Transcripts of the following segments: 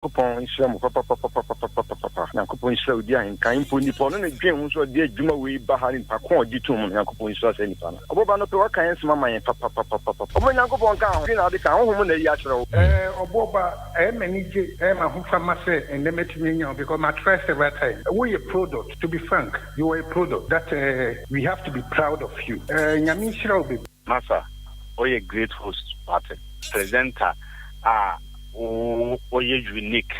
Coupon is some papa. Now, coupon is so dear and kind pony pon and James or dear Juma way behind Pacon, Gitum, and coupon is any pan. Obama to what kind of mamma and papa. When I go on count, you know, the count woman, the yatro. Oboba, I'm a pharmacy and they met me because my trust every time. We a product, to be frank, you are a product that we have to be proud of you. Yamishra will be. Massa, or a great host, party, presenter, or you're unique.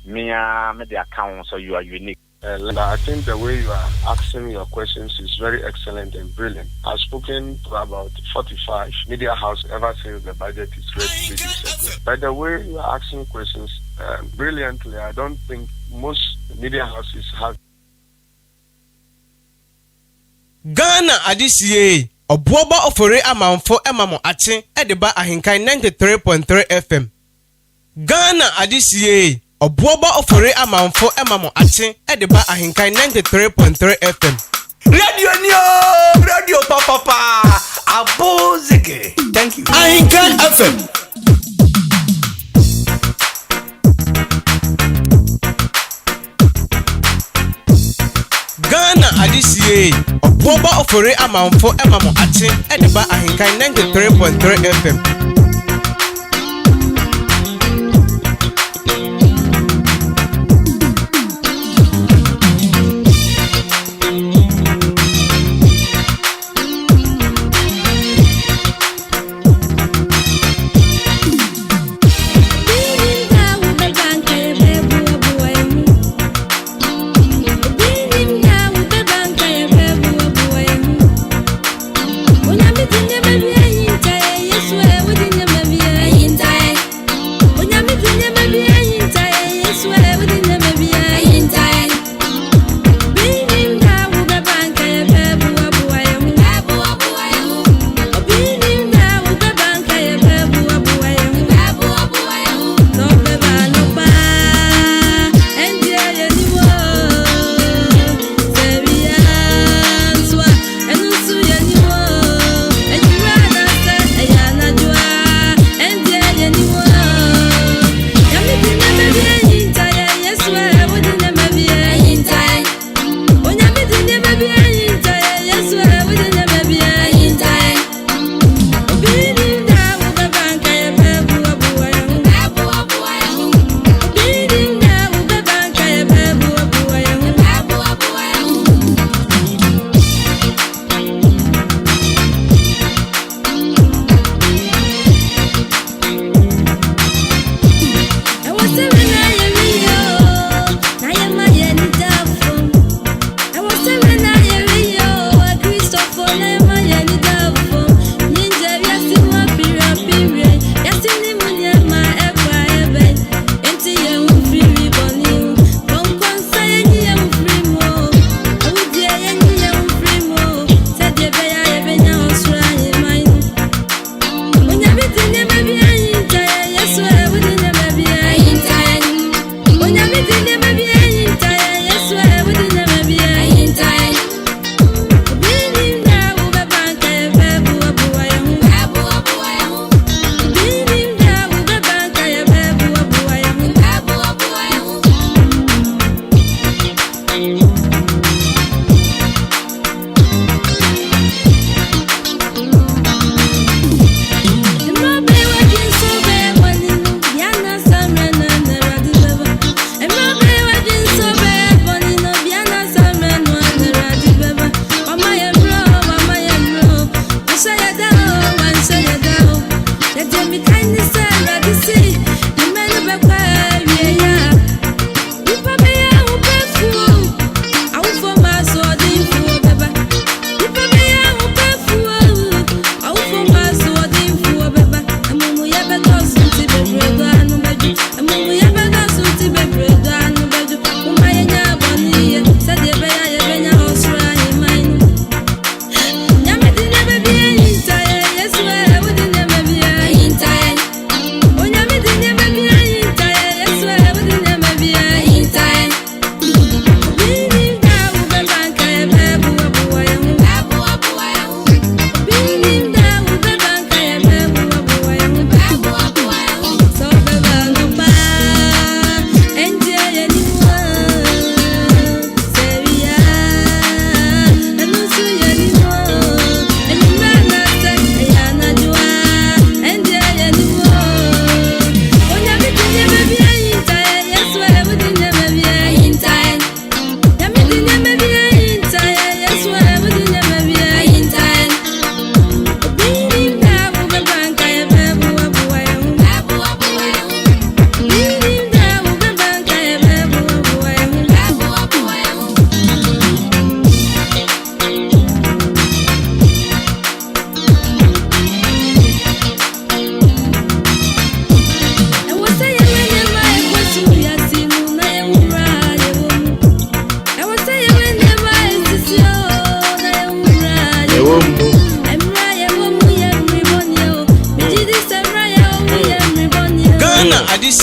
Me, the account, so you are unique. I think the way you are asking your questions is very excellent and brilliant. I've spoken to about 45 media houses ever since the budget is ready to be discussed. By the way you are asking questions brilliantly, I don't think most media houses have. Ghana adisiye obuoba ofore amanfo emamo ache edeba ahenkan 93.3 FM. Ghana adisiye obuoba ofore amanfo emamo ache edeba ahenkan 93.3 FM. Radio papa abozeke. Thank you. Ahenkan FM. Ghana adisiye obuoba ofore amanfo emamo ache edeba ahenkan 93.3 FM.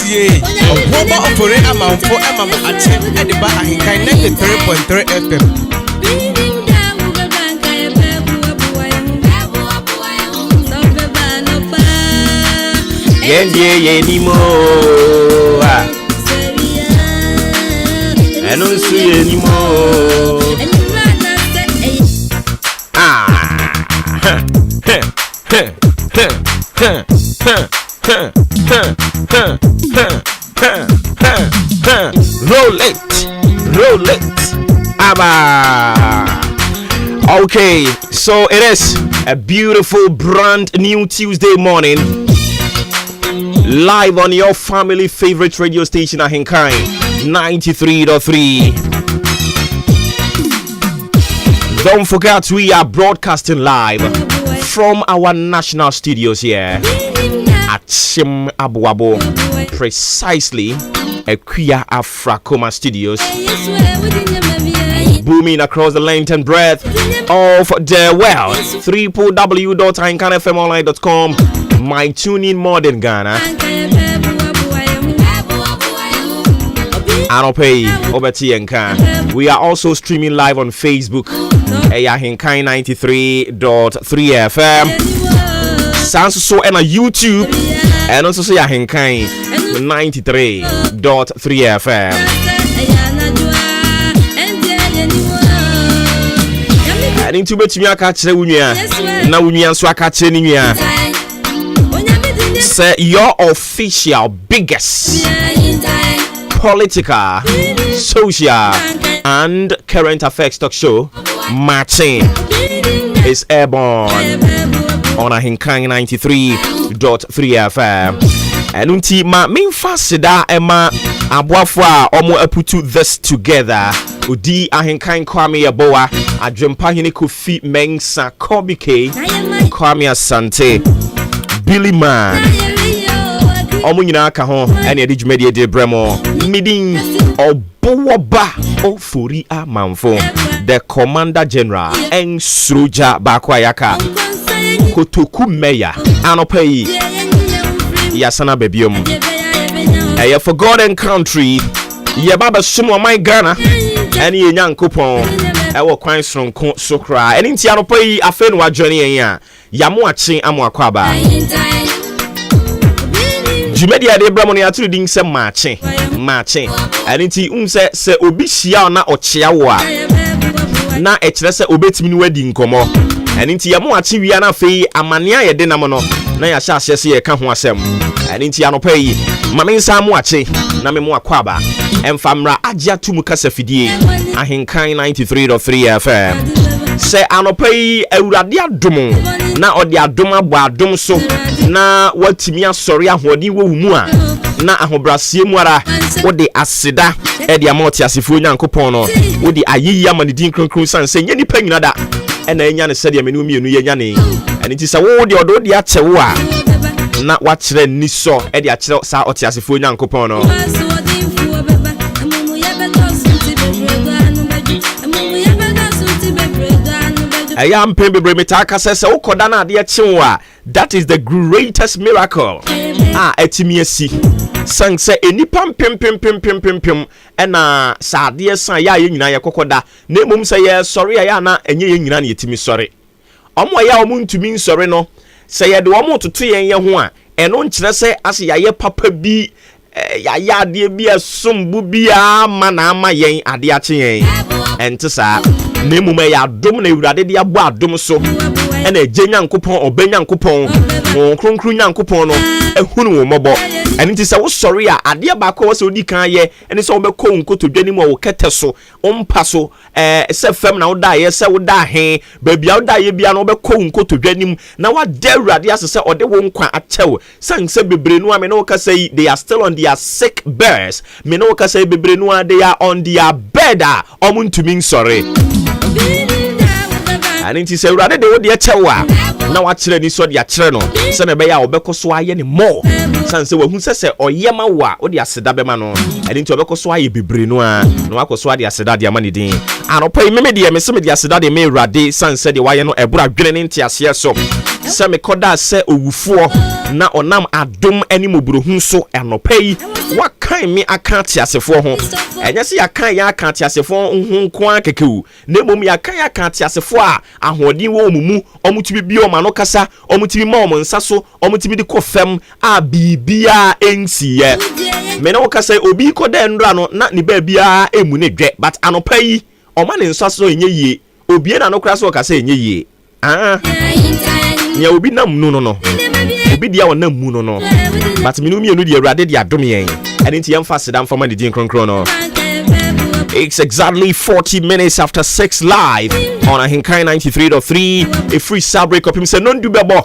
tie Oboba ofore amanfo emamo ache ediba ahenkan 93.3 FM Yendie yenimo Enonsu yenimo Roll it Abba. Okay, so it is a beautiful brand new Tuesday morning, live on your family favorite radio station AHENKAN 93.3. Don't forget we are broadcasting live from our national studios here at Shim Abuabo, precisely Akuya Afrakoma Studios, booming across the length and breadth of the world. www.ahenkanfmonline.com, my tuning modern Ghana. Anope Obeti Enka. We are also streaming live on Facebook, AHENKAN93.3 FM. So and on YouTube, and also say AHENKAN 93.3 FM. And into Betimia catch unia, now unia swaka chenia. Say your official biggest political, social, and current affairs talk show, Maakye, is airborne on AHENKAN 93.3 FM. And unti ma minfa sida ema aboafo omo aputu this together. Udi AHENKAN Kwame Yaboa, Adwempa Hene Kofi Mensa Kobike, Kwame Asante, Billy Man. Omo nyina ka ho ene ade dwumade de bremo midin obowoba ofori amanfo the commander general en Sroja Bakwayaka Kotoku Meya anopai yasana bebiom eye for God and country ye baba sumo my Ghana ene ye nyankopon e wo kwan sonko sokra ene nti anopai afa no adwene yen a yamo ache amo akwaba Jumedia de Bramoni atru ding se Maakye. Aniti se obi hia na ochia wo a na e kire se obetimi no wadi nkomo. Aniti ya mo ache wia na fei amane ayede nam no na ya hya hye se ye ka ho asem. Aniti anopa yi mamensa mo ache na me mo akwaba emfamra agya tumu kasa fidie AHENKAN 93.3 FM. Se anopa yi awurade adom na odi adom abo adom so na watimi asori ahodi wo mu a na ahobrasie mu ara wode aseda e de amoti asefo nyankopon no wode ayiyi amanidin kronkron sanse nya nipa nyina da e na enya ne sede amenu mienu ye nya ne ani ti sa wo de odo de achewo a na wa kire ni so e de akire sa oti asefo nyankopon no Ayam pembe metaka sese ukoda na ade chenwa. That is the greatest miracle. Etimiesi. Sang se enipa pem ena sa ade san ya ye nyina ye kokoda. Na emom se ye sorry ya na enye ye nyina na yetimi sorry. Omo ya omo ntumi sorry no. Se ye de omo toto yen ye ho a eno nkire se ase ya ye papa bi ya ade bi asombu bi ama na ama yen ade ache yen. Ente sa Nemu me ya dom na ewurade de abo adom so ena eje nyankopon obanyankopon kronkron nyankopon no ehunu wo mobo eni ti se wo sorry a ade ba ko se odi kan ye eni se wo be ko nkotodwani mu wo kete so ompa so se fam na wo da ye se wo da he ba bia wo da ye bia no wo be ko nkotodwani mu na wa da ewurade asese ode wo nkwa achew sanse bebre no ame no wo ka say they are still on their sick beds me no wo ka say bebre no they are on their bed omuntumi sorry and it is a rather de would chewa. Now what children is so the channel. Son of Baya or Becoswa any more. Sans who says or Yamawa or the Asedabemano. And into Becoswa be Brinoa. No Akoswa the Aseda money din. And I'll pay me the Aseda may rade. Sans said the Wayano Ebra Grenning Tiasia so. sɛ mekoda sɛ owufuo na onam adom ani mobrohu so anopa yi wakan me aka tiasefo ho ɛnyɛ sɛ yakan ya aka tiasefo ho nko akekewu na mmom yakan ya aka tiasefo a ahoɔden wɔ omumu ɔmutumi bi o ma no kasa ɔmutumi ma ɔmo nsa so ɔmutumi de kɔfam a bibia ensiye me na wokasa obi koda ndra no na ne ba bia emu ne dwe but anopa yi ɔma ne nsa so enye yie obi na no kra so kasa enye yie nya obi nam no obi dia wonam mu no but me no mienu de awurade de adom yen and nti yam fast down for my din kronkron no. It's exactly 40 minutes after 6 live on AHENKAN93.3. A free sub break up him say non do bebo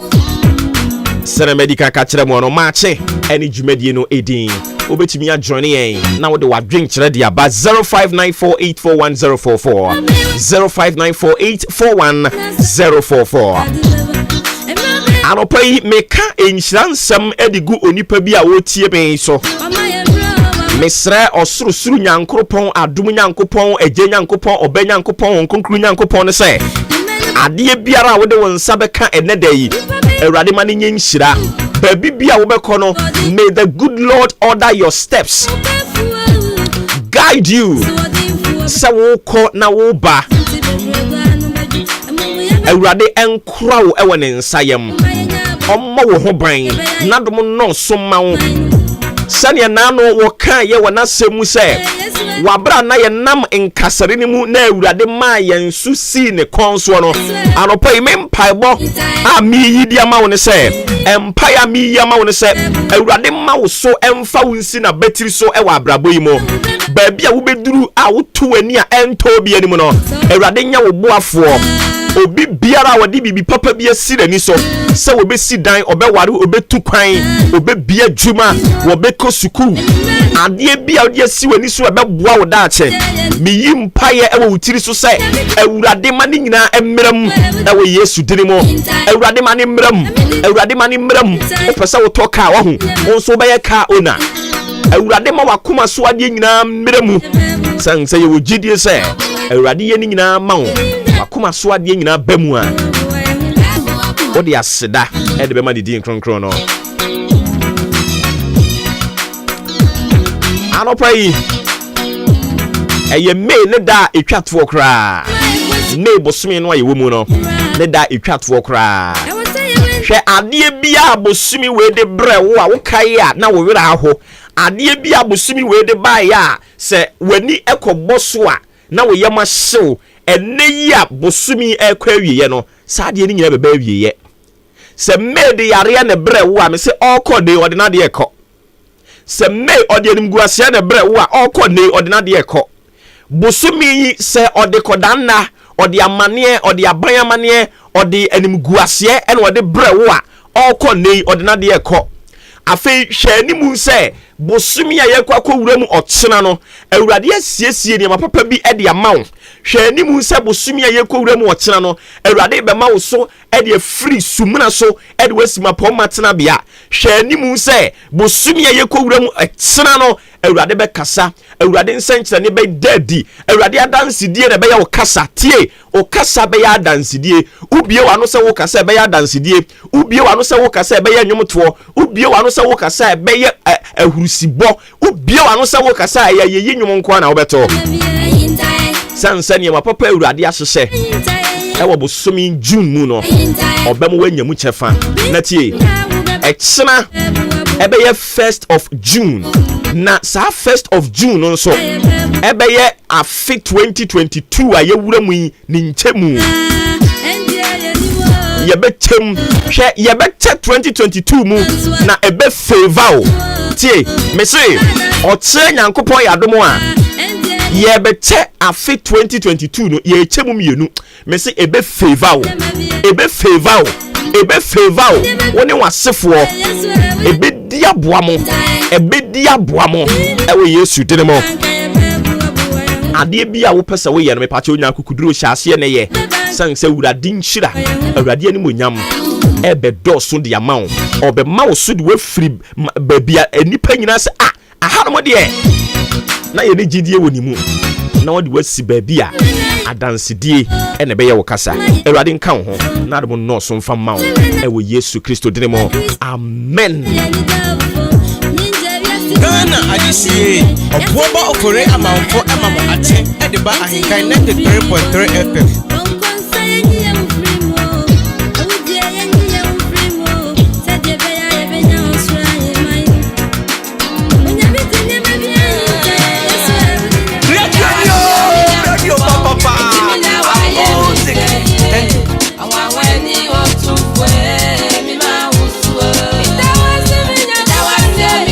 sene medical kachire mo no Maakye any dwumadie no edin obetimi a join yen na wo de wa drink kire dia ba 0594841044 0594841044 anopa yi meka enhiransam edigu onipa bi a wotie ben so mesrɛ ɔsorosoro nyankopɔn adom nyankopɔn agye nyankopɔn ɔbɛ nyankopɔn nkonkuru nyankopɔn ne sɛ adeɛ biara a wode wo nsa bɛka ɛnɛ da yi awurade ma ne nyɛ nhyira baabi bia wobɛkɔ no may the good Lord order your steps, guide you sɛ wokɔ na woba awurade ɛnkora wo ɛwɔ ne nsayam ɔmmɔ wo ho ban na dom no so ma wo sani nano woka ye wana semu se wabra na ye nam nkasare ni mu na awurade ma ye nsu si ne konso no anopa yi mpaebo a mi yidi ama wo ne se empire mi yi ama wo ne se awurade ma wo so emfa wo nsi na betiri so e wa abrabo yi mo baabi a wo beduru a wo to ani a ento bi ani mu no awurade nya wo boafo obi biara wadi bibi papa bi asira ni so se wo be si dan obeware obetu kwan obebia djuma wo be ko suku ade bia wo asi wani so ebeboa wo daache mi yi mpaye e wo wutiri so se awurade ma ni nyina emmeram e wo Yesu dini mo awurade ma ni mmeram awurade ma ni mmeram o pesa wo to ka wo ho wo so be ye ka ona awurade ma wakoma so ade nyina mmeram san se ye wo gidie se awurade ye ni nyina ma wo akoma so ade nyina bamu a odi aseda e de be ma didi nkronkron no anopa yi eye me ne da etwatfo kra me bosumi no aye wo mu no ne da etwatfo kra hwe ade bia bosumi we de bre wo a wo kai a na wo wira ho ade bia bosumi we de ba ya se wani ekobso a na wo yema hyew ene yi a bosumi ekwa wiye no saade ni nyina beba wiye se me de yare na bre wo a me se okode ordinary ekọ se me ode anim guase na bre wo a okode ordinary ekọ bosumi yi se ode kodanna ode amane ode aban amane ode anim guase ene ode bre wo a okode ordinary ekọ afei hwani mu se bosumi a yekwa kowura mu okyena no awurade asiesie ne mapapa bi e de amawo hwani mu se bosumi a yekowura mu okyena no awurade be mawo so e de free sumuna so e de wasima pom matena bia hwani mu se bosumi a yekowura mu okyena no awurade be kasa awurade nsenkyere ne be dadi awurade adansidie ne be ya wo kasa tie o kasa be ya adansidie ubie wano se wo kasa be ya adansidie ubie wano se wo kasa be ya nwomto ubie wano se wo kasa be ya ahurusibo ubie wano se wo kasa ya yeyi nwom nko na wo beto sansane ma papa awurade ahyehye ewo bosomi June mu no obem wanyamu chefa na tie ekena ebe ye 1st of June na sa 1st of June nso ebe ye afi 2022 a yewura mu ni nchemu yebetem hwe yebete 2022 mu na ebe favor tie me say oche nyankopon yadomo a yebete afi 2022 no ye chemu mienu me say ebe favor woni wasefo ebe dia boamo ewe Yesu dine mo ade bia wo pesa wo ye no me pache onya kukuduro hyase ne ye san se wurade nhyira awurade ani monyam ebe doso de amawo obe mawo so de wafiri babia enipa nyina se aha no de na ye ne gidie woni mu na wo de wasi babia adansedie ɛna ɛbɛyɛ wo kasa awurade nka wo ho na adom nnɔɔso mfa mma wo ɛwɔ yesu kristo din mu amen. Ghana Adisie Obuoba Ofore Amanfo Emamo Ate Ediba Ahenkan 93.3 FM.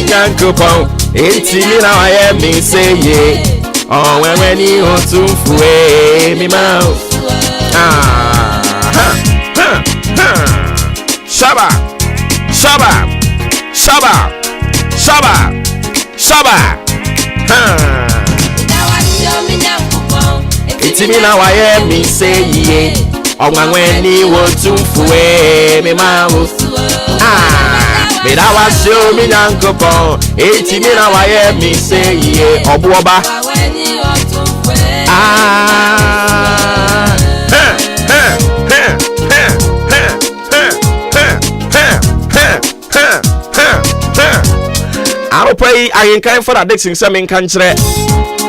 Yankopon, enti mi na waye mi say ye. Oh, when you want to fue mi mau. Shaba, shaba, shaba, shaba, shaba. Enti mi na waye mi say ye. Oh, when you want to fue mi mau. Me da wa show me Yankopon, eti me na wa ye mi say ye Obuoba. I pray Ahenkan for that Dixon Samin Kantre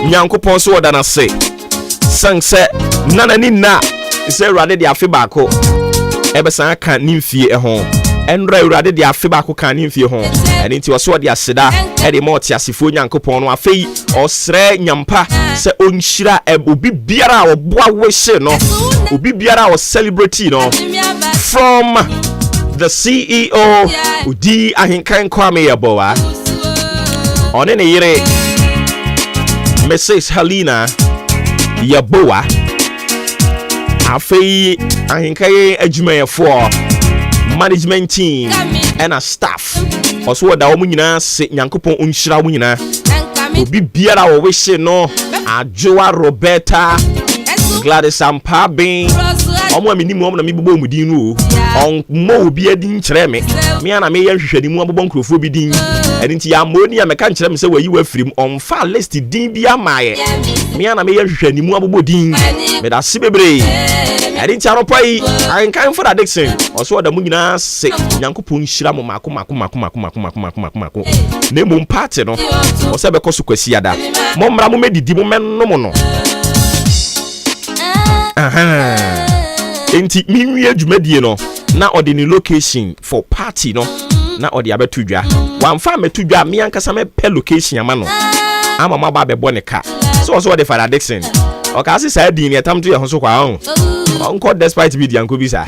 Yankopon so da na say. Sang say nana ni na say rade dia fe baako. Ebe san kan nimfie ho. Enra urade de afe ba ko kan ne mfie ho ene nti wo so de aseda e de moti asefo Nyankopon no afei osre nyampa se onhyira obi biara wo boa wehye no obi biara wo celebrity no from the CEO Udi Ahenkan Kwame Yaboa one ne yire Mrs. Helena Yaboa afei Ahenkan adwumayefo management team and a staff also da omu nyina se Nyankopon onhyira omu nyina obi biara wo wehye no Ajoa Roberta Gladys Ampabin omu amenimu omu na mebobɔ mu din no on mo obi adin kyerɛ me ana me yɛ hwehwanimu abobɔ nkrofo bi din ɛni nti ya moni ameka nkyerɛ me sɛ wayi wafirim on fa list din bi amaye me ana me yɛ hwehwanimu abobɔ din me da se bebre ɛni nti aropai Ahenkan for addiction ɔso da mu nyina se Nyankopon hyira mo mako ne mo party no ɔsɛ bɛkɔ so kwasi ada mo mmra mo medidi mo mennom no enti minwi adwumadie no na ɔde ni location for party no na ɔde abeto dwa wamfa meto dwa me ankasa me pe location ama no ama maba bɛbɔ ne ka so ɔso ɔde Father Dixon ɔka se saa din ne tam to yɛ ho so kwa ho ɔnkɔ despite bi dianko bi sa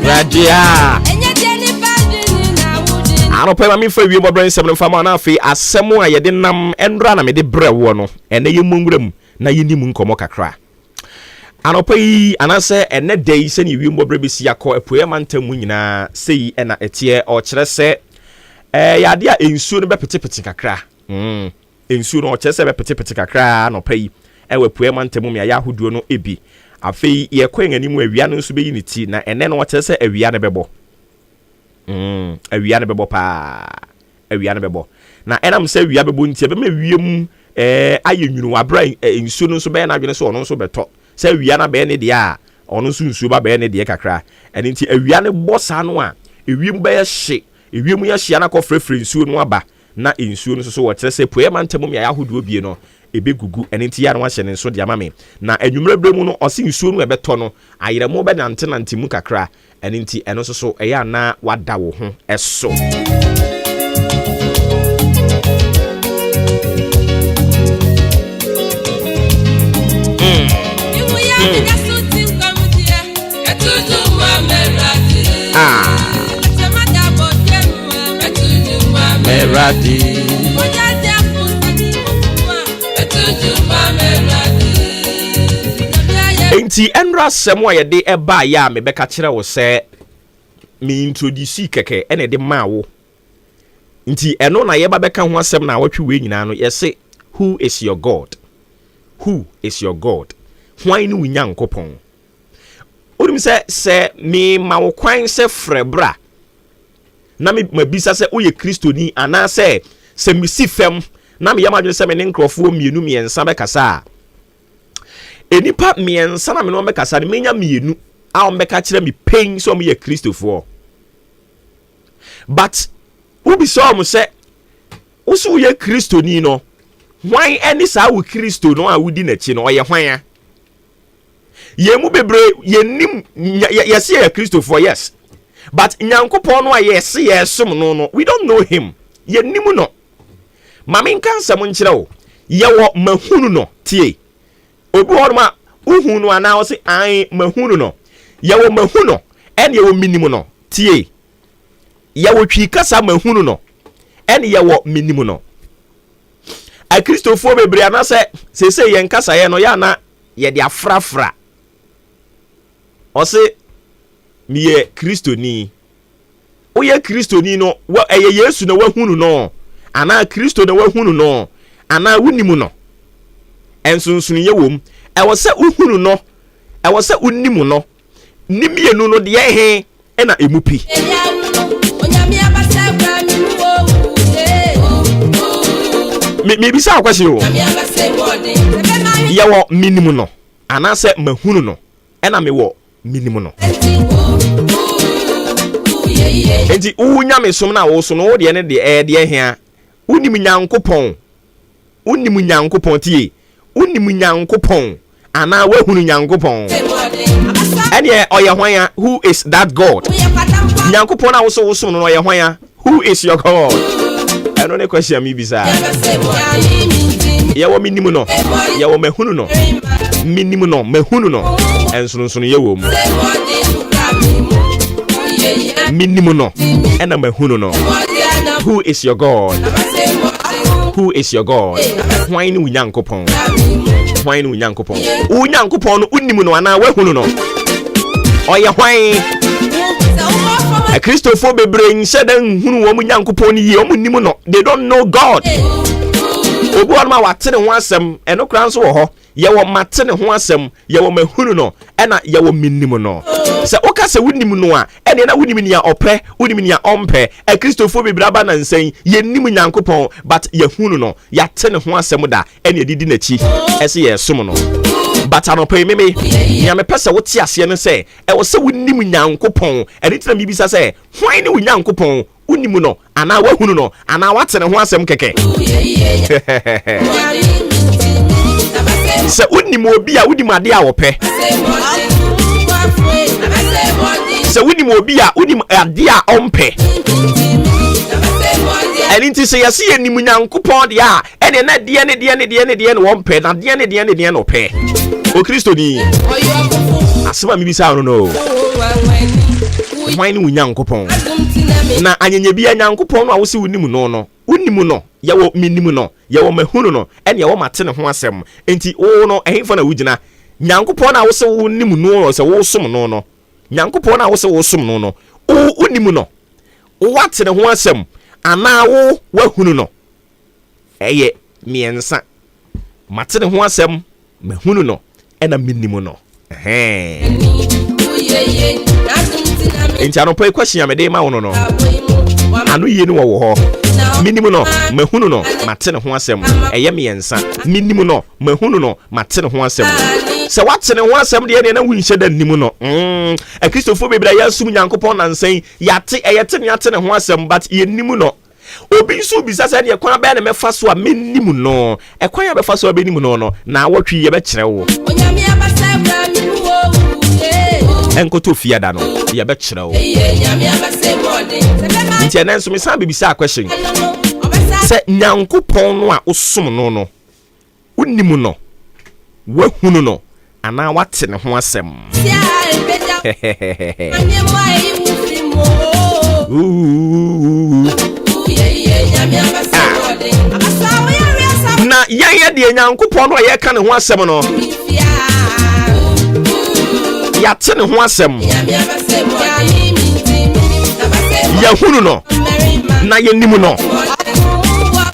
radia anope ma mi fa wie bobren nsem no fama na afi asem a yede nam enra na me de brewo no ene ye munguram na yini mu nkomo kakra anope yi anase ene dei se ni wie bobre besi akọ apoe mantam mu nyina sei ena etie o kire se yade a ensuo no be petepete kakra ensuo no o kire se be petepete kakra anope yi ewe apoe mantam mu ya ahoduo no ebi afei ye kwen animu awia no nso be yi ni ti na ene no o kire se awia ne bebo awia ne bebo pa awia ne bebo na enam se awia bebo ntia be ma wiem ayenwunu wabra ensuo no nso be na adwene so ono nso beto se awia na be ne de a ono nso nsuo ba be ne de kakra ene nti awia ne bosa no a ewiem be ye hye ewiem ye hye na ko frefre nsuo no aba na ensuo no so wo kire se poema ntamu ya ahodo bie no ebe gugu ene nti ya no ahye ne nso de amame na anwumrebre mu no ose nsuo no ebeto no ayeremo be nante mu kakra ene nti eno so eya na wada wo ho eso Meradi enti enra semo ye de eba ya me beka kire wo se me introduce keke ene de ma wo nti eno na ye ba beka ho asem na watwe we nyina no ye se who is your god hwan ni Nyankopon odim se me ma wo kwan se frebra na me mabisa sɛ woyɛ kristoni anaa sɛ misi fam na me yamadwene sɛ me ne nkrɔfoɔ mienu miɛnsa bɛkasa enipa miɛnsa na me no bɛkasa ne menya mienu a ɔmbɛka kyerɛ me pain sɛ ɔmo yɛ kristofoɔ but wobisa ɔmo sɛ woso woyɛ kristoni no hwan ɛne saa wo kristo no a wodi n'akyi no ɔyɛ hwan a yɛmu bebre yɛnim yɛse yɛ kristofoɔ yes but nyankopɔn no a yɛse yɛsom no we don't know him yɛnim no mame nka nsɛm nkyerɛ wo yɛwɔ mahunu no tie obi hɔ ma uhu no anaa wo se an mahunu no yɛwɔ mahunu no ɛne yɛwɔ minim no tie yɛwɔ twi kasa mahunu no ɛne yɛwɔ minim no a kristofo bebre ana sɛ yɛn kasa yɛ no yɛ ana yɛde afrafra ɔse meyɛ kristoni woyɛ kristoni no ɛyɛ yesu na wahunu no ana kristo na wahunu no ana wunimu no ensonson ye wom ɛwɔ sɛ uhunu no ɛwɔ sɛ unimu no nimienu no de he na emupi me bisa akwasi o yɛwɔ minimu no ana sɛ mahunu no ɛna mewɔ minimu no enti unya me som na wo so no wo de ne de hia unim nyankopɔn tie unim nyankopɔn ana wahunu nyankopɔn ɛne ɔyɛ hwan ya who is that god nyankopɔn na wo so wo som no ɔyɛ hwan ya who is your god ɛno ne question mi bisa yɛwɔ minim no yɛwɔ mahunu no minim no mahunu no ɛnsonsono yɛwɔ mu minim no ɛna mahunu no who is your god who is your god hwan ne unyankopɔn hwan ne unyankopɔn unyankopɔn no unim no ana wahunu no ɔyɛ hwan a kristofo bebre nhyɛ da nhunu wɔ mu nyankopɔn ne yie ɔmu nim no they don't know god obi wɔ ma wate ne ho asɛm ɛno kra nso wɔ hɔ yɛwɔ mate ne ho asɛm yɛwɔ mahunu no ɛna yɛwɔ minim no sɛ woka sɛ wonim no a ɛne na wonim nia ɔpɛ wonim nia ɔmpɛ a kristofo bebre aba na nsɛn yɛnim nyankopɔn but yɛhunu no yɛate ne ho asɛm da ɛne yɛdidi n'akyi ɛsɛ yɛsom no but anɔpɛ meme nya mepɛ sɛ wote aseɛ no sɛ ɛwɔ sɛ wonim nyankopɔn ɛne tena mibisa sɛ hwan ne wo nyankopɔn wonim no anaa wahunu no anaa wate ne ho asɛm kɛkɛ sɛ wonim obi a wonim ade a wɔpɛ sɛ wonim obi a wonim ade a ɔmpɛ ɛne nti sɛ yɛse yɛnim nyankopɔn deɛ a ɛne na deɛ ne wɔmpɛ na deɛ ne ɔpɛ o kristo ni asɛm a mibisa no no hwan ne wo nyankopɔn na anyanya bia nyankopɔn no a wo se wonim no wonim no yɛwɔ minim no yɛwɔ mahunu no ɛne yɛwɔ mate ne ho asɛm enti wo no ɛhemfa na wogyina nyankopɔn no a wo se wonim no sɛ wo som no nyankopɔn no a wo se wo som no wonim no wate ne ho asɛm anaa wo wahunu no ɛyɛ miɛnsa mate ne ho asɛm mahunu no ɛna minim no enti anɔpɛ question amede ma wo no ano yie no wɔ hɔ minim no mahunu no mate ne ho asɛm ɛyɛ miɛnsa minim no mahunu no mate ne ho asɛm sɛ wate ne ho asɛm deɛ ne na wonhyɛ da nim no a kristofo bebre yɛasum nyankopɔn nansɛn yɛate ɛyɛte ne ate ne ho asɛm but yɛnim no obi nso bisa sɛ ne kwan bɛɛ ne mɛfa so a menim no ɛkwan a bɛfa so a bɛnim no na wɔtwe yɛbɛkyerɛ wo enkoto fiada no yɛbɛkyerɛ wo nti ɛnɛ nso mesan bebisa question sɛ nyankopɔn no a wosom no wonim no wahunu no anaa wate ne ho asɛm na yɛyɛ deɛ nyankopɔn no a yɛka ne ho asɛm no yɛate ne ho asɛm yɛhunu no na yɛnim no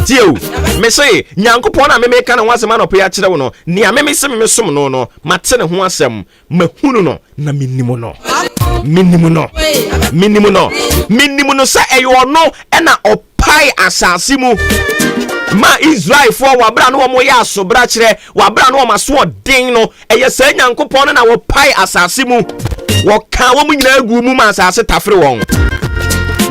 tieo me se nyankopɔn na meme ka ne ho asɛm anɔpɛ akyerɛ wo no nea meme se meme som no mate ne ho asɛm mahunu no na menim no minimu no sa eyo no na opai asase mu ma Israel for wabra no mo ya asobra kire wabra no maso odin no eye sa nyankopon na wo pai asase mu wo ka wo nyina gu mu ma asase tafre won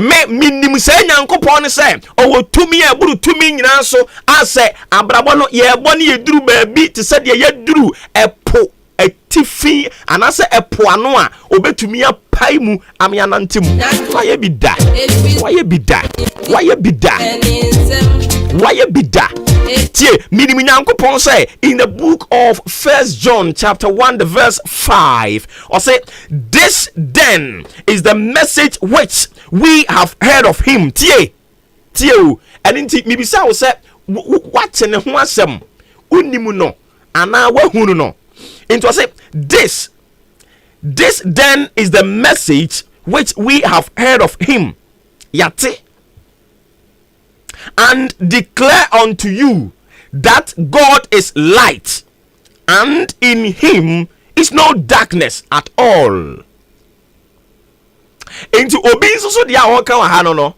me minim sa nyankopon se owo tumi e buru tumi nyina so ase abrabo no ye bo ne yeduru baabi te se de yeduru epo etifi anase epo ano a obetumi apai mu amianante mu waye bida tie minim nyankopon say in the book of 1 John chapter 1 the verse 5 or say this then is the message which we have heard of him tie o and mi bisa wo say what ne ho asem unimu no ana wahunu no into say this then is the message which we have heard of him yate and declare unto you that God is light and in him is no darkness at all. Into obi so dia wonka wa ha no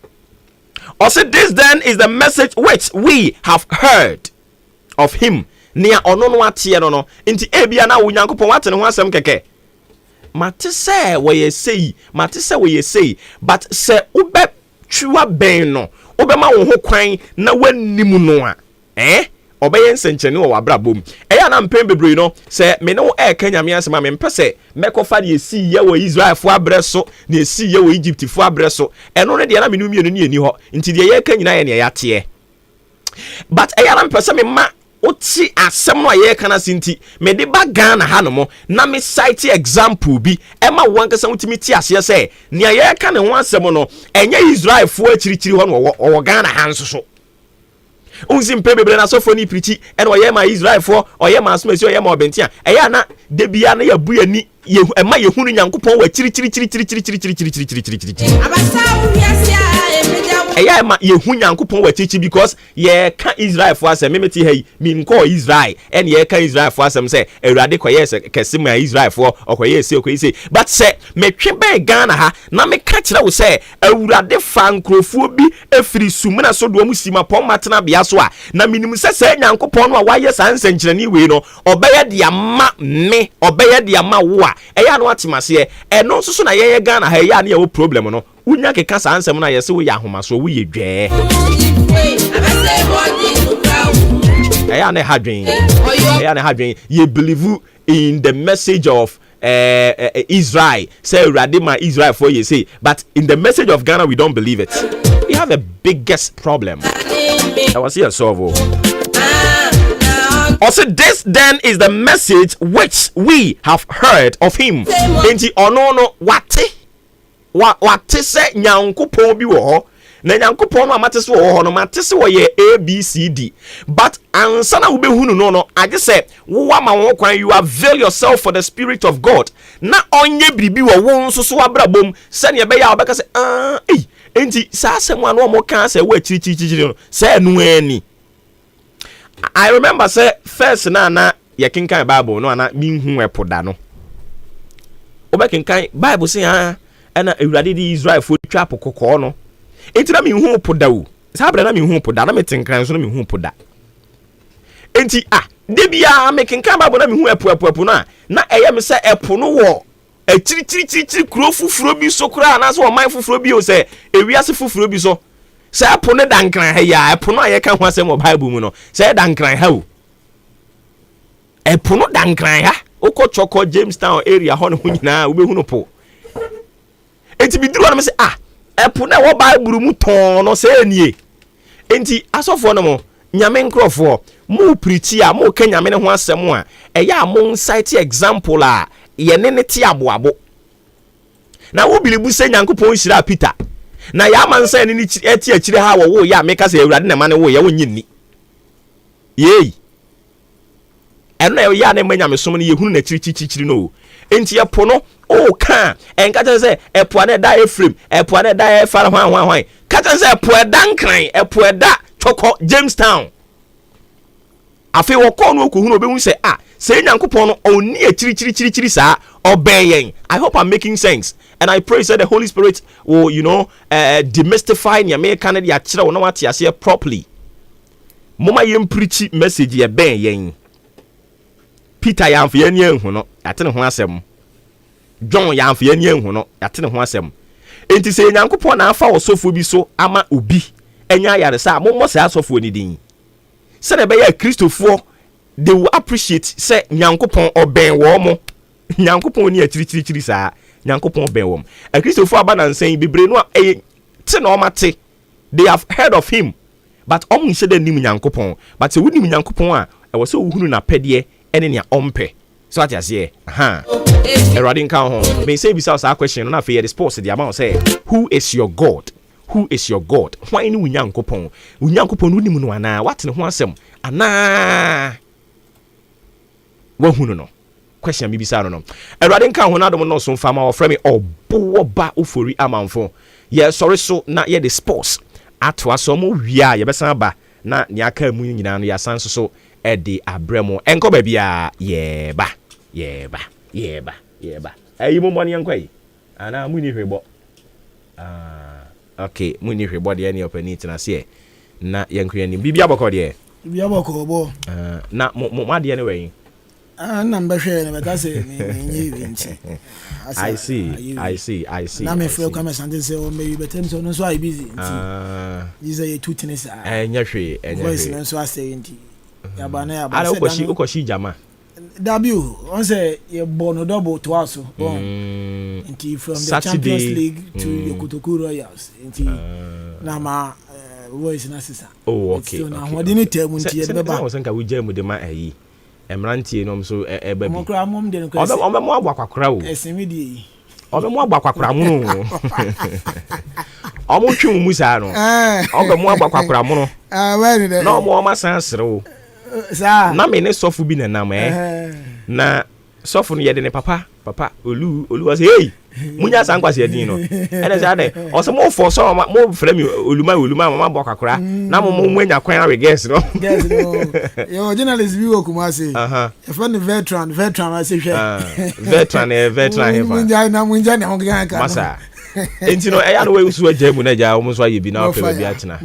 or say this then is the message which we have heard of him nia ono no atie no into ebia na wonyankopon wate ne ho asem keke mate say we say but say ube twa ben no obema wo ho kwan na wanimu no a obeye nsenchene wo abrabom eya na mpem bebre no se me ne wo eka nyame asema me mpese mekofa de esi ye wo Israel fo abre so na esi ye wo Egypt fo abre so eno ne de na menu mienu ne ani ho nti de ye ka nyina ye ne yate but eya na mpese me ma oti asem no ye kana sinti me de ba Ghana ha no mo na me cite example bi ema won kasa wutimi ti ase se ne ye ka ne ho asem no enye Israel fo akirichiri ho no wo Ghana ha nso so unsim pebebre na so foni prichi ena oye ma Israel fo oye ma asomasi oye ma obentia eya na de bia na ya bu ani ema ye hunu nyankopon wa chiri abasa wiasia eya ma ye hu nyankopon wa chichi because ye ka Israel fo asem memeti hai mi nko Israel en ye ka Israel fo asem se awurade koye se kese ma Israel fo okoye se but se metwe be Ghana ha na me ka kire wo se awurade fa nkrofo bi efiri sumuna so do musima pon matena bia so a na minim se nyankopon no a waye sanse nkyerani we no obeye de ama me obeye de ama wo a eya no atimase eno so na ye Ghana ha eya na ye wo problem no unya ke kasa ansem na yese wo ya ahomaso wo ye dwe eya na hadwen ye believe in the message of Israel say radima Israel for you say but in the message of Ghana we don't believe it. We have the biggest problem. I was here solve. Also this then is the message which we have heard of him. Enti ono no wate se nyankopon bi wo ho na nyankopon no amate se wo ho no mate se wo ye ABCD but ansa na wo behunu no age se wo ama wo kwan you avail yourself for the spirit of God na onye biribi wo nso so abrabom se ne be ya obeka se enti sa se mo anu mo kan se wo achirichirichiri no se nu ani. I remember say first na ye kinkan Bible no ana minhu epoda no obekinkan Bible say ena ewurade di Israel fo twa pokoko no enti na minhu poda o sabra na minhu poda na metenkran so na minhu poda enti de bia mekinkan Bible na minhu epo na eye me se epo no wo achirichirichiri kuro fufuro bi so kura na so o man fufuro bi o se ewiase fufuro bi so se epo ne dankran ha ya epo no aye ka ho asem o Bible mu no se dankran ha o epo no dankran ha Choko Jamestown area ho no nyina wo behu no po enti biduru na me se epo na wo Bible mu ton no se anie enti asofo no mo nyame nkrofo mo preach a mo ka nyame ne ho asem a eya mo cite example a ye ne ti aboabo na wo bilibu se nyankopon hira Peter na ya man se ne ti akire ha wo ya meka se awurade na ma ne wo ya wonyini yei eno ya na manya mesom ne yehunu na chirichirichiri no enti ya pono o ka enka tell say epo na da Ephraim epo na da Fara hwan ka tell say epo da nkran epo da Choko Jamestown afi wo ko no okuhunu obehun say se nyankopon no oni chirichirichiri saa obeying. I hope I'm making sense. And I pray that the Holy Spirit will, demystify nyame kan de akire wo na wate ase properly. Mama yem preach message ye ben yen. Peter yamfe ye hu no, ate ne ho asem. John yamfe ye hu no, ate ne ho asem. Enti se Nyankopon na afa osofo bi so ama obi enya yare sa mo se asofo ni din. Se de be ya Christofo, they will appreciate say Nyankopon oben wo mo. Nyankopon ni akiri sa. Nyankopon ben wo. A Christofo aba na nsan bebre no te na o mate. They have heard of him. But omu se de nim Nyankopon. But se woni Nyankopon a e wo se ohunu na pede ene ne ompe. So at here. Eradi nkan ho. Me say bisa us question na fe the sports the amount say who is your God? Who is your God? Why ni Nyankopon? Nyankopon woni mu no ana what ne ho asem ana wo hunu no. Question me bisa no. Eradi nkan ho na dom no so fama o frame obo ba ofori amanfo. Yeah, sorry so na ye the sports. Atwa so mo wia ye besan ba na ne aka mu nyina no ya san so edi abremo enko ba bia ye ba ayi mo moni enkwai ana mu ni hwebo okay mu ni hwebo de ne opani tina se na yenkwa ni bibia bokọ de bibia bokọ bo na mo ma de ne wen na mbehwe ne beta se ni nyi I see. Na me frɛ kwa me sande se o me betem so no so I busy. These are two things. Enya hwe. Voice no so asɛ nti. Ya ba na ya ba. Ala ukoshi jama. W on say ye bono double to us. Nti from the Saturday, Champions League to Yokotoku Royals. Nti na ma voice na sisa. Oh okay. So na hodi ni temu nti ye beba. O senka we jam de ma ayi. Emrantie no so eba bi. Mo kra mom de no kwese. Obe mo agba kwakra o. Esimi di. Obe mo agba kwakra mu no. Omo twi mu sa no. Obe mo agba kwakra mu no. Where de. No mo ma san sere o. Sa. Na me ne sofu bi na nam na sofu no ye de ne papa olu was hey. Munya san kwase adin no. Ene sa de. O se mo for so mo frɛ me oluma mama bɔ kwakra. Na mo anya kwan awe guess no. Guess no. Yo journalist bi wo kuma say. E fa ne veteran I say hwɛ. Veteran hefa. Munya ne ho kan kan. Masa. Enti no eya no we usu ajamu na ja omo so aye bi na ofa bi atena.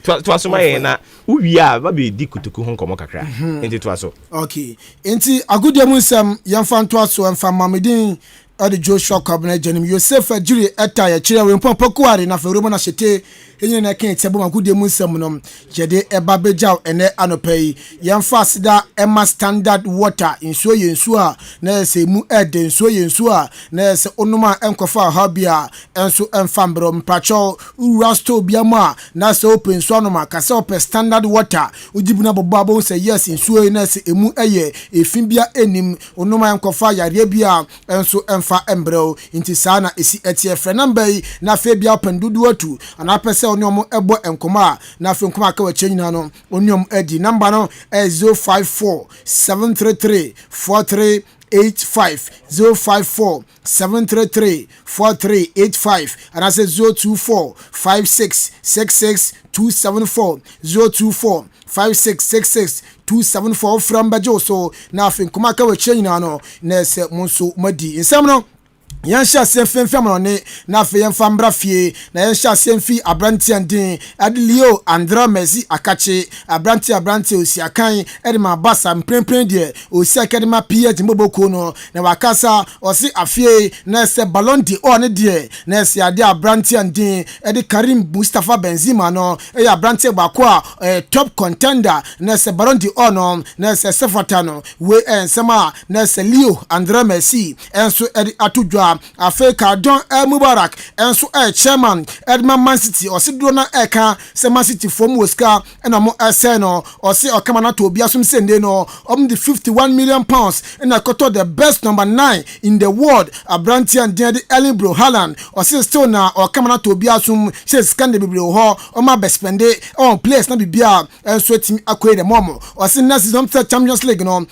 To aso mai na uwia ba be di kutuku ho nkomo kakra. Enti to aso. Okay. Enti agudiamu nsam yamfa to aso amfa mamedin ade Joshua Kwabena Janim Yosef Ajiri eta ya kire we mpopokuare na fewro na hyete enye na kan tebo magudiamu nsam no jede eba bejaw ene anopai yamfa asida ema standard water insuo yensuo a na se mu ede insuo yensuo a na se onuma enkofa habia enso emfambro mpacho urasto biama na se open so anoma ka se open standard water ujibuna bobabo se yes insuo na se emu eye efin bia enim onuma enkofa yare bia enso emfa embrel inti sana esi etie frɛ number yi na fe bia pendudu atu ana pese onyomo ebo enkoma na fe nkoma ka wache nyina no onyom edi number no 054 733 4385 054 733 4385 and I say 024 5666 274 024 5666 274 from Bajo so na fin kuma ka we nyina no na se monso madi nsam no yansha semfem no ne na fe yemfa mbra fie na yansha semfi abranti andin adelio andra mesi akache abranti osiakan edema basa mprempren de osiakadema ph mboboko no na wakasa osi afie na se ballon d'or ne de na se ade abranti andin ede Karim Mustafa Benzema no e abranti gbako a top contender na se ballon d'or no na se sefata no we ensema na se Leo Andra Messi enso ede atudwa Africa Don Mubarak enso chairman Edman Man City osido na eka se Man City from Oscar na mo no osi okama na to bia sum sende no the 51 million pounds and I got the best number 9 in the world Abranti and the Erling Bro Haaland osi still na okama na to bia sum se scandal bibli ho o ma be spende on place na bibia enso timi akoye the momo osi na season Champions League no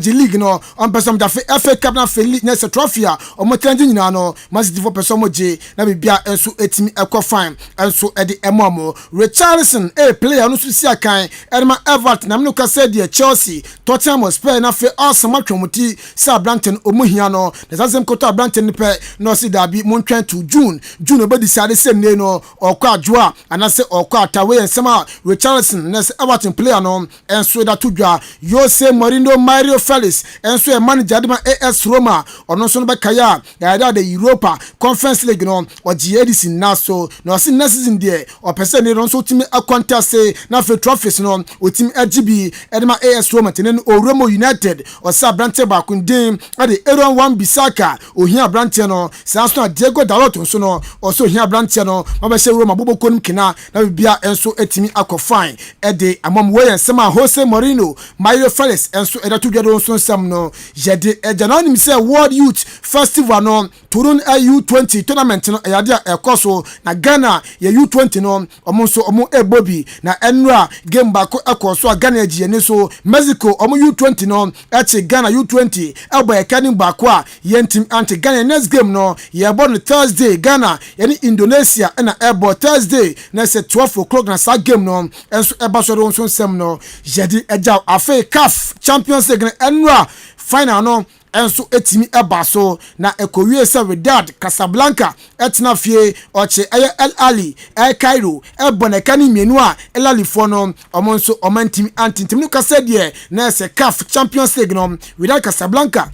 League no person da FA Cup na league na trophy o mo nyina no Man City for person mo je na bibia enso etimi ekọ fine enso ede emomo Richarlison player no so si akan edema Everton na me no ka say de Chelsea Tottenham Hotspur na fe Arsenal atwomuti sa Branton omuhia no na zasem koto Branton pe no si dabi montwan to June obedi sade sem ne no okọ adwoa anase okọ atawe ensema Richarlison na Everton player no enso da tudwa Jose Mourinho Mario Felix enso e manager de AS Roma ono so no be kaya ya da Europa Conference League no OGADC naso no si next season there o person ne no so timi a contest na fe trophies no o timi AGB edema AS Roma tenen o Roma United o sa Branton ba kundin ade Aaron Wan Bissaka o hia Branton no sanso Diego Dalot nso no o so hia Branton no ma be se Roma bobo konum kina na bibia enso etimi akofine ede amam we ensema Jose Mourinho Mario Felix enso edatu dwado nso nsam no jede ejanim se World Youth Festival no Turun U20 tournament no yade ekoso na Ghana ye U20 no omonso omo ebobi na enra game back ekoso Ghana ejiye ne so Mexico omo U20 no eche Ghana U20 ebo ekani back a yentim anti Ghana next game no ye born Thursday Ghana yani Indonesia na ebo Thursday na se 12 o'clock na sa game no enso ebaso do nso nsem no jede eja afa CAF Champions League enra final no enso etimi ebaso na ekowie se Wydad Casablanca etna fie oche El Ali El Cairo ebonekani mienu a El Ali fo no omonso omantimi antintimi no kase de na se CAF Champions League no Wydad Casablanca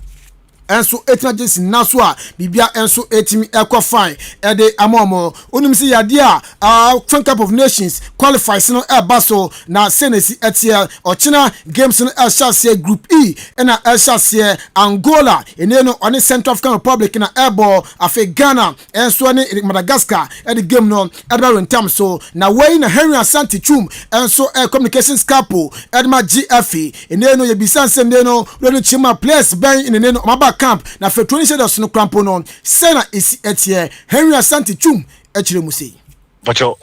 enso etima jesi naso a bibia enso etimi ekọ fine ede amomo onum si yade a Fan Cup of Nations qualifies no ebaso na senesi etia ochina games no elshase group E na elshase Angola eneno on Central African Republic na ebo afi Ghana enso ne Madagascar ede game no edba rentam so na wey na Henry Asante Chum enso communications capo edma GFE eneno ye bisanse eneno no chima players ben eneno maba camp na fe 20 shadows no crampo no sena esi etie Henry Asante Chum echire musei Bacho,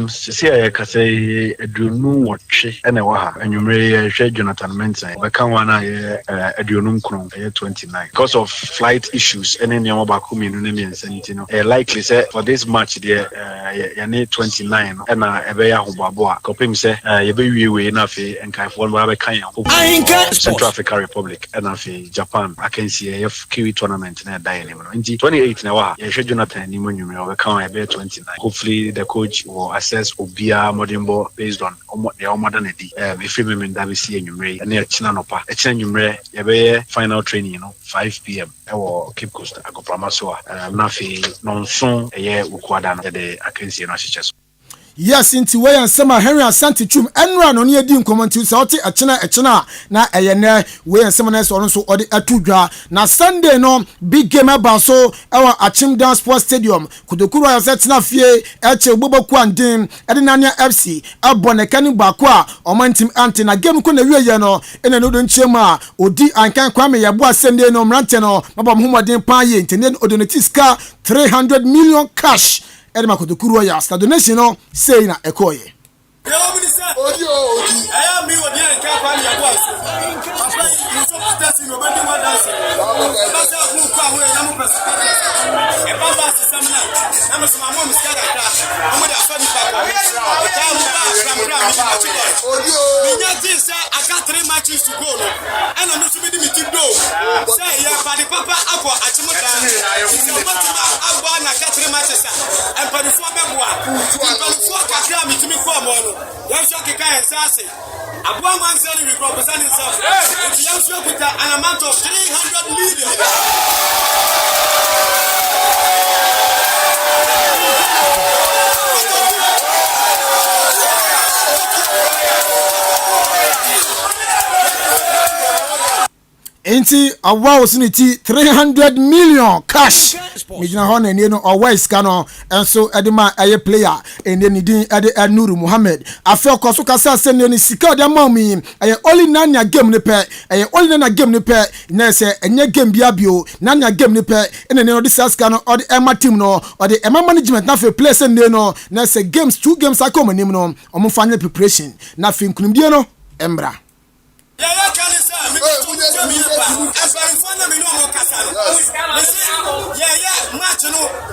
sisi ka say aduonu wotwe ene wa ha anwumre hwe Jonathan Mensah beka wana ye aduonu nkron 29 because of flight issues ene ne ba ko minu ne miensa ntino likely say for this match there ya ne 29 ena ebe ya hobabo a kopim say ye be wiewe na fe enkaifo ba be kan ya Central African Republic ena fe Japan akansi ye kiwi tournament na da ele no nti 28 na wa ye hwe Jonathan ni monwumre beka wana be 29 hopefully the coach will assess Obia Modimbo based on the Omadanedi. If you remember that we see a numere and near Chinanopa, a Chin numere, a final training, 5 p.m. or Cape Coast, Agopramasoa, Nafi, non son, a year Ukwadan, the Akensi and Ashiches. Yes, into way and summer Henry Asante Chum enra no ne adi nkomonti sauti echena na eyene way and someone else also odi atudwa na Sunday no big game about so our Achim Dance Sports Stadium Kudokuru ya setina fie eche Boboku andin Edinania FC abonekani bako a omantim anti na game ko na wiye no ene no do nchema odi ankan kwame yabo asende no mrante no mabam homodin paye ntene odonetiska 300 million cash Edema Kudukuru ya sta donation no say na ekoye. I am me with the company of was. You so testing your body one dance. That's how who come away and press. A bamba system now. I'm my mom is scared of that. I'm with a funny back. I got 3 matches to go. And I'm not to be to go. Say, yeah, but the papa up at Chimota. It's a much about 3 matches. And for the 4 member, to me for more. Yes, you can say. A one man salary represents himself. Yes, you put an amount of 300 million. Enti awa osiniti 300 million cash mijina hona ni no awa iskano enso edema aye player ende ni din ede Nuru Muhammad afi koso kasa sene ni sika de mami aye only nanya game ne pe aye only nanya game ne pe na se enye game bia bio nanya game ne pe ene ne no di saska no ode ema team no ode ema management na fe place ende no na se games 2 games akoma nim no omo fanya preparation na fe nkunimdie no embra Yeah, can say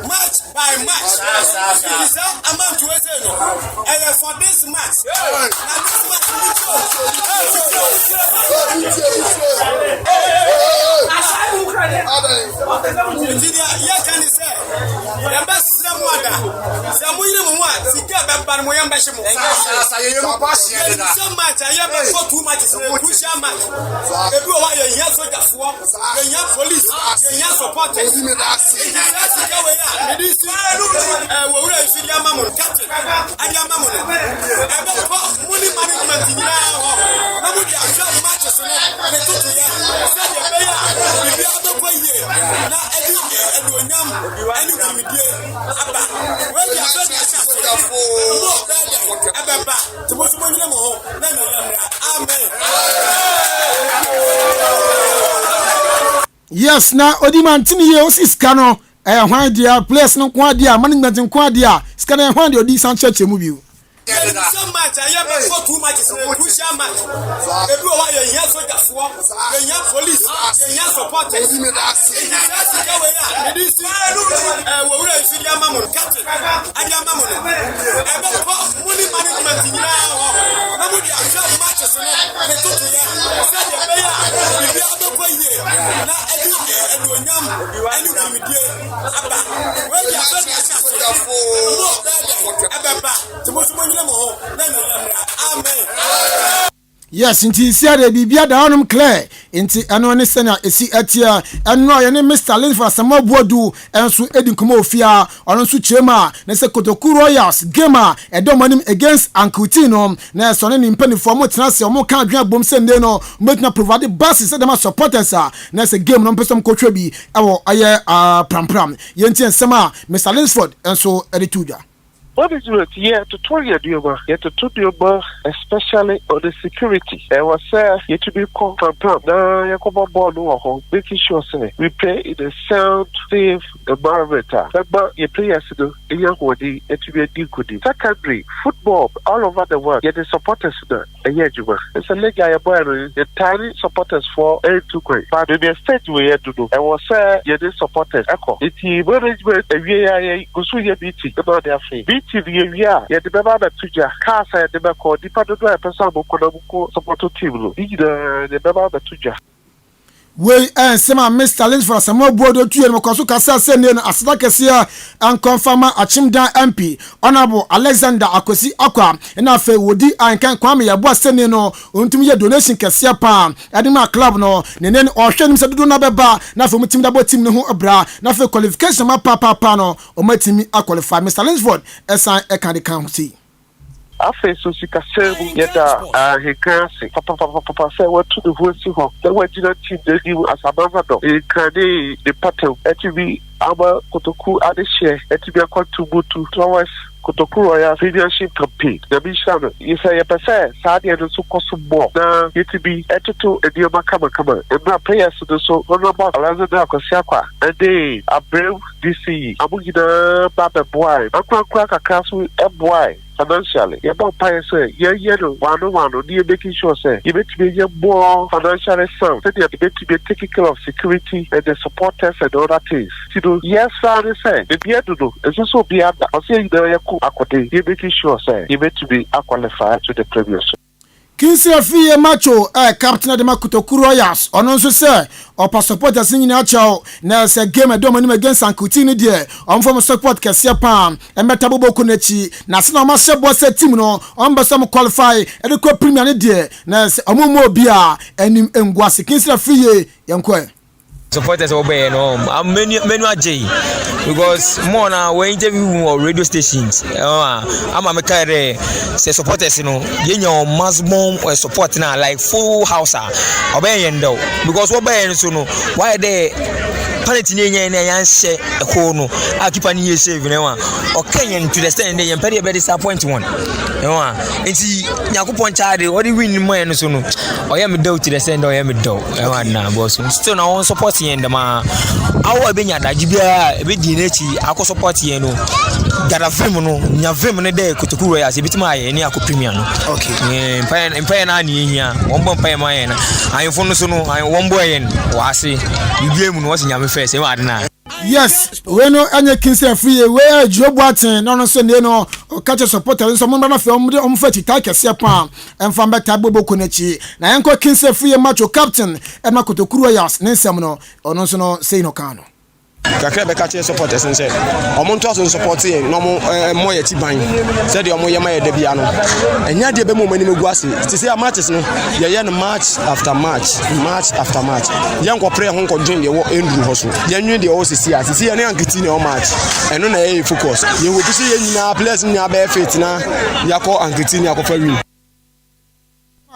Match by match. This amount to for this match. Yes, now Odiman Tini Osi Scano, why dear place no quadia, management in quadia, Scana, why do you San Church movie? So much, I have for too much. Crucial match. Everyone, yes, for the young police, the young supporters. Yes, inti siade bibia da onum clear inti eno ne sena esi atia eno ye ne Mr. Linfa Samobuodu enso edin komo ofia ono nso chema na se Kotoku Royals gamer edomanim against Ankutino na so ne mpanifo mo tena se mo kan adwan bom se nde no metina provide buses se dem supporters na se game no pesom kotwa bi ewo aye pram yenti ensema Mr. Linsford enso edituja. What is it? Yeah, to Toria Dioba, yet to Dioba, especially on the security. I was yet to be confirmed. Now, Yakoba Bono, making sure we play in a sound, safe environment. But you play as the young body, it to be a decoody. Secondary, football all over the world, yet the supporters there. It's a leg I boy, the tiny supporters for A2 but in the stage we had to do. I was yet the supporters. Echo. It's management, a VA, Gusuya BT, about their fee. TV ya the baba that tuja casa the bako the part of the person who support team the baba that tuja. We sema Mr. Lynch for some more board to you because Kasa send in as like and confirm Achimda MP Honorable Alexander Akosi Akwa and afe wodi ankan kwame ya boa send no untumi ye donation kese pa adima club no nenen o hwenim se dodo na beba na afe mutim da bo team ne ho abra na afe qualification ma pa no o matimi qualify Mr. Lynchford esan e kan de kan see. Afe so sika sebu yeda hekansi papa say what to the voice ho the way you team dey do as abavado e kan the pattern etv aba Kotoku ade share etv contribute to towards Kotoku Royal Leadership Campaign. The mission is a person Saudi and so possible. Now it be to a dear kama and my players to so honorable Alexander Kosiakwa and they are brave DC Abugida Baba boy. Uncle Crack a castle a boy. Financially, you about pay say, one, you're making sure say, you need to be more financially sound. Then you need to be taking care of security and the supporters and other things. You know, yes, I say, the beer to do, it's also be at the, I'm saying, you're making sure say, you need to be qualified to the previous. Kinsi afiye macho captain de Kotoku Royals ono nso se opa supporters nyina chao na se game do manim against Ankutini de onfom support kese pa emeta boboku nachi na se na ma se bo se team no on be some qualify e de ko premier ne de na se omumo obi a anim engwase kinsi afiye yenko supporters obey no menu AJ because more now we interview or radio stations I'm a carry say supporters no yenyo maximum or support now like full house obey endo because obey so no why they penalty nyenye na yanse eko no akipa ni ye save ne wa okay to the stand dey empire be disappoint one enti yakupon chaade what win mo no so no oyam do to the stand oyam do na boss still na on support yen dem awo be nya daji bia be di na chi akọ support yen no garavim no nya vim ne de Kotoku Royals ebitima aye ni akọ premier no okay empire na ani ehia won bo empire ma aye na ayefo no so no won bo aye wa ase bibiem no wose nyame first e ma ade na yes we no anya kinse free we Joe Boatin no so ne no catch supporter so mo na fe om fa tita kese pa emfa mbeta boboko na chi na yanko kinse free match captain e ma Kotoku Royals ne nsem no ono so no sei no kan no kakra be catch supporters nse omo nto aso support e no mo ye ti ban se de omo ye ma ye da bia no enya de be mo mani megu ase ti say matches no ye no match after match ye nko pray ho nko join de wo endru ho so ye nwen de o sisi asisi ye na ankiti ne o match eno na ye focus ye wo bi se ye nyina players nyina be fit na yakọ ankiti ne akọ fa win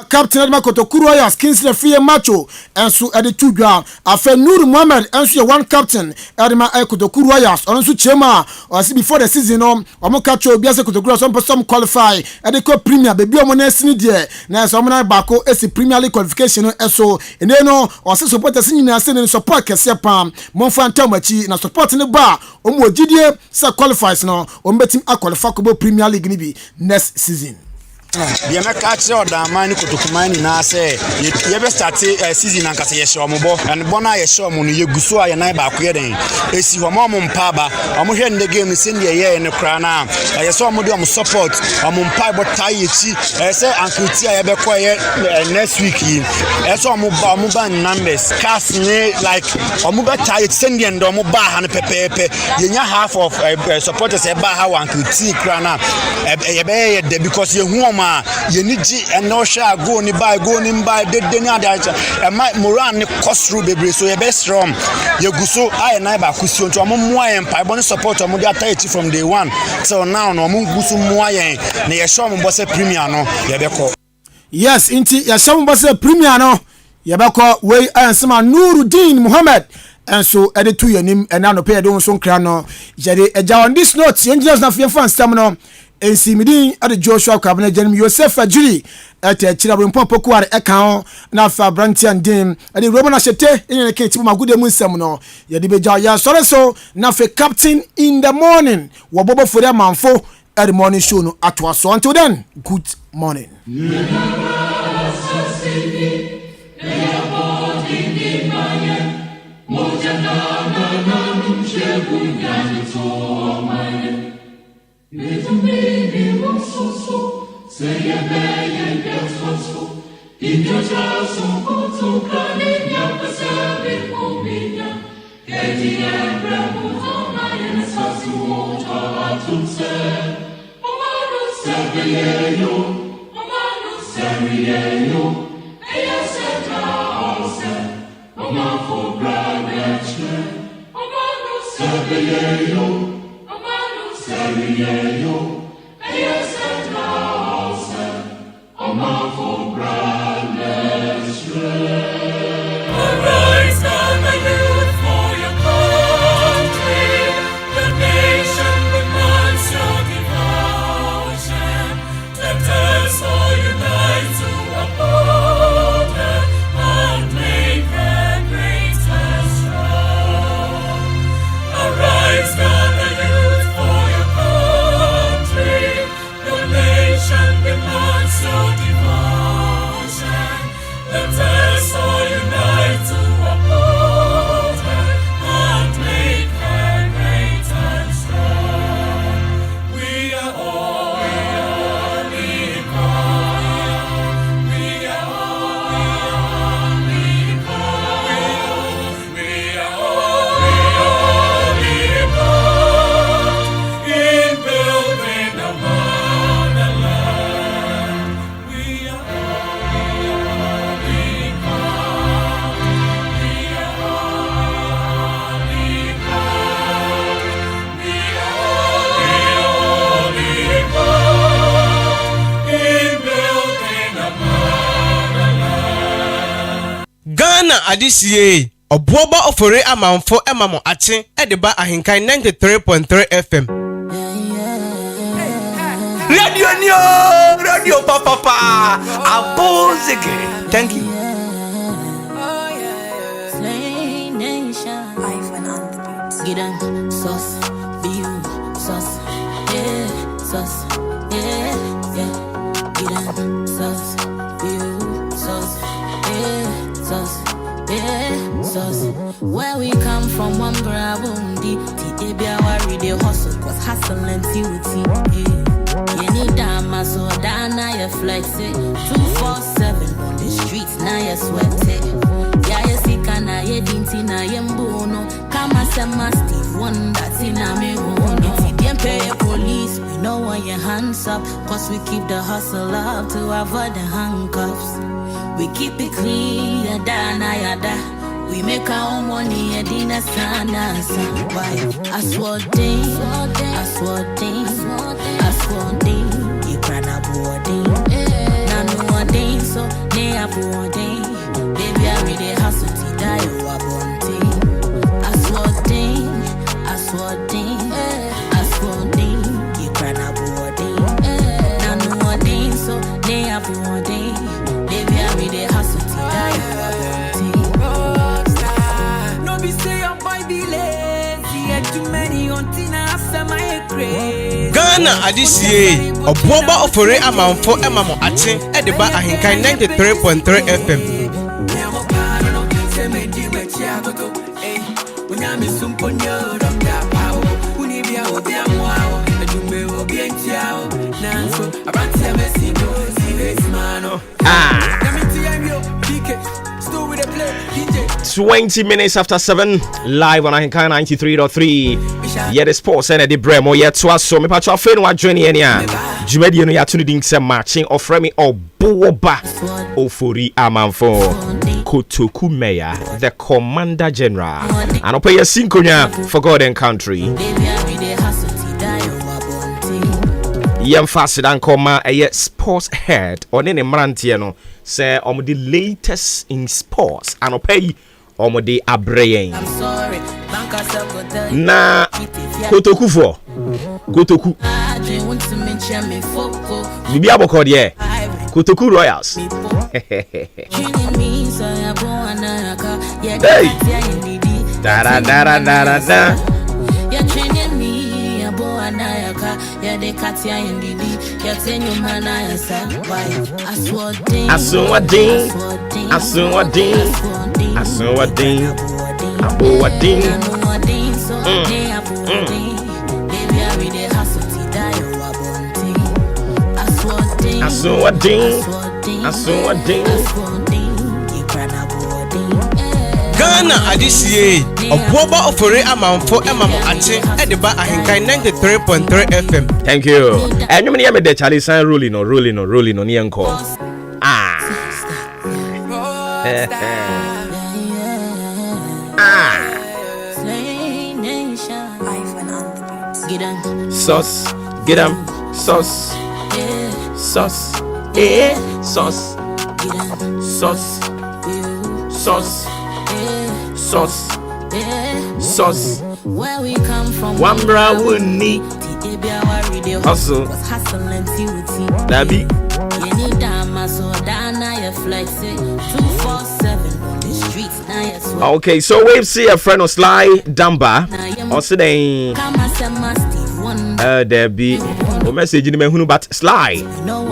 Captain Edma Kotoku Royals Kingsley Free Macho enso ede tudwa afa Nur Mohammed enso ye one captain Edma Kotoku Royals onso chema or before the season no omo catch obi ase Kotoku Royals some qualify ede ko premier bebi omo na sini de na so omo na bako esi Premier League qualification no eso ene no o se supporters nyina ase ne support kese pam monfa antamachi na support ne ba omo ogidie se qualifies no omo betim qualify ko Premier League ni bi next season. Ye me catch or da man Kotoku man na say ye be start season anka say ye show mo bo and bona ye show mo no ye guso aye na ba ko ye den esi ho mo mpa ba omo hwe ne game se ne ye ne kra na ye so mo de omo support omo mpa bo tai ye chi say anka ti aye be ko ye next week yi so omo ba numbers cast ne like omo be tai se ne ndo omo ba ha ne pepepe ye nya half of supporters e ba ha anka ti kra na ye be ye de because ye hu ye ni ji eno sha go ni buy de ni adacha e ma moran ni cost bebre so ye be strong ye guso aye na ba kusi onto mo aye mpa bo ni support mo dey attach from day one so now no mo guso mo aye na ye show mo bo se premier no ye be ko yes inti ye show mo bo se premier no ye be ko we ansema Nuruddin Mohammed enso ede tu yanim ena no pay don so nkra no jere eja on this note engineers na fe fan stem no ensimidin ade Joshua Kwabena Janim Yosef Ajiri ete chirabo mpopoku are eka na fa brantian dim ade Roman Ashete ene ke tibu magude mu nsem no ye de beja ya sore so na fe captain in the morning wo bobo for the manfo at morning show no atwa so until then good morning. Adisie obuoba ofore amanfo emamo ache edeba ahenkan 93.3 FM Radio papa abozeke thank you Slay nation life and on the beat get on sauce view sauce sauce, yeah, yeah. Get them sauce, you sauce, yeah, sauce, yeah, sauce. Where we come from, one brabundi, the Abia worry they hustle, cause hustle and duty, yeah. You need dama so dana you flex it 247 on the streets now you sweat it. Yeah you see kana ye dinti na ye mbono kama sema Steve Wonder tina me wono. If you pay police we know want your hands up, cause we keep the hustle up to avoid the handcuffs. We keep it clean ya dana ya da. We make our own money and dinner sana. Why? I swore day, I swore day, I swore day. You can't afford it. Now no one day, so they afford it. Baby, I really hustle to die. You are born day. I swore day, I swore day, I swore day. You can't afford it. Now no one day, so they afford it. Baby, I really hustle to die. You are born day. Ghana adisiye obuoba ofore amanfo emamo ache edeba ahenkan 93.3 FM. Ah. 20 minutes after 7, live on AHENKAN93.3. Yeah, the sports and the bremo. Yeah, to us. So, me patch off in what journey any. Jumedi no ya tuni ding se matching of Remy or Boba Ofori Amanfo Kotoku Mayor, the Commander General. And I'll pay a sinkonya for God and country. Yam faster than comma a sports head on any marantiano. Say the latest in sports and I'll pay the abrain. Na Kotoku for Kotoku. Bibi aboko de Kotoku Royals. Hey. Da da da da da da. Ghana adisiye obuoba ofore amanfo emamo ache edeba ahenkan 93.3 FM. Thank you. And you mean the Charlie sign rolling on Yanko. Ah. Sauce, get 'em, sauce, sauce, sauce, sauce, sauce, sauce, sauce. Where we come from, one bra would need hustle. Dabi. You need dama so dana you flex it 247 on the streets now you sweat. Okay, so we've seen a friend of Sly Damba. Also then there be a message in the hunu but Sly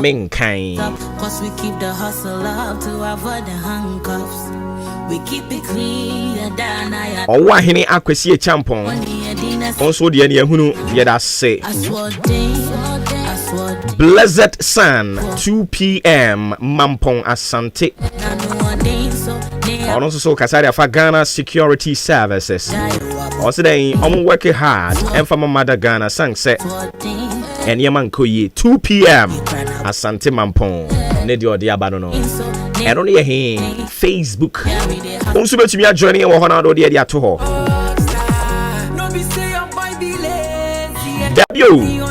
Minkai. Cause we keep the hustle up to avoid the handcuffs. We keep it clean dana. Oh, why he akwesi a champon. Also the any hunu yeda say. Blessed Sun 2 p.m. Mampong Asante. Also so Kasari of Ghana Security Services. Also they working hard and from mother Ghana sang set and Yamankoye 2 p.m. Asante Mampong. Nedio Diabano. And only a Facebook. Also bet me a journey and Wahana do the to debut.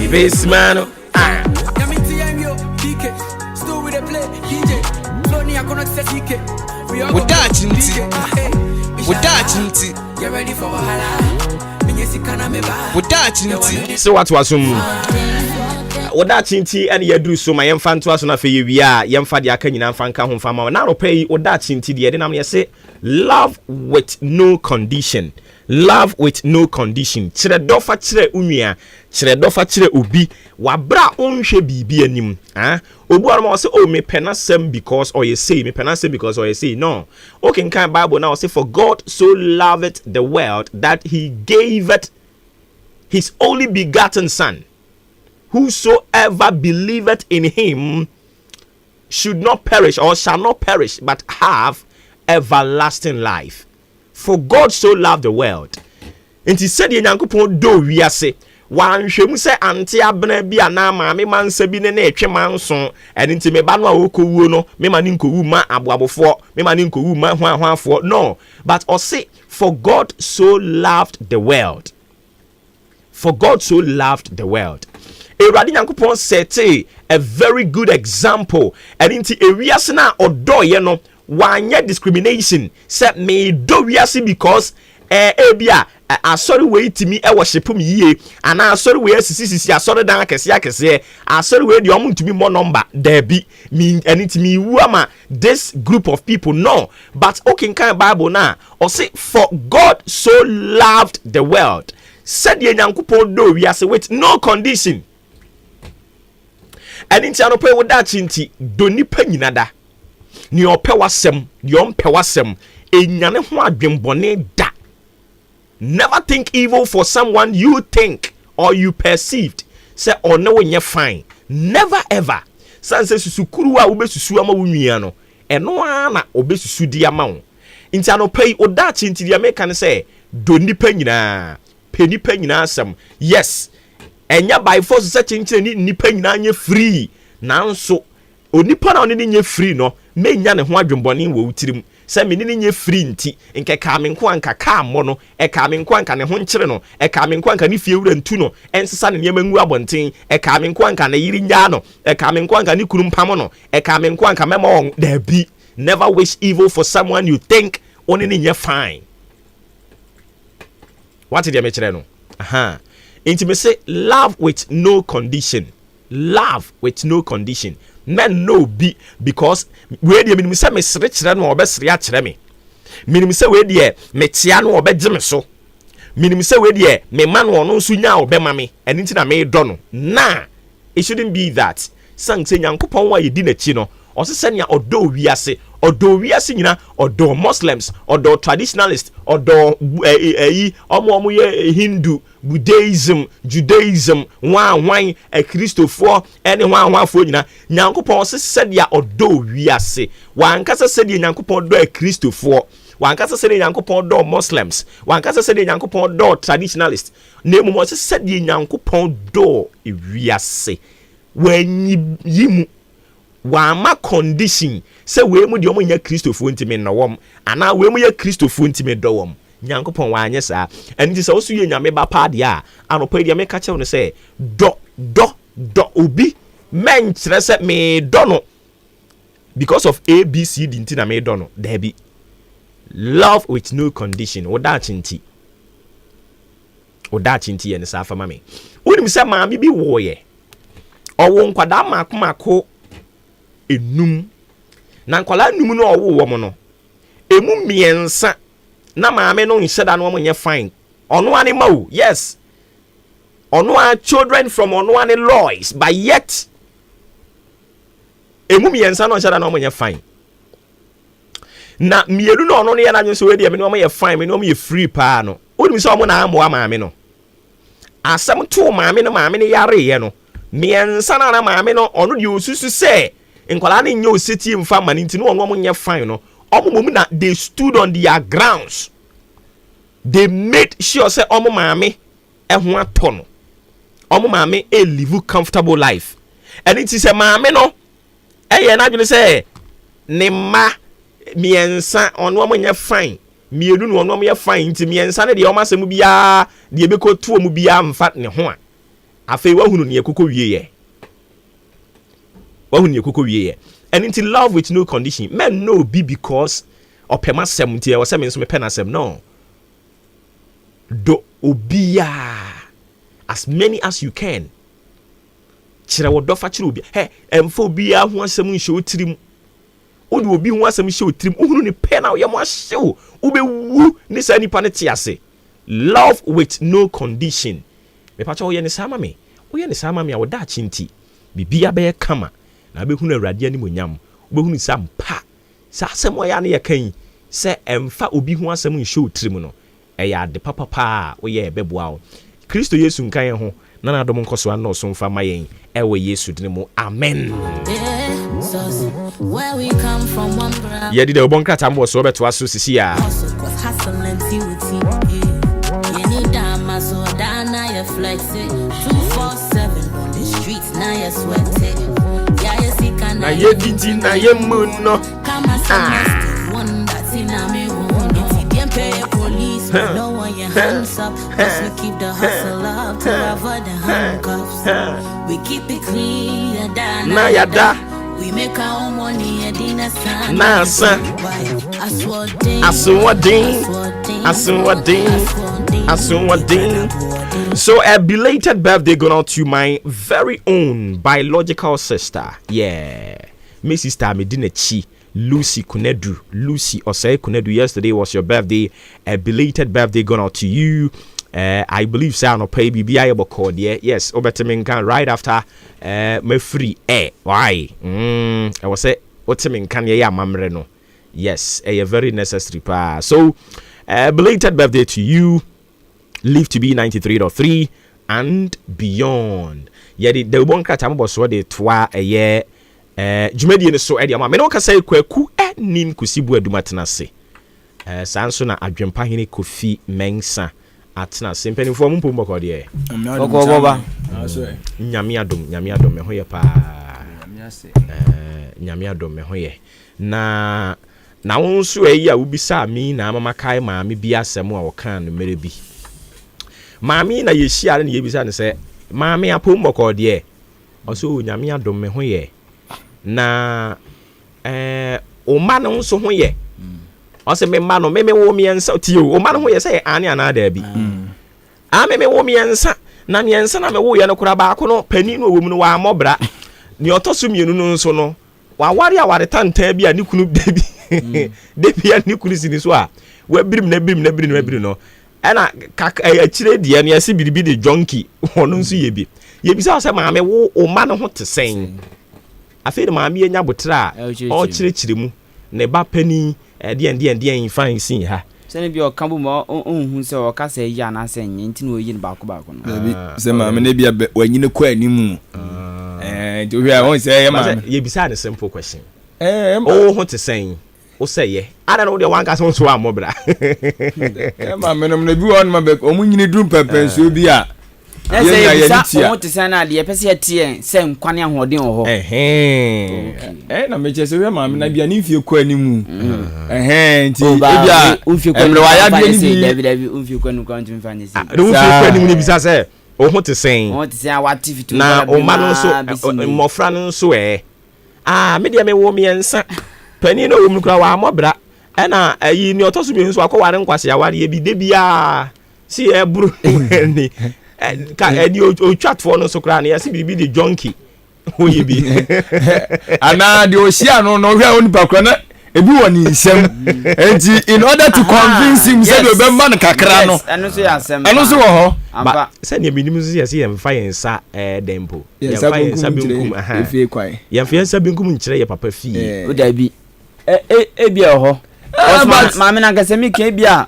This man. With that, Get ready for wahala. Minyesi kana me ba. Woda chinti. So what was woda chinti and yedru so my yemfa to aso na fe yewia yemfa de aka nyina mfa nka ho mfa ma na ro pay woda chinti de na me say love with no condition. Love with no condition. Chire dofa chire unua, chire dofa chire obi, wabra onhwe bibi anim. Obu arma say oh me penasem because or you say me penasem because or you say no. Okay, kan Bible now say for God so loved the world that he gave it his only begotten son. Whosoever believeth in him should not perish or shall not perish but have everlasting life. For God so loved the world. And he said, Yankupon do we say, one shemu say, Auntie Abner be a nama, me man se be ne treman son, and into me banwa oko no, me maninko uma abuabo for, me maninko uma one for. No, but or say, for God so loved the world. For God so loved the world. Eradi Yankupon set a very good example, and into a reasona or do ye no. One year discrimination set me do we see because ebia sorry way to me worship me ye and I sorry way sisi I sorry dan akese I sorry way the omun to me more number there be mean anything me wama this group of people no but okay kind Bible now or say for God so loved the world said ye nyankopon do we say with no condition and in chano pay with that chinti do ni nyinada ni ope wasem ni ompe wasem enyane ho adwembone da. Never think evil for someone you think or you perceived say or no when you fine. Never ever sanse susukuru a obesusu ama wunua no eno ana obesusu di ama wo nti anopai odachi nti dia make kan say do nipa nyina pe nipa nyina asem yes enya by force such nti nipa nyina anya free nanso onipa na oni nye free no me nya ne ho adwembɔne wo utirim sɛ me ne nye free nti nke ka me nko anka ka mo no e ka me nko anka ne ho nkyere no e ka me nko anka ne fie wura ntu no ensesa ne nyema ngu abɔnten e ka me nko anka ne yiri nya no e ka me nko anka ne kuru mpam no e ka me nko anka mema on da bi. Never wish evil for someone you think oni ne nye fine. What did you make no? Intimacy, love with no condition. Love with no condition. Men no be because we dey minimum say me sere kire no obesere a kire me. Minimum say we dey me tia no obegye me so. Minimum say we dey me ma no no nso nya obema me. Eni nti na me do no. Nah, it shouldn't be that. Sang say Nyankopon wa yedi na chi no. Osese nya odo wiase nyina odo Muslims odo traditionalists odo omo ye Hindu Buddhism Judaism wan Christopher ene wan fo nyina Nyankopon osese dia odo wiase wankasa se dia Nyankopon do Christopher wankasa se dia Nyankopon do Muslims wankasa se dia Nyankopon do traditionalists nemu mo osese dia Nyankopon do wiase wanyi yimu wama condition say we mu de omo nya Christopher ntime no wom ana we mu ya Christopher ntime do wom Nyankopon wa anye saa enti se osu ye nyame ba pa de a anopa de me ka che no say do obi men kire say me do no because of ABC di nti na me do no there be love with no condition oda chinti ye ne saa fa ma me onim say maami bi wo ye owo nkwada mako enum na nkwala num no owo wo mo no emu miensa na maame no nheda no mo nye fine ono ane mawo yes ono are children from ono ane laws but yet emu miensa no nheda no mo nye fine na mielu no ono ne ya na nso we de me no mo ye fine me no mo ye free pa no onimi so mo na amo maame no asem to maame no yare ye no miensa na maame no ono de osusu se nkwala na nye oseti mfa mani nti no ono nye fine no omo na they stood on their grounds. They made sure say omo maame ho ato no omo maame live comfortable life and it is a maame no na dwene say ne ma miensa ono omo nye fine mienu no ono omo ye fine nti miensa ne de omo asem bia de ebekotu omo bia mfa ne ho a afei wahunu ne ekoko wiye ye and into love with no condition men no be because opema sem nti e wo se me so me pena sem no do obia as many as you can. Chira wo dofa chira obi emfa obia ho asem nhye otirim odi obi ho asem nhye otirim ohunu ni pe na ye mo ahyew ubewu ni sa nipa ne te ase. Love with no condition. Me pa cha wo ye ne sama me wo ye ne sama me a wo da chinti bibia be kama na be hunu awurade ani monyam wo be hunu sam pa sa asem wo ya ne ye kan se emfa obi ho asem nhye otirim no eya de papa wo ye beboa wo Kristo Yesu nkan ho na na dom nkoso an no so mfa mayen ewe Yesu din mu amen. Yeah, did the bonka tambo so beto aso sisi ya. Na ye didi na ye muno. No one your hands up, cause we keep the hustle up to avoid the handcuffs. We keep it clean, we make our own money and dinner son. So a belated birthday going out to my very own biological sister. Yeah, my sister me didn't chi. Lucy Kunedu. Lucy Osei Kunedu, yesterday was your birthday. A belated birthday going out to you. I believe Sano pay BBI about yes, Oberteminkan right after me free why? I was say Oteminkan ya mamreno. Yes, a very necessary pa. So belated birthday to you. Live to be 93.3 and beyond. Yeah, the one cat I'm about so de twa a year. Jumedi ne so edia ma me no ka say kwaku nin kusibu adumatena se sanso na adwempa hene Kofi Mensa atena se mpanimfo mu mpombo ko de ogogoba nyame adom me hoye pa nyame adom me hoye na wonso ayi a ubisa mi na mama kai ma me bi asem a wokan no mere bi maami na yehia ne yebisa ne se maami apombo ko de oso nyame adom me hoye na o ma no so ho ye o se me ma no me wo miensa ti o ma no ho ye se ane ana da bi a me wo miensa na me wo ye no kura ba ko no pani no wo mu no wa mobra ni otoso mienu no so no wa ware aware tanta bi a ni kunu da bi de bi a ni kunu sini so a wa birim no ana akire die no yesi biribi de jonki wono nso ye bi ye bi sa ma me wo o ma no ho tesen afeed maami enya botra o chire mu ne ba pani de fine sin ha se ne bi o kambu mo ohun se o ka se ya na se nyin tin o yin ba ko no se maami ne bia wanyine ko animu to hia won se ye maami ye bisa the simple question o ho te sen o se ye ada no de wan ka so so amobra maami no bi won ma be o mu nyine drum pepe so bi a ya o te sana de pese tie se nkwane ahoden ho na me chese we maami na bia ni fie ko animu nti bia emre wa ya bia ni David unfie ko anu kan tun fanye si unfie ko animu ni bisa se o ho te sen wa TV to na o ma no so mofra no so me de me wo miensa pani no wo mu kura wa amobra na ayi ni otoso mi nso akọware nkwase aware bi de bia si eburu ni ka edi o chat for no so kra na yasi bibi de jonki oye bi ana de o shia no hwa oni pakra na ebi woni nsem enti in order to convince him say be man kakra no anu so yasem anu so wo ho ba say ne minimu so yasi yemfa yensa dempo yemfa yensa binkum efi kwai yemfa yensa binkum nkire ye papa fi o da bi bia ho ma me na kase mi ke bia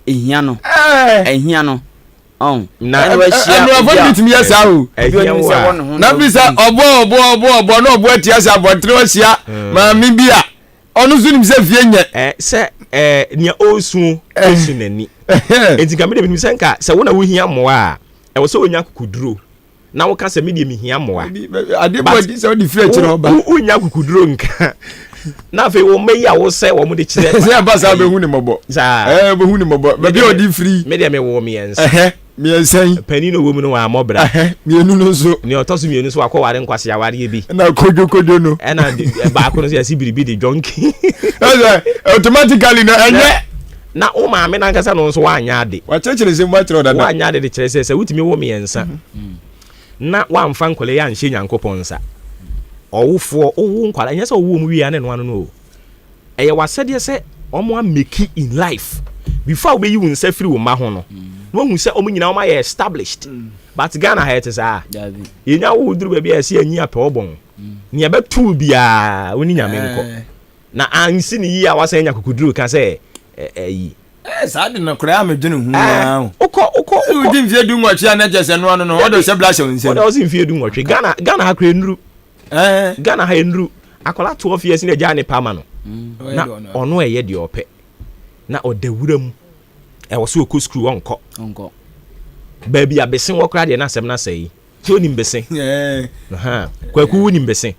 ehia no na avoid me yes awu na bisa obo no obo atia sa abotre osia ma mi bia onu so nim se fie nye se nia osu nani enti ka me de mi senka se wo na wo hia moa a wo so onya kukuduro na wo ka se me de mi hia moa adebodi se wo di fie chiro ba onya kukuduro nka na fe wo meyi a wo se wo mu de chire se ba sa be hu ni mobo be hu ni mobo be bi odi free me de me wo miensa miensan pani no wo mu no wa mobra mienu no so ni otoso mienu so akọware nkwase aware bi na kojo no na ba ko no se biribi de jonki automatically no enye na o ma me na nkasa no nso wa anya ade wa chechire se mwa tro dada wa anya ade de kire se wutimi wo me yensa na wa mfa nkole ya nhye nyankopon nsa owufo owu nkwala nya se owu mu wi ane no ano no eye wasede se omo make in life before we you nsa free wo ma ho no no hu se omo nyina o ma ye established but Ghana ha it is yenya wo duru ba bia se anyi ape obon ne be tu bia woni nyame nko na ansi ni yi a wasa nya kokuduru ka se yi saade na kura amedwene hu na uko udi mfie du nwotwe ana jese no ano no odo se blashe onse odo se mfie du nwotwe Ghana ha kura nuru Ghana ha nuru akola 12 years na ja ne pama no na ono eye de ope na odawuram e wo so oku screw onko baby abesen wo kura de na asem na sei so ni mbesen kwaku ni mbesen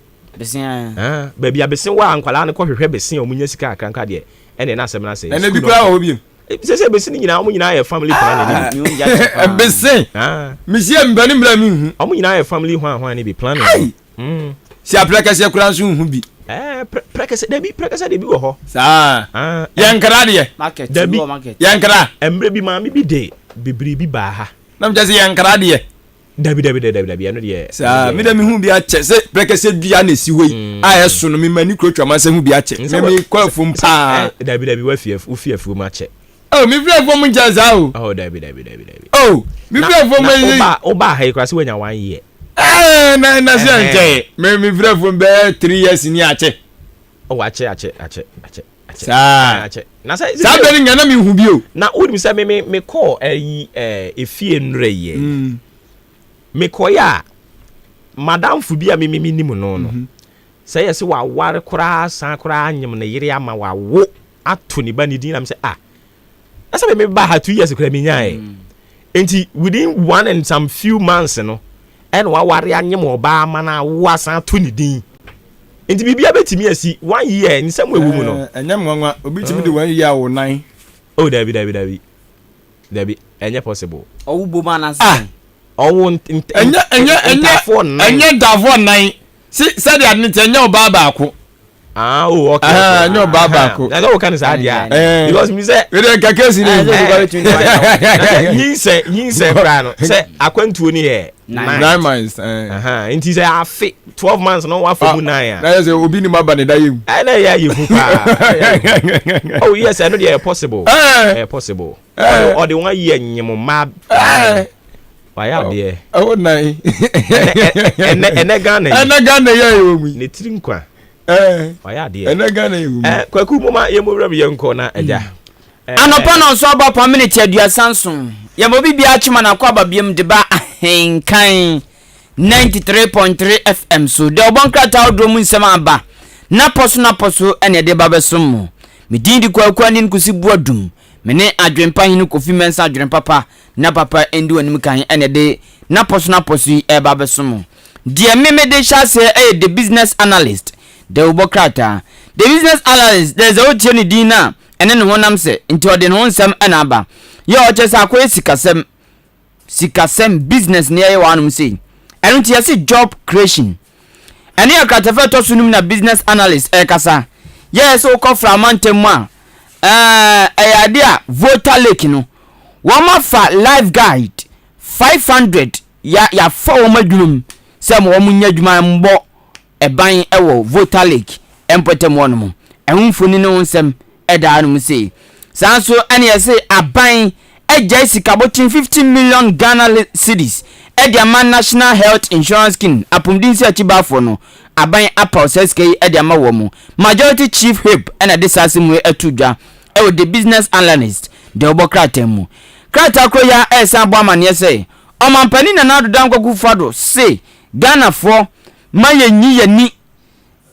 baby abesen wa ankwala ne ko hwehwe besen o munya sika akanka de ene na asem na sei ene bi kura wo bi se besen nyina omu nyina ye family plan ni besen misia mbani mbla mi hu omu nyina ye family hwan ne bi plan ni si apreka se kura nso hu bi prekese debi wo ho saa yankra de market debi yankra emre bi ma mi bi de bibiri bi ba ha na mja se yankra de debi eno de saa mi da mi hu bi a che se prekese dua na si hoi a yeso no mi mani krotwa ma se hu bi a che me kwa fum pa debi wa fiafu ma che oh mi fiafu mu nja za o oh debi oh mi fiafu mu oba ha ikra se wanya 1 year na se nke mi fiafu be 3 years ni a che oh ache saa na say saa be nya na mi hu bi o na udim say me call efie nre ye me koya madam fu bia me nimu no say yes wa ware kura san kura anyem na yire ama wa wo ato ni ba ni din am say asa me ba ha 2 years kura me nyae enti within 1 and some few months no en wa ware anyem oba ma na wo san to ni din enti bibia betimi asi 1 year ni sam ewu mu no enyam nwanwa obi timi de 1 year wo 9 oh dabi enye possible owu bo ma na say owo enye davo 9 si de adni enye oba ba ko okay enye oba ba ko na go kan sa dia because me say we dey kakesi ni yin say bra no say akwantuo ni here 9 months inti say afi 12 months no wa for mu 9 na say obi ni maba ne da yem na ya yefu pa oh yes I know they are possible possible or the 1 year nyem ma waya de oh nai ene Ghana ye omu ne tiri nkwa waya de ene Ghana ye omu kwaku mama ye mo wura bi yenko na eja anopa no so aba pa minute aduasanson ye mo bibia achima na kwa babiem de ba ahenkan 93.3 FM so de obonkrata odromu nsema aba na poso ene de ba besom me dindi kwa ni nkusi buadum mene adwempa hinu kofi mensa adwempa pa na papa endi wanim kan ene de na poso e ba besom de meme de chase the business analyst de obokrata the business analyst there's a ocheni dina ene ne honam se nti ode ne honsam ena aba ye ochesa akwa sikasem business ne ye wanum sei eno ti yesi job creation ene ya kratafa to sunum na business analyst e kasa yes o ko fra mantem a ayade a voter lake no wama fa live guide 500 ya fa wo madwum se mo munya dwuma mbo eban ewo voter lake empotem wonum ehunfoni ne wonsem eda anum sei sanso ene yesi aban eja sikabotin 15 million Ghana cedis ediama national health insurance scheme apumdinsi achibafo no aban apal SK ediama wo mu majority chief whip ena disasimu etudwa ewo the business analyst de obokrata mu krata kroya esa bo amane say omampani na nadodan kwaku fado say Ghana for maye nyi yani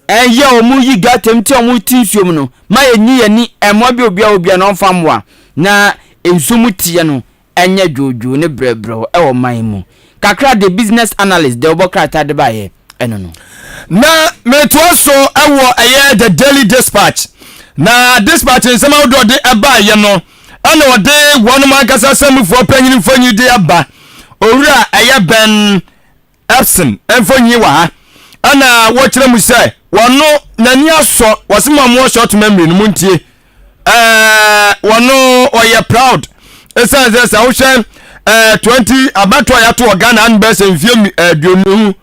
eye omu yi gatem ti omu tinsuom no maye nyi yani emo bi obia no famwa na ensumu tie no enye jojo ne brebro ewo man mu kakra the business analyst de obokrata de baye eno no na metwaso ewo eye the daily dispatch na dispatch nsema wodo de abaye no ana wode wonu mankasa samfo panyin fanyi de aba owura eye ben Epson enfonyi wa ha ana wo kire mu say wono nani aso wasema mo short memory no muntie wano oye proud esa ze wo hwe 20 abato ya to Ghana an best mfie aduonu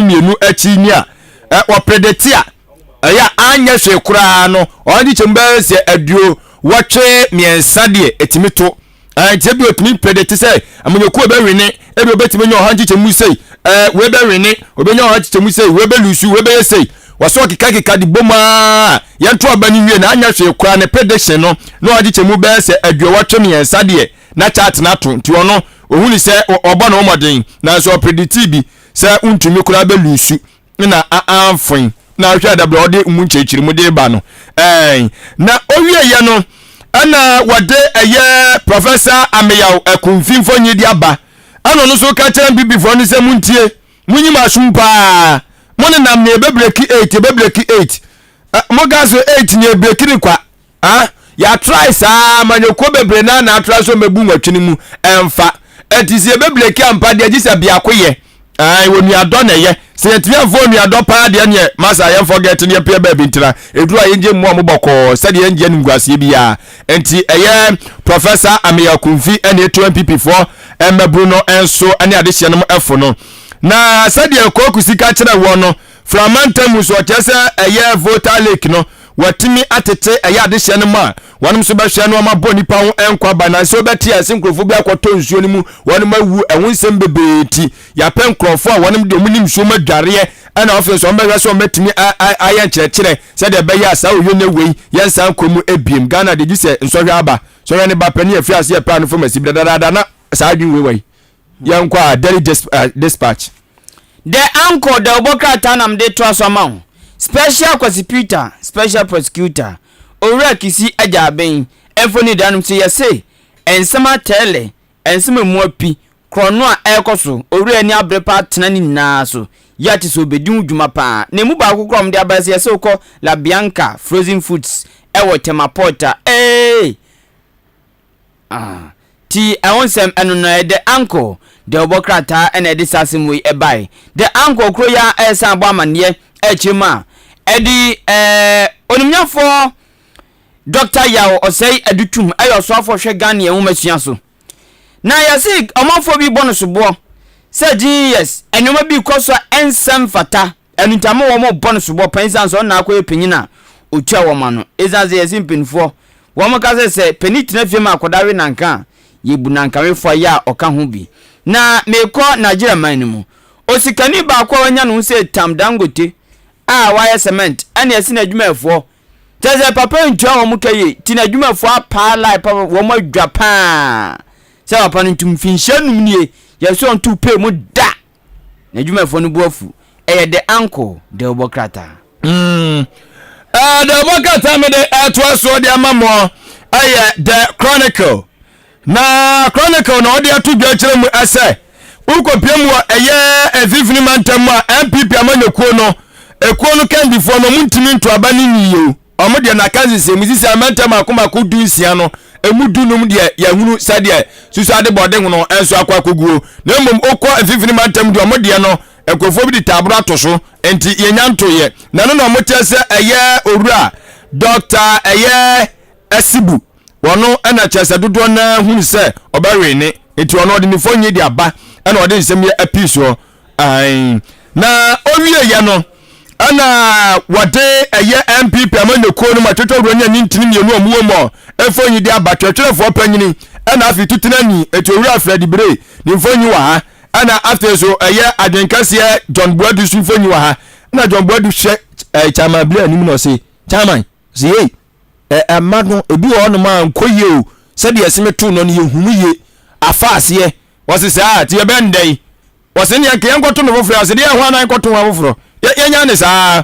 mienu achi ni a wo predatia ya anya hwe kura no odi chemba se aduo watwe miensa de etimito tebi otimi predate say amunyoku obewene ebi obetimi nyo hanji chemu sei we bewene obenyo hanji chemu sei we belusu we be sei waso kika di boma yanto abani wie na anya hwe kura ne prediction no hanji chemu be se aduo watwe miensa de na chat na to nti ono ohuni se obo na omoden na so predict bi se untumi kura belusu na amfin na hwe da brode munchechiri mu de ba no na owie ye no ana wade eye professor Ameyaw Akunfimfo nyidi aba ana no so ka kire bibifo no se muntie munyima sumpa mone nam ne bebreki 8 mo gazo 8 ne bebreki kwa ya try sa manyoko bebre na try so mebu nwatwini mu emfa etisi bebreki ampa de agisa bia koye woni ado na ye se tia fo ni ado pa de ne masa ye forget ne pe ba bintira eduru ayenje mu amoboko se de yenje ngwase bia enti eye professor Ameyaw Akunfi ene 2 MPP4 emebru no enso ene ade hye no efo no na se de kokusi ka kire wo no framantam so chese eye voter lake no watimi atete eye ade hye no ma wonim so ba hye no ma bo nipa ho enkwa ba na so beti asinkrofo bi akoto nsuo ni mu wonim awu ehunsem bebeti ya pen krofo a wonim de munim so madware ana office on be so metimi aye nkyerɛkyerɛ sɛ de be ya sa oyo ne wei yensan komu ebiem Ghana de gise nsɔhwe aba so ne ba pani afi ase pa no fo masi dadada na sa adwin wei yankwa daily dispatch the anchor the obokata nam de to asoma special prosecutor owura kisi ajaben efoni danum se yese ensema tele ensema muapi krono a ekoso owura ni abrepa tenani na so yati so bedun dwuma pa na mu ba kokrom de abase yese ukọ La Bianca frozen foods ewo temapota ti awonsem eno no de anko de obokrata ena de sasem we ebai de anko kro ya esa abo amane echima edi onimnyafo Dr. Yaw osei adutum ayo so afo hwe Ghana ye humasua so na yasi omafo bi bonus bo se yes enoma bi koso ensem fata enutamo wo mo bonus bo pensan so na akoye penyina otwa wo ma no ezaze yesi mpinfo wo mo ka se penitena fie ma akodawe nanka yebu nankawe fo ya oka ho bi na meko Nigeria man mu osikani ba kwa wanya no se Tam Dangote wire cement ane yesi na adwumafo teze papa ntwa wo mukaye ti na adwumafo apa lai papa wo mo adwa pa se papa ntum finhyanum nie yeso ontu pe mu da na adwumafo no buafu de anko de obokrata the obokrata me de atwa so de amamo the Chronicle na Chronicle no de atu dwa kire mu ase ukopiem wo efifini mantam a MPP amanyekuo no ekuo no kandifo no muntimi nto abani niyo omode na kanse muzisi amantam akoma ko dunsia no emudu num de yahunu sade susu ade bode no enso akwa koguo na mmom okọ efifini mantam de omode no ekofo bi di tabura to so enti yenya ntoye na no no motese owura Dr. Asibu wono ana chese dodo na hunu se obarene enti wono de nifo nyi di aba ana ode nsem ye apiso na owie ye no ana wade MPP amanyekuo no matwetwe ronya ni ntini mienu omuwo mo efo nyi di aba twetwerefo panyini ana afi tutinani eti owura Fred Bre ni mfo nyi wa ha ana after so adenkase John Boadu sufo nyi wa ha na John Boadu hwe chama bla anim no se chairman se amano ebi wo no ma nkoye o se de esemeto no ne yehunu ye afaase wose se ti ye bendai wose ne yanke yankoto no foforo ase de ho ana yankoto ho foforo yenya ne saa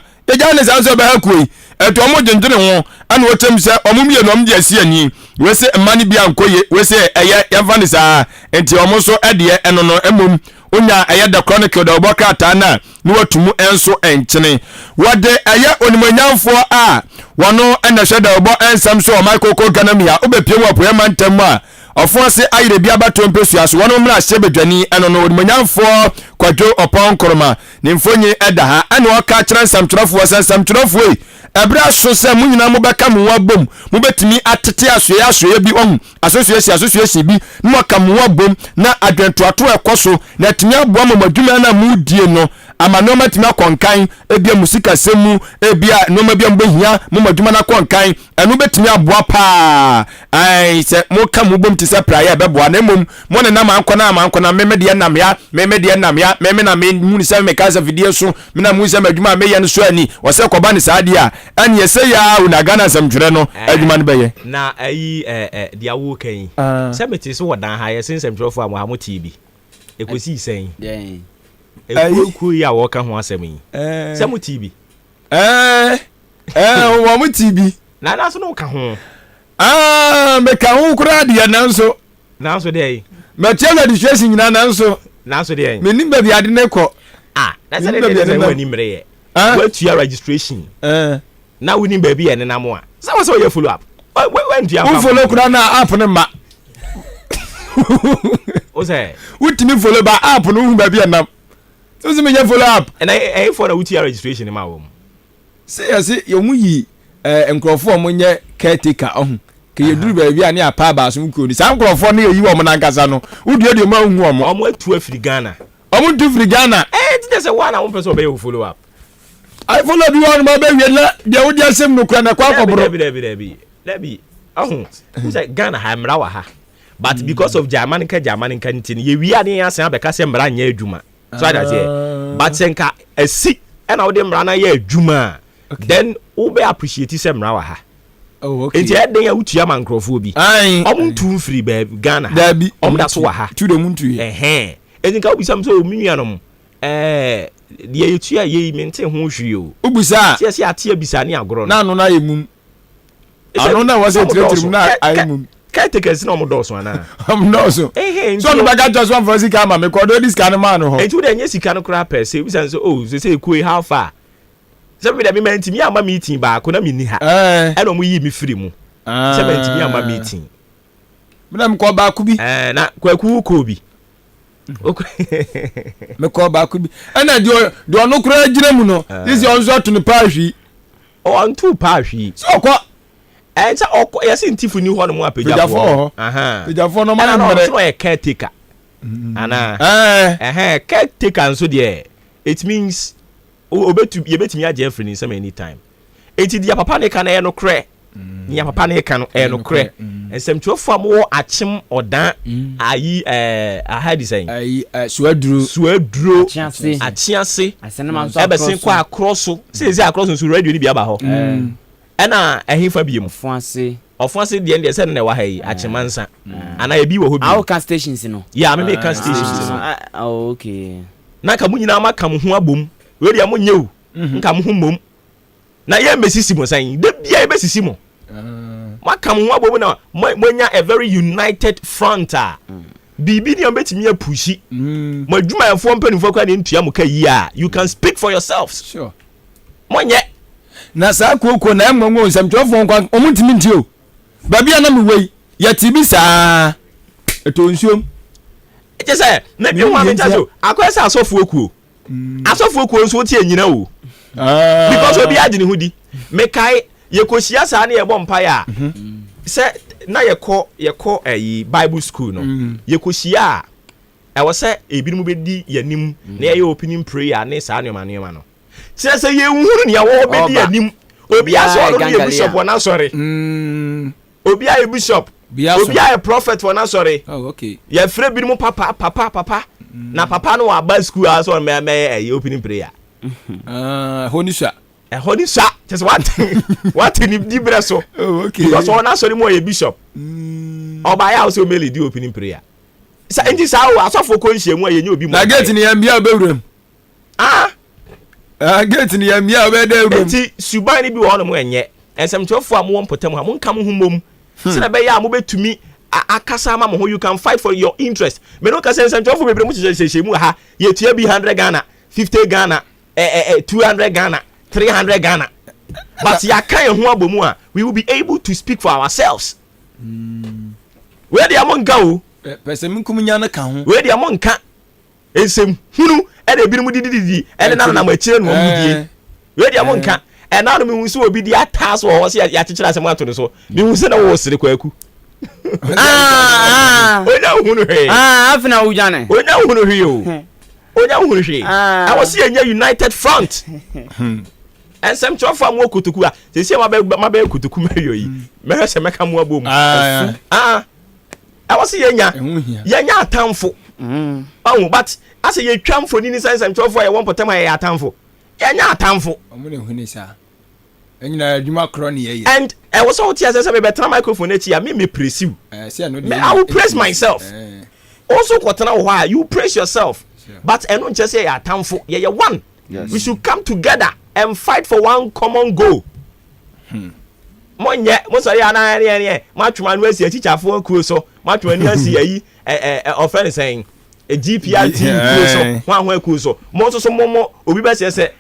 so be hakui eto mo dwendwene ho ana wotem se omumie no mde asi ani wese mani bia nkoye wese yemfa ne saa enti omo so ede eno no emom onya the Chronicle da obokrata na ni watumu enso enkyene wode onimanyamfo a wono ena hwe da obo ensam so Michael Koganamia obepiem apoya mantam a ofo se ayire bia bato mpesu aso wono mra hye bedwani eno no onimanyamfo kwadwo opon koroma ne mfonye eda ha ana waka kire samtwerafo wasansamtwerafo ebra so se mu nyina mo beka mo wabom mo betimi atete asoye bi on association bi mo ka mo wabom na adwentoato ekoso na timi aboa mo madwuma na mu die no ama no matimi akonkan ebia musika semu ebia no ma bia mbehia mo madwuma na konkan eno betimi aboa pa ai se mo ka mo bom ti se praye beboa na mom mo ne na mankona meme de nam ya meme na me mu ni se me kaza video so me na mu se madwuma me ye no so ani wo se koba ni saade a ani ye se ya una Ghana samtwere no adwuma no beye na ayi dia wo kan se meti so wodan ha ye sensemtwerefo am ha mo TV ekosi sen ku ya wo ka ho asem yi se mo TV wo mo TV na so no ka ho me ka ho kura dia nanso de me tia na dishes nyina nanso de me nimba bi ade ne ko na se de wani mre ye what your registration na we nim baby ene na mo a se wo ye follow up when do you follow kura na app ne ma o say utimi follow ba app no hu baby enam so se me ye follow up and I for na what your registration ma wo say yo mu yi enkrofo mo nye caretaker ohun ke ye duru baby ani apa ba so ko ni sa enkrofo na yi wo mo na nkasa no udie de ma hu omo atu afri Ghana omo tu free Ghana it is a one I want person be follow up I follow the one ma be wi na de wo dia sem no kura na kwa kobro Debi ahun say Ghana ha mra wa ha but because of German ntin ye wi ade asan abeka se mra nya adwuma so that here but senka esi na wo de mra na ye adwuma then wo be appreciate se mra wa ha okay enti eden ya utua mankrofo bi omun tu free be Ghana Debi omda so wa ha tu de muntu enti ka obi sam so minuanom dia yetua ye mente ho hwie o ubusa se ate abisa ne agoro na no na yemum ano na was treated na ayemum caretaker na omodoso ana omodoso so no baga just one for sika ma me ko do this kind man ho enti we dey sika no kra per se bisa so oh say ku how far se me dey me menti me ama meeting ba ko na me ni ha e no mo yi me free mu se menti me ama meeting me na me ko ba ku bi na kwaku ko bi me ko ba ku bi na do no kra gire mu no this your nso to no pa hwi o antu pa hwi so ko sa okọ ya se ntifu ni ho no mo apejafo pejafo no ma na so e caretaker ana caretaker nso de it means ye betumi age free ni some anytime enti dia papa ne ka na e no kre nya papa ne ka no e no kre ensem twofo am achim odan ayi ahadi sen ayi suaduro achiase ebe sen kwa across se across nso radio ni bia ba ho ana ehinfa biem ofuase de se na wa ha yi achimansa ana ebi wo hobi our car stations no ya me car stations no okay na ka munyina makam ho abom we dia munyew nka mo ho mom na ye mesisi mo san de bia e besisi mo makam ho abom na monya a very united front bibi ni ambetimi apushi mo adwuma yefo mpanifo kwa ne ntua mo ka yi a you can speak for yourselves sure monye na sa kuoko na enwanwo nsamtwofo nkwa omutimi ntio babia na me wei ya tibi saa etonsuom eje se na bi wa me tajo akwesa asofu okuo nso tie nyina o because obi agine hudi me kai yekosia saa na yebo mpa ya se na yekọ Bible school no yekosia e wo se ebinumu bedi yanim na ye opening prayer na saa no manema no se se ye nhuru ne yawo bedi yanim obi aso no ye bishop wona sorry obi a bishop obi a prophet wona sorry oh okay ye frɛ binumu papa na papa no wa ba school aso me opening prayer honisa just what ni dibre so oh okay because wona sorry mo ye bishop oba ya also mele di opening prayer sa nti sa o asofo ko nhie mu ayenye obi mu na gate ni yambia obewrem gate ni yambia obedewrem nti suban ni bi wo no mo enye ensemtofo am won potam ha mo nka mo humom se na be ya mo betumi akasa ma mo ho you can fight for your interest me no ka se ensemtofo bebre mu hye mu ha ye tua bi 100 Ghana 50 Ghana 200 Ghana 300 Ghana but ya kan ho abomu a we will be able to speak for ourselves where the among go person minkum nya na ka ho where the among ka ensem hunu e de binom dididi e de na ma chire no mudie where the among ka and now me so be the task or was ya teacher as a man to so me who said I was the kwaku onya hunu he afina ujane onya hunu he o onya hunu he I was see a united front and some twelve for mo kutuku a se se ma be kutuku mayo yi me hwe se meka mo abom I was see yenya atamfo but as ye twamfo ni sense some 12 for ya one potema ya atamfo yenya atamfo omo ne hunu sa enyina adwuma kro ne ye and I was out here say me better microphone echi ya me praise you I will praise myself also kwotena wo ha you praise yourself but eno nche say ya atamfo ye one we should come together and fight for one common goal monye mo so ya na ne matwuma no asi teacherfo kuo so matwuma ni asi yi offense saying a GPRT kuo so wan kuo so mo so mo obi ba se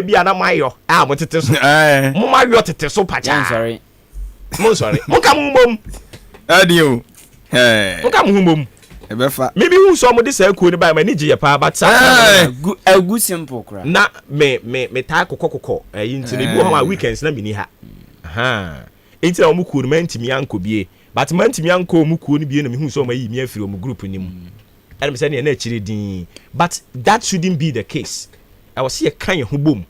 bia na mayo mo tete so mo mayo tete so pacha sorry mo ka mo mom adio mo ka mo mom ebefa maybe who so mo de say kuo ni ba ma ni je pa but a good simple cry na me ta kokokoko ntine bi ho weekends na mini ha enti na omu kuo no mantimi anko bie but mantimi anko omu kuo no bie na me hu so ma yi mi afiri omu group ni mu and me say na chiri din but that shouldn't be the case I was here kan ye ho bom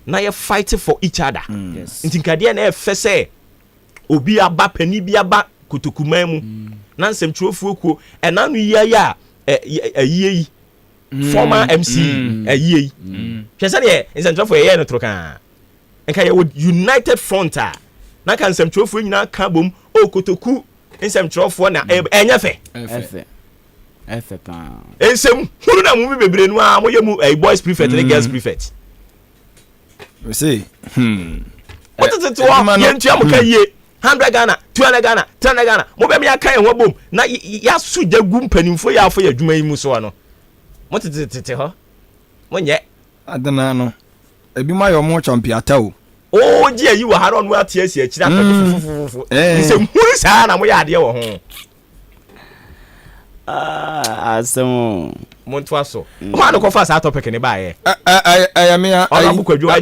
na ye fight for each other enti nkade na e fe say obi aba pani bi aba kutukuman mu na nsem trofuo kuo e na no ya ayiyi former MC ayiyi hwe say ye nsem trofo ye no troka enka ye united front na kan nsem trofo nyina ka bom o kotoku nsem trofo na enya fe pa ensem hunu na mu bebre no a mo ye mu boys prefect and girls prefect we say what is it wa ye ntua mo ka ye 100 Ghana 200 Ghana 300 Ghana mo be me aka ye ho bom na ya su jagu mpanimfo ya afọ ya dwuma yi mu so no mo tete ho mo nye adana no ebi ma yo mo champiata o ji ayi wa haron wa tie si akira fufufufu nsem huru sa na mo ya ade wo ho asem monto aso ma no ko fa sa topic ne ba ye ayamia ona bu kwadwo me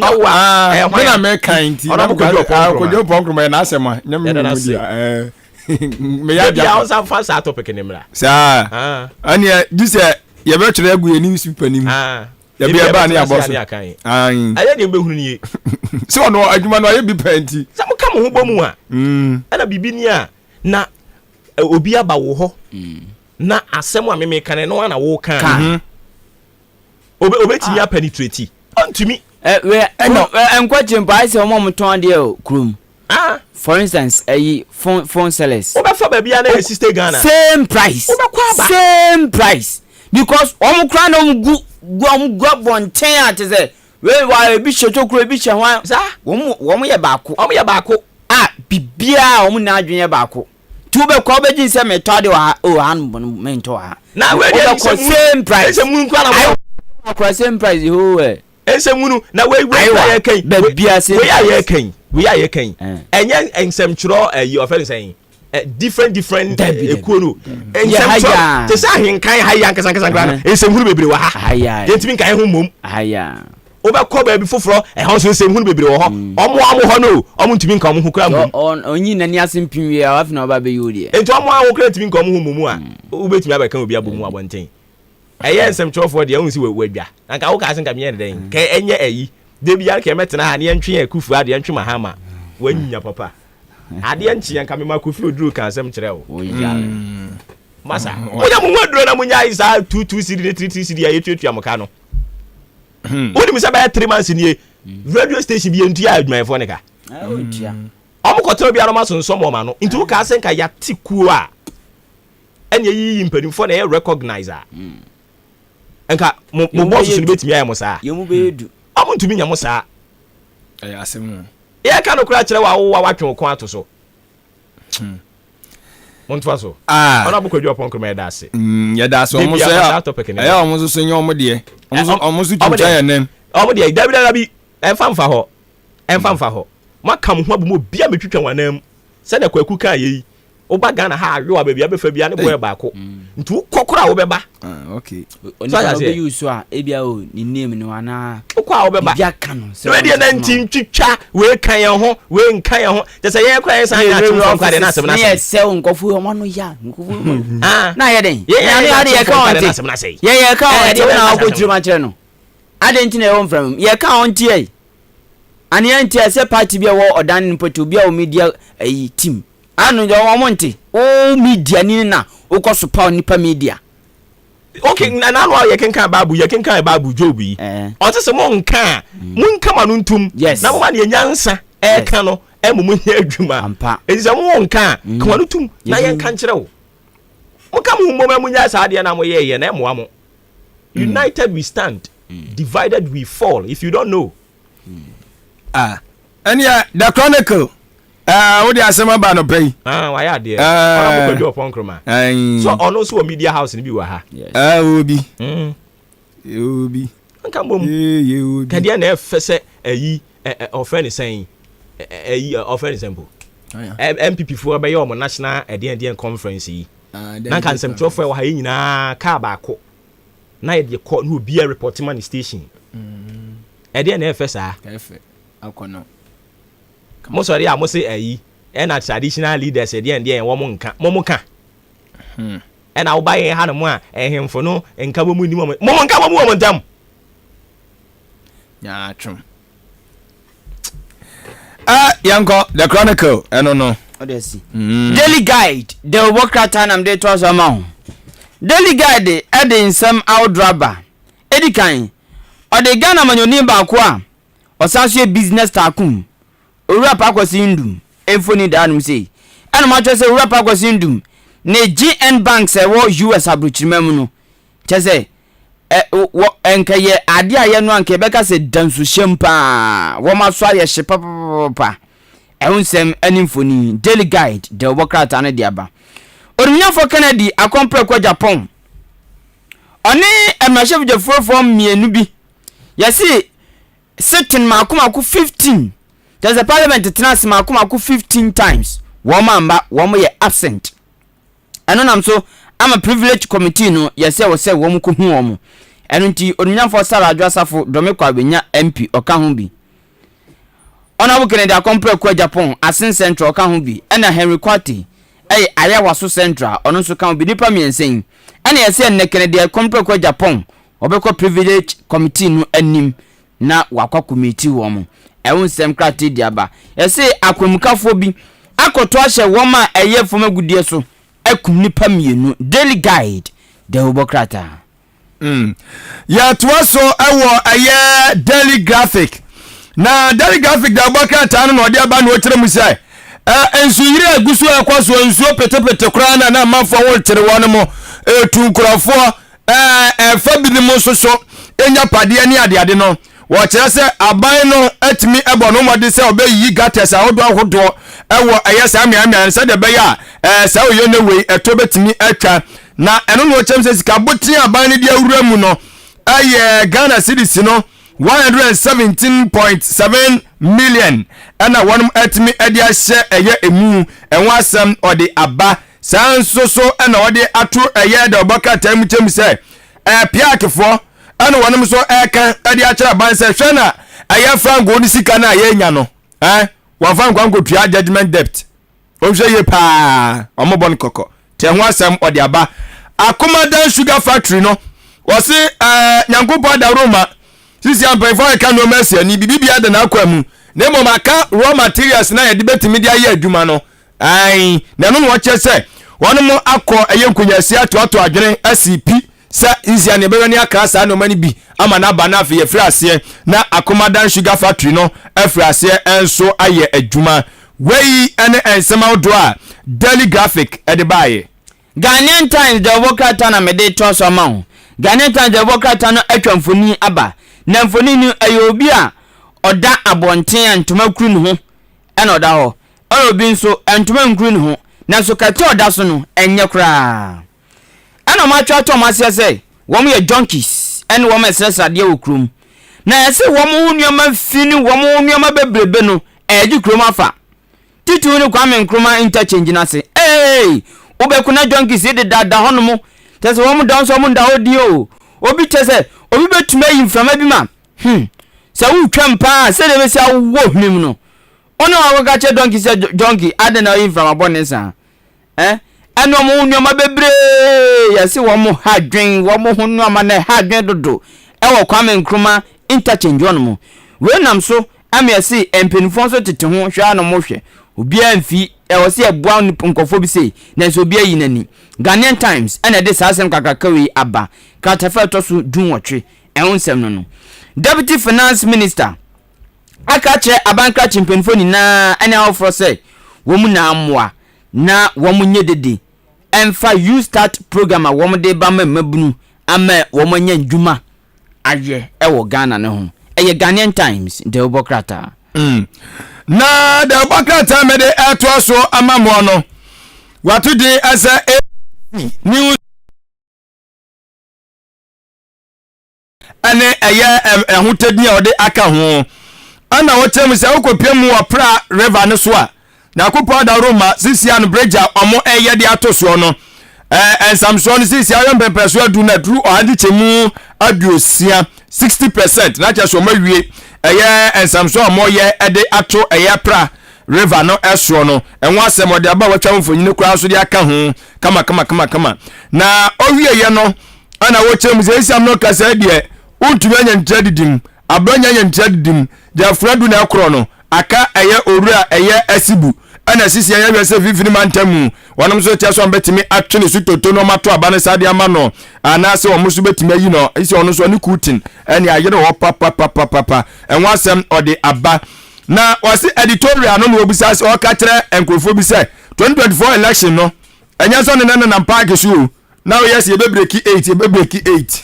na me kan ti ona bu kwadwo ponkroma na asema nyam mu dia me ya dia on sa fa sa topic ne mra sa ani dise ye be twere agu ye newspaper ni ya bi aba ni aboso aye de be hunu ni se ono adwuma no aye bi panti sa mo ka mo ho bomu a ana bibi ni a na obi aba wo ho na asem a meme kan no na wo kan obetimi a penetrate ontumi we enkwachim pa ise omo mton de o krum for instance phone sellers obefa ba bia na sister Ghana same price because omo kra na omo bonten atze we wa bi shotokro bi hwan sa omo ye baako bibia omo na adwen baako tube ko be jin se me tode wa han mento ha na we dey same price ese munu kwa na kwa same price ho ese munu na we ya kan bibia same we ya kan enye ensem churo you offer saying different ekuo no ensem churo te sa hinkan haya nkasan ese munu bebre wa ha yentimi kan ho mom oba ko ba bi foforo ho so nsem hunu bebre wo ho omo ho no omo ntimi nka omo hu kra mom onyi nani asempim wi a afina oba be yodi enti omo ho kra ntimi nka omo hu mom a obetimi abeka obi abomu abonten eye nsem twofo de ahun si wadwa anka wo ka asen ka me yede den ka enye ayi de bia ka metena ha ne ntwe akufu ade ntwe mahama wanya papa ade nchi anka me makofi oduru ka asem kire wo masa oya mu waduro na munya isa 22 cd 33 cd ya yetuatua moka no wodi mi say 3 months ni radio station bi entu ya adwumayefo ne ka otia omo kotoro bi aroma sonsom o ma no ntu ka asen ka ya tikuo a ene yi mpanimfo na ye recognizer enka mo boss so betimi ya mo saa ye mu be edu omo ntumi nya mo saa asem ye ka no kura kire wa watwe ko ato so monto so ona bu kwadwo pon kroma da ase ye da so omo so ya omo so nya omo de omo so tuja ya nem omo de da bi enfamfa ho makam ho abu mo bia metwitwa wanam se na kwaku kan ye oba Ghana ha ayo baby abefa bia ne boy baako nti kokora wo beba okay oni ka be use a ebia o ni name ni wana kokora wo beba bia ka no se we de na ntin twitwa we kan ye ho we nkan ye ho je se ye kra ye san ya twon kwade na asem na se ye se nkofu ho no ya nkofu na ye den ye ye ka on ti ye ka on ti na akotiri ma kire no adentin e won from ye ka on ti e ani anti ase party bia wo odan npotu bia o media team anu jo wo monte o media ni na o ko so pa nipa media okay na no ye kenkan babu jobi o te se mo nka munka ma no ntum na mo ma ne nyansa e ka no e mo nya adwuma e se mo nka ka ma no tum na ye nka nkire wo mo ka mo mo ma nya sa de na mo ye na mo amo united we stand divided we fall if you don't know and yeah the chronicle what they asema ba no pay why are there on go do upon kroma so ono so media house ni bi wa ha obi nka bom obi ka dia na efese ayi offend saying offend example MPP for be your national edien conference yi na kan sem trofo wa ha nyina ka ba ko na ye de ko no obi report man station edien na efese akono mo sorry a mo say ayi e na traditional leaders e de wo mo nka mo ka e na wo ba ye ha no mo a ehemfo no nka bo mu ni mo nka bo mu mo ntam ya trum yanko the chronicle no odesi daily guide the worker time am dey to so ma daily guide e dey nsam outraba edikan o de Ghana manyoni ba ko a osaso business takum owura pa kwasi ndum enfoni da anum sei ena ma twese owura pa kwasi ndum ne GN Bank se wo US abruchimam no twese enkaye ade aye no anke beka se dansu shempa wo ma so aye hyepa ehunsem animfoni daily guide the worker ta ne diaba orunya for Kennedy akompre kwa Japan oni emachef je form mienu bi yesi sitting makumaku 15 there's a parliament tenants makumaku 15 times womamba womo ye absent eno nam so am a privilege committee no yesi wo se womo ko hu womo eno nti onunyafo sara adwasafo domekwa benya MP oka ho bi ona bu Kennedy akompre kwa Japan asin central oka ho bi ena Henry Kwati aya waso central ono so ka ho bi nipa miensen ena yesi en Kennedy akompre kwa Japan obekwa privilege committee no anim na wakwa committee wo mo ehun sem krate diaba yesi akwamukafo bi akoto ahye wo ma eye foma gudie so akum nipa mienu daily guide the obokrata ya tuaso ewo eye daily graphic na daily graphic the obokrata no ode aba na o kire mu sai ensuyire agusu akwaso ensuo petepete kura na manfo wo kire won mo etu nkrofo fa bi ni mo soso enya pade ni ade no wo kire se aban no atimi ebo no mode se obeyi gates ahodo ahodo ewo ayesa amiamia se de be ya se oyo ne wei eto betimi atwa na eno no chem se sika botin aban ne dia wura mu no aye Ghana cedis no 117.7 million ana wonum atimi ade ahye eye emu enwa asem ode aba sanso so ana ode atu eye de obaka tam chem se piakefo ana wonum so eka ade akira ban se hwena eye frango ni sika na aye nya no wa frango ngo tua judgment debt o hwe ye pa omobon koko te ho asem ode aba Akomadan sugar factory no wose nyankopo da Roma sisi ampa ifo eka no mercy ni bibia de na akwa mu na mo maka raw materials na ye de betimi de aye adwuma no na no wo che se wono mo akọ eye nkunyasi atoato adwene ACP sa izia ne be ni aka sa no mani bi ama na ba na afi ye frase na Akomadan sugar factory no afrase enso aye adwuma wei ene ensema do a daily graphic e de baye Ghanaian Times the worker na mede to so ma Ghanaian Times the worker na atwa mfoni aba na mfoni ni ayobi a oda abonten antoma kuru ne ho ena oda ho obi nso antoma nkuru ne ho na so kate oda so no enye kura ana ma twa to ma se wom ye junkies ene wom esresade okrum na ese wom hunyoma fini wom hunyoma bebrebe no eji krum afa titu ni Kwame Nkrumah interchange na se bebre obekuna junkies de dada hono tese wo mu don so mu nda odi o obi tese obi betuma yimframa bi ma se wu twam pa se de be se wo hnim no ono awoga che donkey se junkie ade na yimframa bonesa eno mo nyoma bebre yesi wo mo hadwen wo mo hunu ama na hadwen dodo wo kwame nkruma interchange on mo we nam so amiasi empenfo so tete ho hwa no mo hwe obi amfi wo se ebua nkofo bi sei na so obi ayi nani Ghanaian Times ene de sasem kakakawi aba katafa to so dunwotwe ehonsem no Deputy Finance Minister akache abanka chimpenfo ni na ene ofro say wo mu na amwa na wo mu nyedede emfa you start program a wo mu de ba mabunu ama wo mu nya ndwuma aye ewo Ghana ne ho eye Ghanaian Times de obokrata na de obokrata me de eto so amamo no watu de asa news ane eye ehutadi a ode aka ho ana wotem se okopiem wa pra river ne so a na kopo da Roma sisia no breja omo eye de atoso no ensamson sisia yo mpempeso adu na dru ohadi chemu aduosia 60% na cha so mawie eye ensamson omo ye ede ato eye pra river no eso no enwa asem ode aba watwa mfonyine kura so de aka ho kama na owie ye no ana wotem sisia no kasa de untumi anya ntradidim abanya anya ntradidim jafradu na akro no aka eye orura eye asibu ana sisi anya wese fifini mantamu wonom so tia so betimi atwene su toto no mato abane sade ama no ana se wo musu betimi ayi no isi ono so ne kutin ani ayere wo papa enwa asem ode aba na wasi editorial no obisa se o ka kire enkrofo bi se 2024 election no anya so ne na park so now yes ye be break 8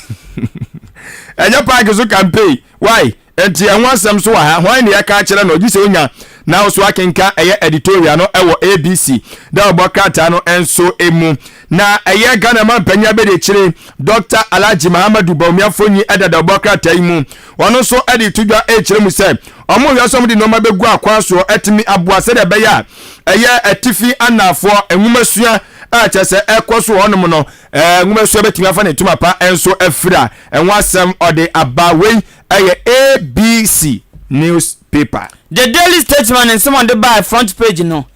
enya park so campaign why enti enwa asem so wa hwan ne ya ka kire no gise onya na so akenka eye editorial no ewo ABC da obokata no enso emu na eye Ghana man panya be de kire Dr. Alhaji Muhammadu Bawumiafonyi edada obokata imu wono so editudwa kire mu se omo hwe so mde no ma begu akwa so etimi aboa se de be ya eye atifi anafo enwumasua a chese ekoso honom no enwumasua betimi afa ne tuma pa enso afira enwasem ode abawei eye ABC newspaper. The Daily Statesman and someone the buy front page no.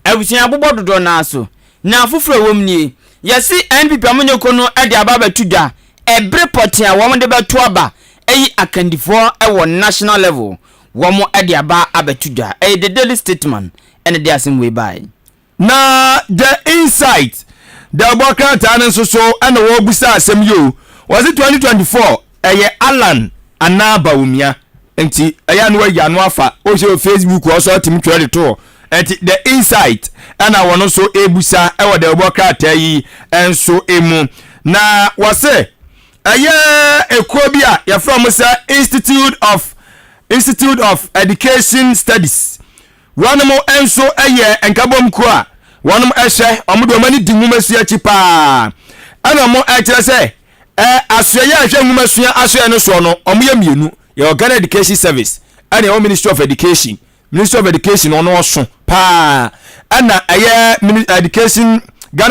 Everything abobo dodo na so. Na fufuro wom nie. Yesi NPP amonyoko no e de aba tuda. Ebre poti a wom de beto aba. Eyi akandifo e wo national level. Wom e de aba abetuda. The Daily Statesman and the asem we buy. Na the insight the obokata no so and wo busa asem yo. Was it 2024? Eye Alan Anabawumia. Enti aya no ya no afa o se Facebook o so timi twere to enti the insight ana wono so ebusa e wo de obokrata yi enso emu na wase aya ekobia ya from say Institute of Education Studies wanamo enso eye enkabom ko a wanamo ehye omodo mani dinwumasu achi pa ana mo ekire say asoya ahwe nwumasu asoya no so no omoya mienu your Ghana Education Service and your Ministry of Education ono so pa ana aye Ghana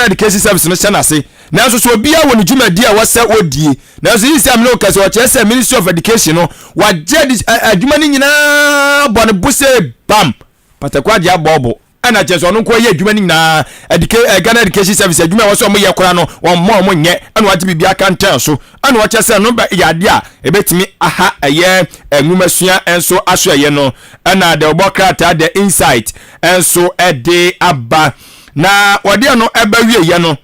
Education Service no chana se na so bia woni dwumadi a wasa odie na so yisi amno kase o chese Ministry of Education no waje adwuma ni nyina bone buse bam patakwa dia bobo ana chese ono ko ye adwuma ni nyina Ghana Education Service adwuma wasa mo ye kora no mo nye ana waje bibia kan tan so ana wa chese no ba yade a ebetimi aha aye enwumasua enso aso aye no ana de obokrata the insight enso ede aba na wade no eba wie ye no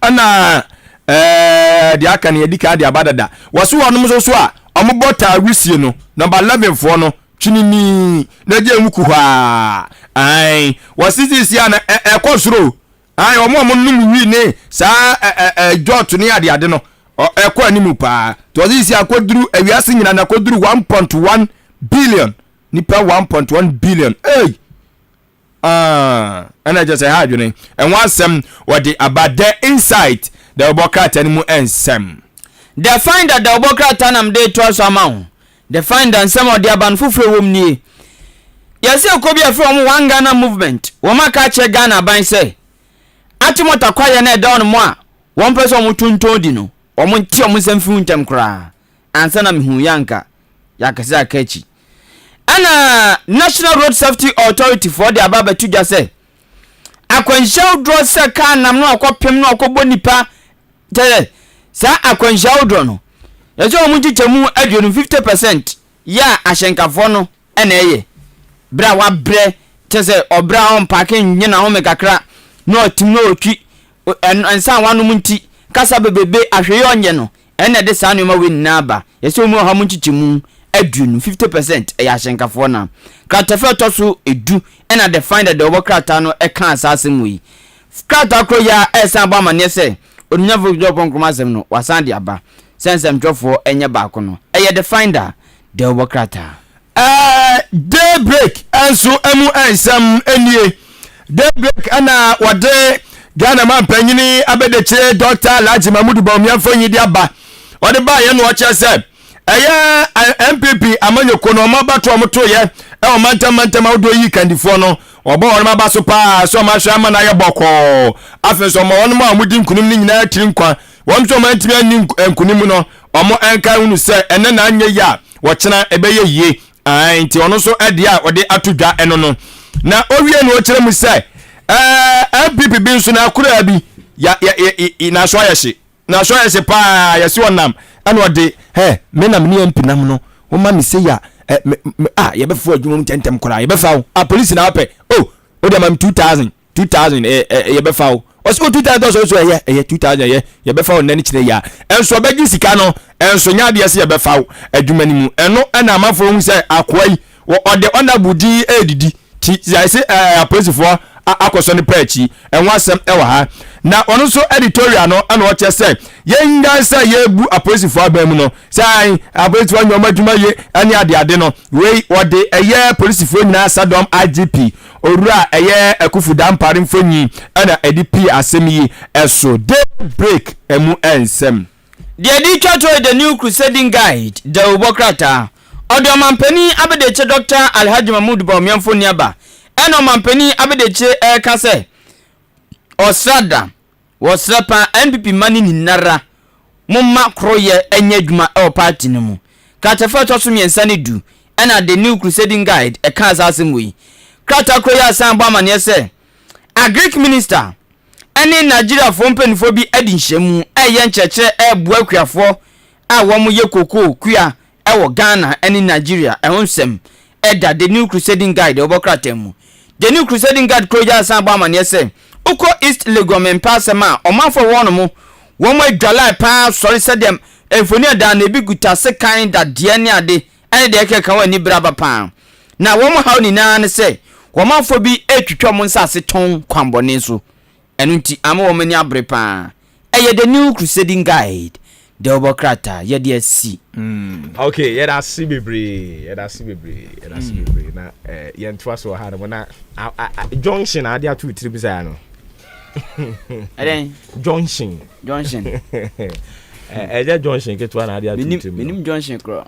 ana de aka ne edika de abadada waso wonom so a omobota wisie no number 11 for no twinini na je muku ha ai wasisi ana ekosoro ai omo num wi ne sa jot ne ade no ekwa animu pa to wasisi akoduru awiase nyina na koduru 1.1 billion nipa 1.1 billion ana just ha adwene enwa asem wode abade insight the obokata ni mu ensem the find that the obokata nam dey to so amount the find and some of the aban fufure wom nie yesi okobi afro mu one Ghana movement wo maka che Ghana ban say Achimota kwaye na down mo a one person mo tunton di no omo nti omo nsam fi ntem kra ansa na mehu yanka yakase akachi ana National Road Safety Authority for the ababa tuja say akwanshaw draw se ka nam no akopem no akobɔ nipa tele sa akwanshaw draw no yeso omo nchichemu aduonu 50% ya ahenkafo no ena eye bra wa bre tese obra on parking nyina ho mekakra no tim no otwi ensa wanu munti kasa bebebe ahwe onye no ena de sa no ma we naba yeso mu ha munchichemu aduonu 50% ya ahenkafo na kratafe toso edu ena the find the obokrata no e kan asasem wi krata kro ya esa ba mane se onunya vogdo ponkomasem no wasan de aba sensem twofo enye ba ko no eye the finder the obokrata daybreak enso emu ensam enie daybreak ana wade Ghana man panyini abedeche Dr. Laji Mamudu Bawumia nyi di aba wade ba ye no oche se eye MPP amanyoko no mabato omoto ye e o mantam awdo yi kandifo no obo won maba so pa so ma hwa ma na ye boko afi so mo won ma amudi nkunim ni nyina tiri nkwa won so ma ntimi ani nkunim no omo enka hunu se ene na anye ya wo kena ebeye yie nti ono so ade a ode atodwa eno no na owie no kire mu se MPP bi nso na akura bi ya na so ayese pa ya si wonam eno ode me na me MP nam no wo ma me se ya ye be fu adwuma tentem kora ye be fa police na ape o de mam 2000 ye be fa o so 2000 so ye 2000 ye be fa o nani kire ya enso be gi sika no enso nya de se ye be fa adwuma ni mu eno na amafo hu se akwai o de onabudi edidi ti ya se police for akoso ne pachi enwasem ewa ha na ono so editorial no ana o che say yenga say yebu apolice for abam no say apolice for nyoma dwuma ye ani ade no we ode eye police for nyina sadom IGP orura eye akufu dampare mfonyi ana EDP asemi eso daybreak emu ensem the editor the new crusading guide the obokrata odo mampani abedeche Dr. Alhaji Mamudu Bawumia mfoni aba eno mampani abedeche kase osrada wasrapa MPP mani ni nara mumma kroye enye dwuma e party ne mu kratafa to so miensa ne du ena the new crusading guide e kan asasem wi krata kroye asan ba mane se agric minister ene Nigeria fo mpanifo bi adi nhyiamu eye ncheche e buakuafo a wo mo ye koko kua e wo Ghana ene Nigeria e honsem eda the new crusading guide obokrata mu the new crusading guide kroye asan ba mane se uko East Legomen pasema omanfo wono mu wo mo adwala pa sorry sedem enfoni ada na bi guta se kan da de ne ade ene de keka wani braba pa na wo mo haw ni na ne se wo manfo bi etwitwa mo nsase ton kwambone so enu nti ama wo mani abre pa eye the new crusading guide the obokrata ye de asi okay ye da si bebre na ye ntwa so ha na junction ade atu tribisa no Johnson Johnson ke to na ade atu minim Johnson kro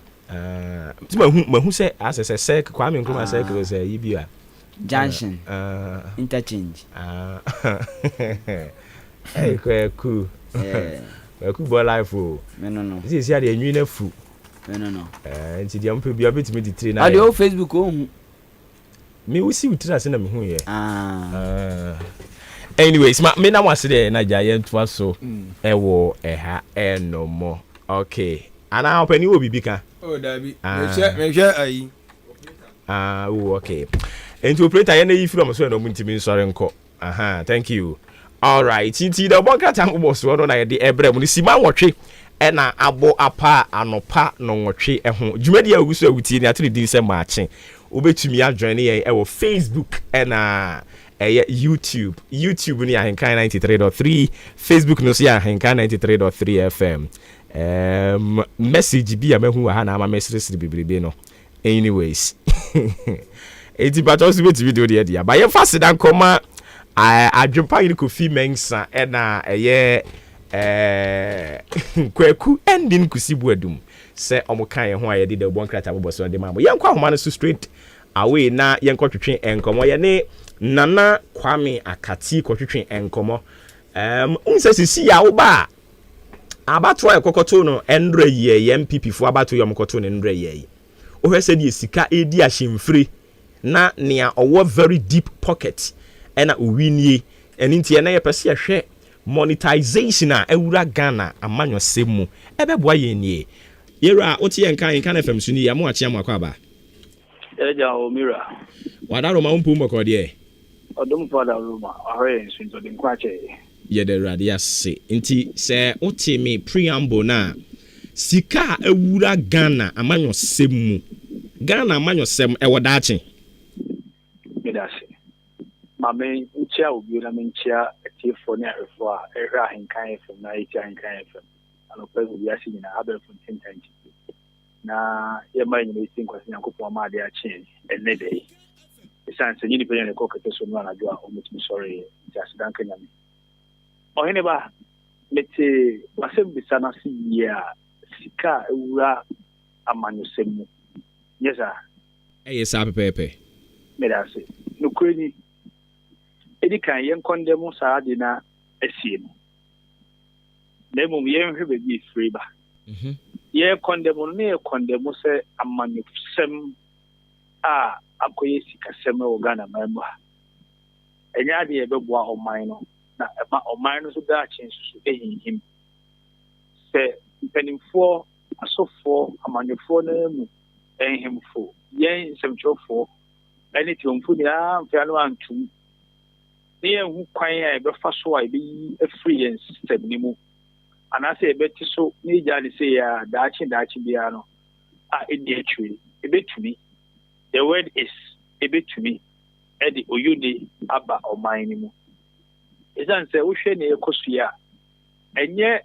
ti mahu se asese Kwame Nkrumah se kro se yibi a Johnson interchange ku ku bo life o no si ade anwi na fu no nti dia mpe bia betimi di 3 na ade o Facebook o hu me wo si utira se na me hu ye anyways me na wase de na jaye ntwa so ewo eha no mo okay ana opani wo bibika dabi me hwe ayi okay enti operator ye na yi from so no muntimi nsore nko thank you all right titi the bonkata ngo so no na ye de ebre mu sima nwotwe na abo apa anopa no nwotwe ho dwumadi aguso awuti ni atri din se maache obetumi adjoin ye e wo Facebook na YouTube ni AHENKAN93.3 Facebook no si AHENKAN93.3 FM message bi a mehu ha na ama message bibribe no anyways eti patos bit video dia ba ye fast dan koma adwempa yin Kofi Mensa na kwaku ending kusibu adum se omokan ye ho a ye de bon krata boboso de mamo ye nkwa homa no so straight away na ye nkotwetwe enkomo ye ne Nana Kwame Akati kwatwetwe enkomo Unse sisi ya uba abato ekokoto no endre ye MPP fo abato yomkoto no endre ye ohwe se die sika edi ahemfre na nea owo very deep pocket ena owinie eni ntie na ye pese hwe monetization a ewura Ghana amanyo semu ebeboa ye nie yera oti yenkan FM suni ya mo achi amakwa ba eja omira wadaro ma umpu mboko de odum fada ruma ahwe nsinto de nkwache ye de radia se nti se oti me preamble na sika ewura Ghana amanyo semu Ghana amanyo sem ewodachi medase mame nchia obi na menchia etifo ne afo a ehra henkan FM na etia henkan FM ano pe obi asi nyina abel fontin tanti na ye mai nyina isi nkwasi nyankopon ma de achi enne dey esanse nyini pe ne ko kete so no anadwo a omutimi sorry just danka nyame ohene ba mete wasem bisana si ya sika ewura amanyo semu yesa sa pepe medase no kwani edi kan yen condemn saade na asie no nemum yen hwebe bi free ba ye condemn ne condemn se amanyo sem a akoye sika sem o Ghana memba enya de ye beboa oman no na ema oman no so da chensu so ehihim se penimfo asofo amanyofo na mu ehimfo yen semchofo ene tiomfo ni a mfa no antum ne hu kwan a ebefa so a ebi free system ni mu anase ebeti so ne jani se ya daachi bia no a edi atwi ebetumi the word is ebetumi edi oyudi aba oman ni mu ezan se wo hwe ne ekosua enye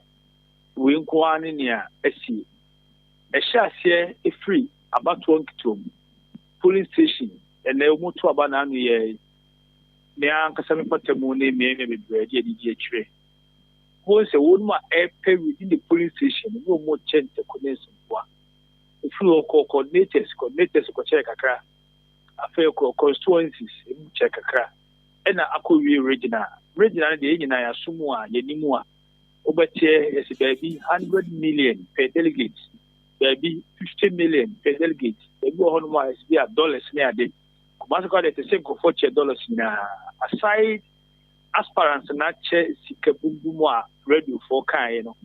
we nkwani ne a asi ehyasie free abato nkitom police station ene umutu abana anu ye ne ankasa me patemu ne me bebre de edi atwe won se won ma pay within the police station no mo chente connection kwa free o coordinators ko check kakra afa ko constituencies mu check kakra ena akowie regional de nyina ya sumu a yenimu a obetie yesi baby 100 million per delegate baby 50 million per delegate baby ho no ma yesi dollars ne ade kuma so de se go for dollars na aside aspirants na che sika bumbumu a radio for kan no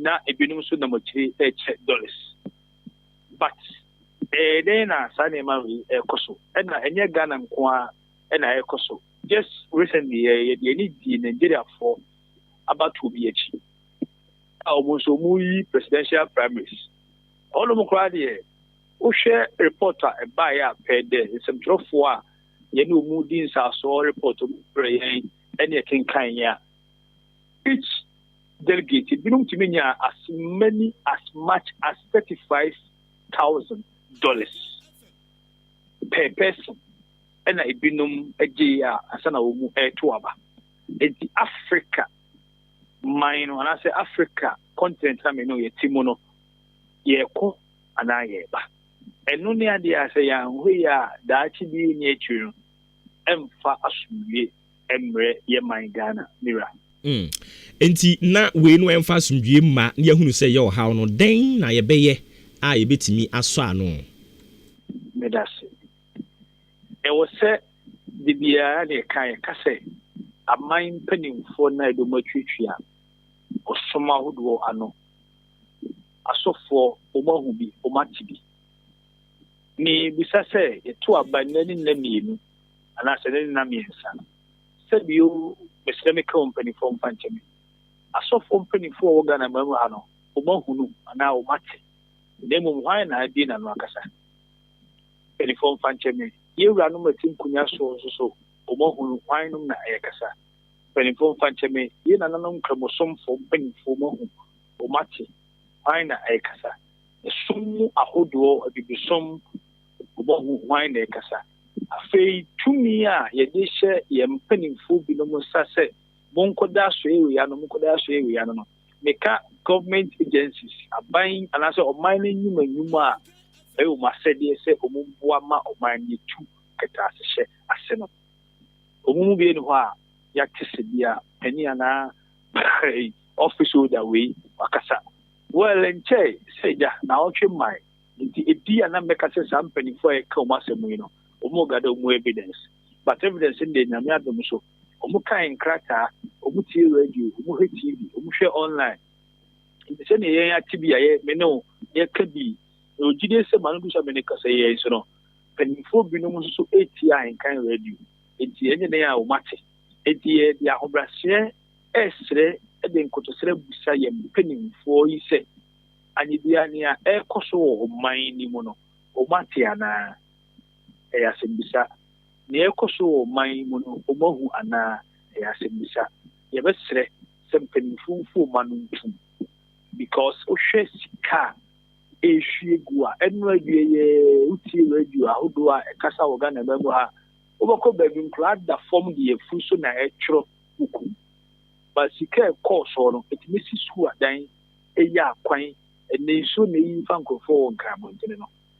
na ebinum so na mo chiri che dollars but then na sane ma ekoso na enye Ghana nko a na ekoso just recently they need the Nigeria for about 2 years almost mu presidential primaries all of them there o share reporter e buy a per day some trofo a ye no mu din sa so report yen ene kenkan ya each delegate binum timinya as much as $35,000 per person ena ibinum egia asana wo mu eto aba enti Africa mine when I say Africa continent I mean no ye timono ye ko ana ye ba enu ne ade ase ya hwe ya daachi bi ni etwiru emfa asumwie emre ye man Ghana mira enti na we no emfa asumwie ma ne yahunu se ye ohaw no den na ye beye a ye betimi aso ano medase e wo se bibia ne kan kase amain penimfo na edo matwitwia osoma hodo ano asofo omahu bi omatibi ni bisa se eto abanani na mienu ana se ne na miensa se bio beseme company from panchemi asofo penimfo wo Ghana mamu ano omahu no ana omati demo hwan na adi na no akasa penimfo panchemi yewura no matin kunya so omahu hwan no na ayakasa penifo fancheme ye na nanom kramosom fo penifo mahu o mate hwan na aikasa esumu ahodo abibisom obohu hwan na aikasa afei tumi a ye de hye ye penifo binom sase monkoda so ewe ya no meka government agencies aban anase o mine nyuma a ewu masede se omumboa ma o mine tu keta hye ase no omumu bi enu ho a yakese bia penny and office that way, Wakasa. Well, and say, now, my. It be an ambassador company for a commercial, Omoga do more evidence. But evidence in the Namiadum so, Omuka and Krata, Omuti radio, Omuhe TV, Omushe online. In the same year, TBI, Meno, there could be. Ojide se manu sa meneka say yes no. Penifo bi no so 8 year in kind radio. Enti enye na ya o mate. Enti dia obrase esre e de nkotosre busa ye penifo yi se anyi bia ne a ekoso o man ni mu no. O mate ana e asembisa. Ne ekoso o man mu no o mahu ana e asembisa. Ye besre se penifo fu manu because o hwe sika Eshigua, and radio, Uti radio, Hodua, Casa Organa Memoha, Overco Begging Clad that formed the Fuson actual Uku. But she can't call so it misses who are dying a ya quine, and they soon may funko for Carbon.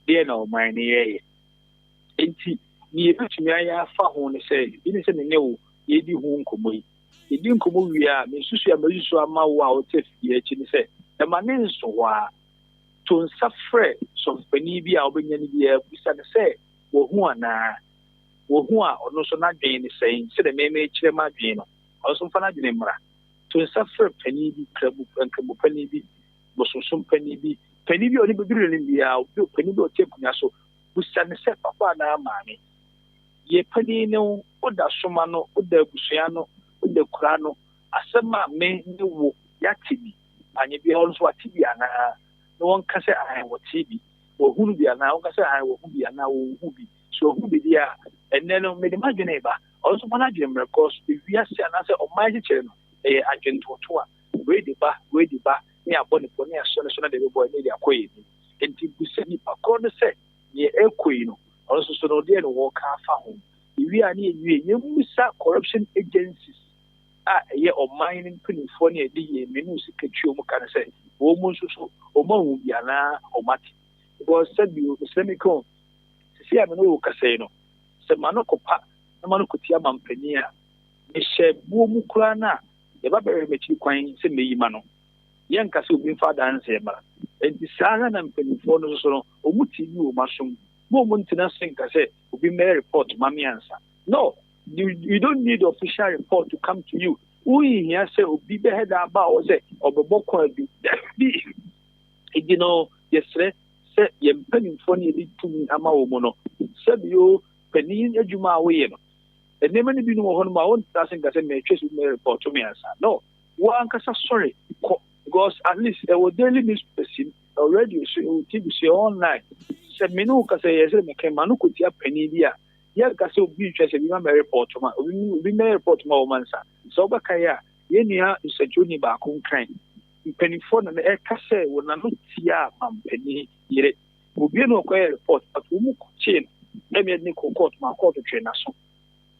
Dear no, my near. And near to me, I have found say, innocent and no, ye do home commui. Ye didn't come over here, Missus Marisha Mawa, Tiff, ye said, the man is so why. To suffer some penibia or Benyanibia, we said, say, Wohuana, Wohua, or no so not being saying, said a meme Chemagino, or some fanadimra. To suffer penibi, Krabu and Krabu penibi, was some penibi, penibi or Nibiru in the out, penibi or Tepunaso, we said, say, Papa, na mammy. Ye penino, or the Somano, or the Busiano, or the Crano, a summer may know Yatibi, and you be also a Tibiana. No one can say I am what TV or who be now, can say I will be now who be. So who be there? And then made the imagine neighbor. Also, managing because if we are saying answer of my channel, a agent or two, where the bar, near Bonnie Pony, as soon as the boy made a queen. And if we send it according to say, near a queen, also so no dear walk half home. If we are near you, miss corruption agencies. Ye or mining penny for near the music can say, almost so, or more Yana or Mati. Because said you, Mr. Miko, see, I'm no casino. Said Manocopa, Manocotiaman Penia, Michel Bumukrana, the Babber Mechi Quine, send me Mano. Young Castle being father and Sema, and the Sagan and Penny for no so, or Muti, you, Mushroom, moment to nothing, I said, will be my report to Mammy answer. No. You don't need official report to come to you. We here say, be behead about say, or the book be. You know, yes, sir, say, you're penning funny to me, Amaomono. Said you, penny, Juma, way. And never be no on my own passing as a matrix with my report to me answer. No, one can sorry, because at least there was daily newspaper already, so TV online. Said Minuka say, yes, I came Manukutia penny there. Yeah, Castle Beach as a report to my report to my woman. So, Bakaya, Yenia is a junior back on crane. Penny phone and air casse will not see a penny yet. Will be no queer report, but we will chain. Let me nickel court my court to train us.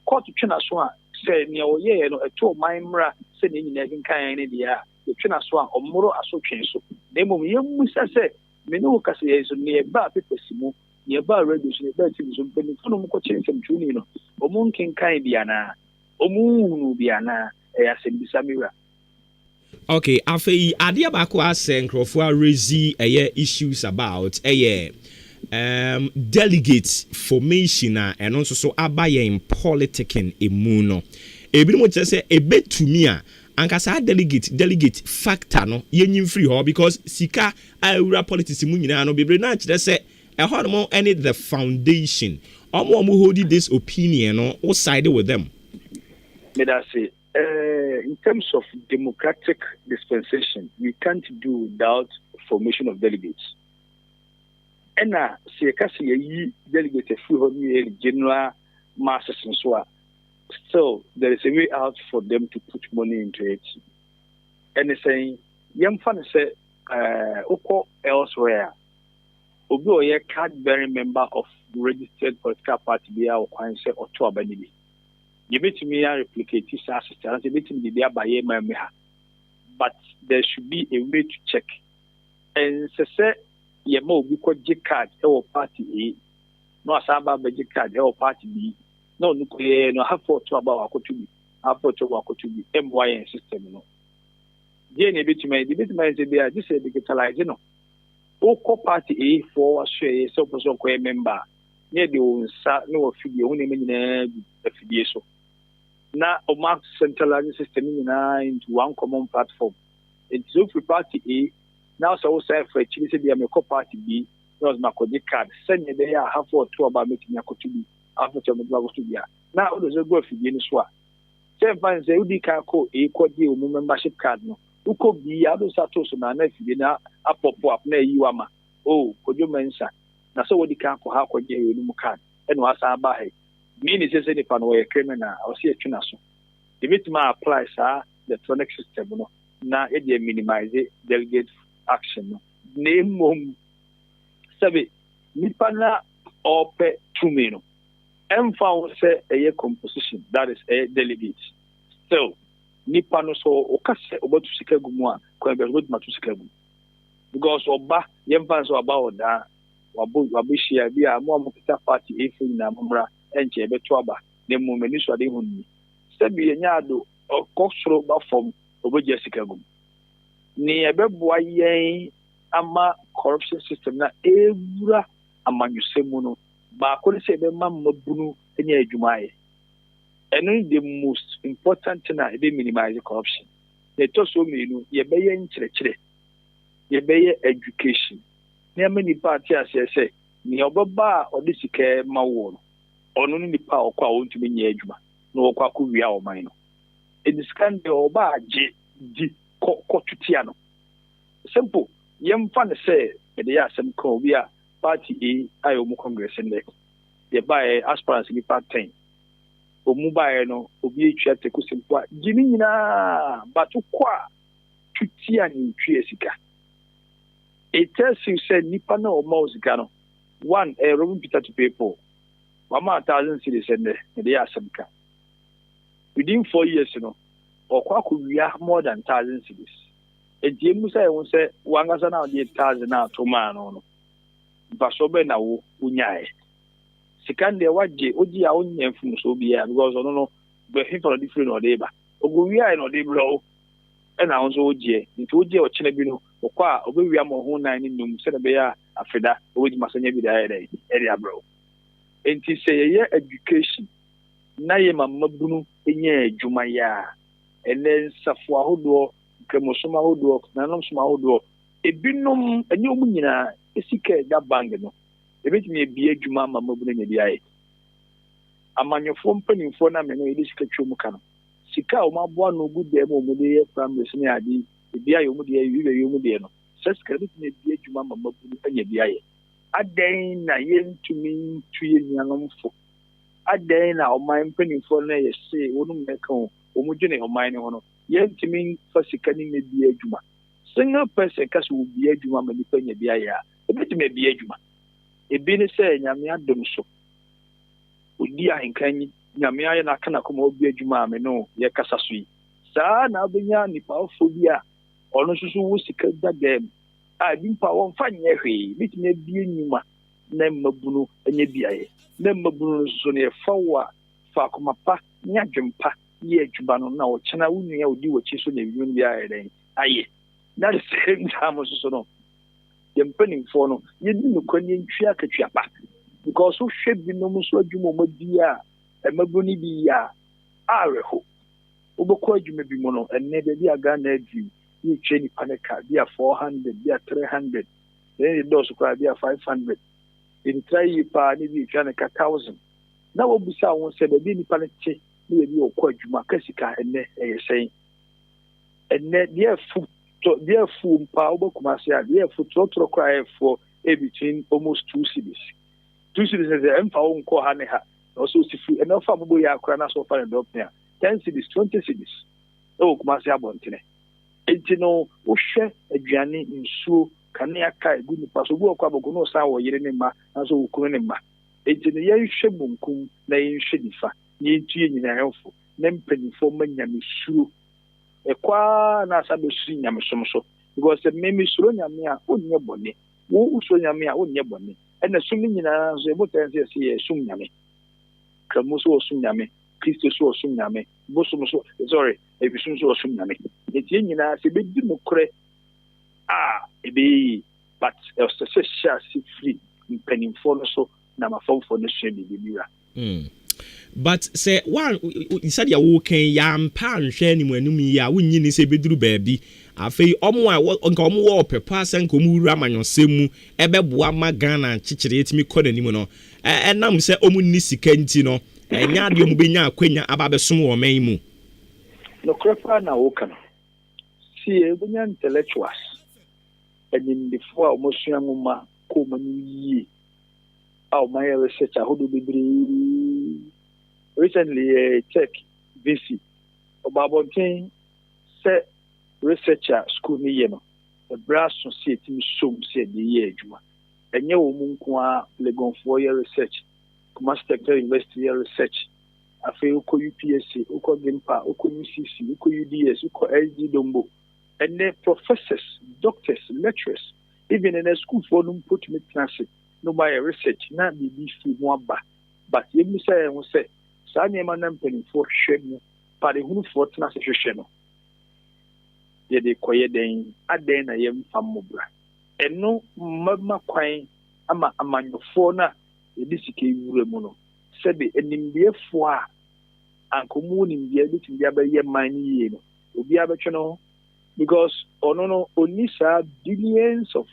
Court to train us one, say near ye, no, a 2 mimra, sending in AHENKAN in the air, the train us one or more association. So, they will young Mr. say, Minuka is nearby people. Nearby radios in the bed is open for no coaching some tuning. Omun can kind Diana, Omun Biana, as in the Samira. Okay, afei adeɛ baako asɛ nkurɔfoɔ arezi issues about delegate formation a ɛno nso so aba yɛn politicking emu no ebinom kyerɛ sɛ ebetumi a ankasa delegate factor no yɛnyim free hɔ because sika a ewura politics mu nyinaa no bebree na kyerɛ sɛ ɛhɔ no any the foundation ɔmo hold this opinion no o side with them. May I say in terms of democratic dispensation, we can't do without formation of delegates. And now, see, a delegate a few general masses and so on. So there is a way out for them to put money into it. And they saying, young fan say, Oko elsewhere. Obi a card-bearing member of registered political party be our coin say or two abandoned. You meet me and replicate his assistance, but there should be a way to check. And say, ye mo be called J card or party A, no Saba J card or party B, no have for two about our country. approach wako to be MYN system no Jane bit say be this digitalize no oko party A for share so person ko member near the unsa no afidie hu ne nyina afidie so na o mark centralized system into one common platform it's so for party A now so say for actually say be a party B was my card send you there have for two about making to be after to be now there's a go afidie ni so a say fan say udi ka ko e ko di o membership card no uko bi ado sato so na afidie na apopo up na yi wama oh kojo mensa na so wodi ka ko ha ko je yo mu card e no asa ba he me ni say ni pa no we criminal o se etuna so the bit ma apply sa the electronic system no na e dey minimize delegate action no name mom sabe ni pa na ope tumi no found say a composition that is a delegate still ni pa no so o ka se obotu sika gumu a ko be obotu matu sika gumu because oba yemfa so aba oda wabu share bi a mo kita party efu na momra enche be to aba ne mo mani so de hunni sabi enya do okosoro ba form oboje sika gumu ni ebeboa yen ama corruption system na evura amanyusemu no ba ko se be mamabunu enya adwumaye and the most important thing is minimize corruption. They talk so many, you be ye be education. Near many parties say, ni obaba or this care ma won. Or no ni pa or kwa won't be near Juma, no kwa kuya or mine. It is can be oba di kotutiano. Simple. Yem fan say, they are some Korea party I omu Congress and they. They buy aspirants in part 10. Omubaye no obi etwa te kusimpo gimi nyina batu kwa tutia ni twie sika it tells you said nipa na o mausika no one room Peter to people 1,000 cities and they are some ka within 4 years no okwa kuwia more than 1,000 cities enti emu say won say wangasa na 1,000 na to ma no baso be na wo unyae sikande waje oji a onye mfum so bia because no be him for different or dey ba ogowia no dey bro e na onzo oje nti oje o chene bi no okwa obewia mo ho nan ni num se na be ya afeda oji masanya bi da area bro enti say ye education na ye mamabunu enye adwuma ya enen safo ahodo kemosoma ahodo na nom soma ahodo ebinom enye omu nyina esika da bang no ebetimi ebie adwuma mamabunu nya biaye amanyofo mpanimfo na me no edi sika twom ka no sika o maboa no gude mo mu de family se ne adi biaye o mu de yiwe mu de no sika betimi ebie adwuma mamabunu nya biaye adan na yentumi tuye nyanomfo adan na o man mpanimfo na ye se wonu meka o mu dwene o man ne ho no yentumi fa sika ni me bie adwuma single person ka so bie adwuma ma ni panya biaye a ebetimi ebie adwuma ebi ne sɛ nyame adom so odi ahenkan nyame ayɛ na kana kɔma obi adwuma ame no yɛ kasa so yi saa na abenya nipa ofo bi a ɔno nso so wo sika dadam a bi mpa wɔn fa nyɛ hwee bitumi abie nyuma na mmabunu anya biaye na mmabunu nso so ne fa wa fa kɔma pa nya dwempa yɛ adwuma no na ɔkyena wo nua odi wɔkyi so na ebi bi ayɛ den ayɛ na the same time nso so no yempanimfo no yedi no kwani ntwia katwia pa because so hwe bi no so adwuma mo di a emabuni bi ya areho obekọ adwuma bi mo no enne de bi aga na adi ni twe ni paneka bi a 400 bi a 300 then do so kwa bi a 500 in try pa ni bi twa na 1000 na wo bisa won se be ni paneke ni bi okọ adwuma kasika enne eyesen enne dia fu there for Obokumasia, there for Trotro cry for between almost 2 cities. 2 cities as the Empire on Kohaneha, also free enough for Boya Krana so far and up there. 10 cities, 20 cities. Oh, Kumasia Bontine. Etino, Ushe, a Gianni in Su, Kaniaka, good Pasobo, Kabono Sawa, Yerenema, and so Kunema. Etino Yen Shebunkum, Nain Shedifa, Yen Tien in a helpful, Nempen for Menyami Shu. Ekwa na sabe su nyame somso because the meme suro nyame a onye bone wo usuro nyame a onye bone ena sumi nyina so ebotan se sum nyame kamu so sum nyame kristo so sum nyame bosom so sorry ebisun so osum nyame etie nyina se bedi mukre ebe but se free mpanimfo no so na mafomfo no hwe bibira but say one said ya wo kan ya mpa nhwe ni mu anum ya wonyi ni se beduru baabi afei omo a nka omo wo pepa san ko mu wura manyonsemu ebeboa ma Ghana chichire etimi kɔ nanim no enam se omo ni sika nti no enya ade omo benya akwanya aba besom wo man mu no krepa na wo kan si ebenya intellectuals enim before omo sua ngoma ko manu yi my research recently check VC about say researcher school ni ye no the brass society show say the year adwuma enye wo mu nko a Legon 4 year research Kumasi Technical University research afi uko UPSC uko GIMPA uko UCC uko UDS uko SD Dombo and the professors doctors lecturers even in a school for them put me class no by research na bibi fi mo aba but yemi say won say sa nyema na mpani for hwemu pare hunu for tena se hwehwe no ye de koye den aden na yem famobra eno mama kwan ama amanyofo na edi sike wure mu no sebe enimbiefo a ankomu nimbia bi timbia ba ye man yi no obi abetwe no because ono onisa billions of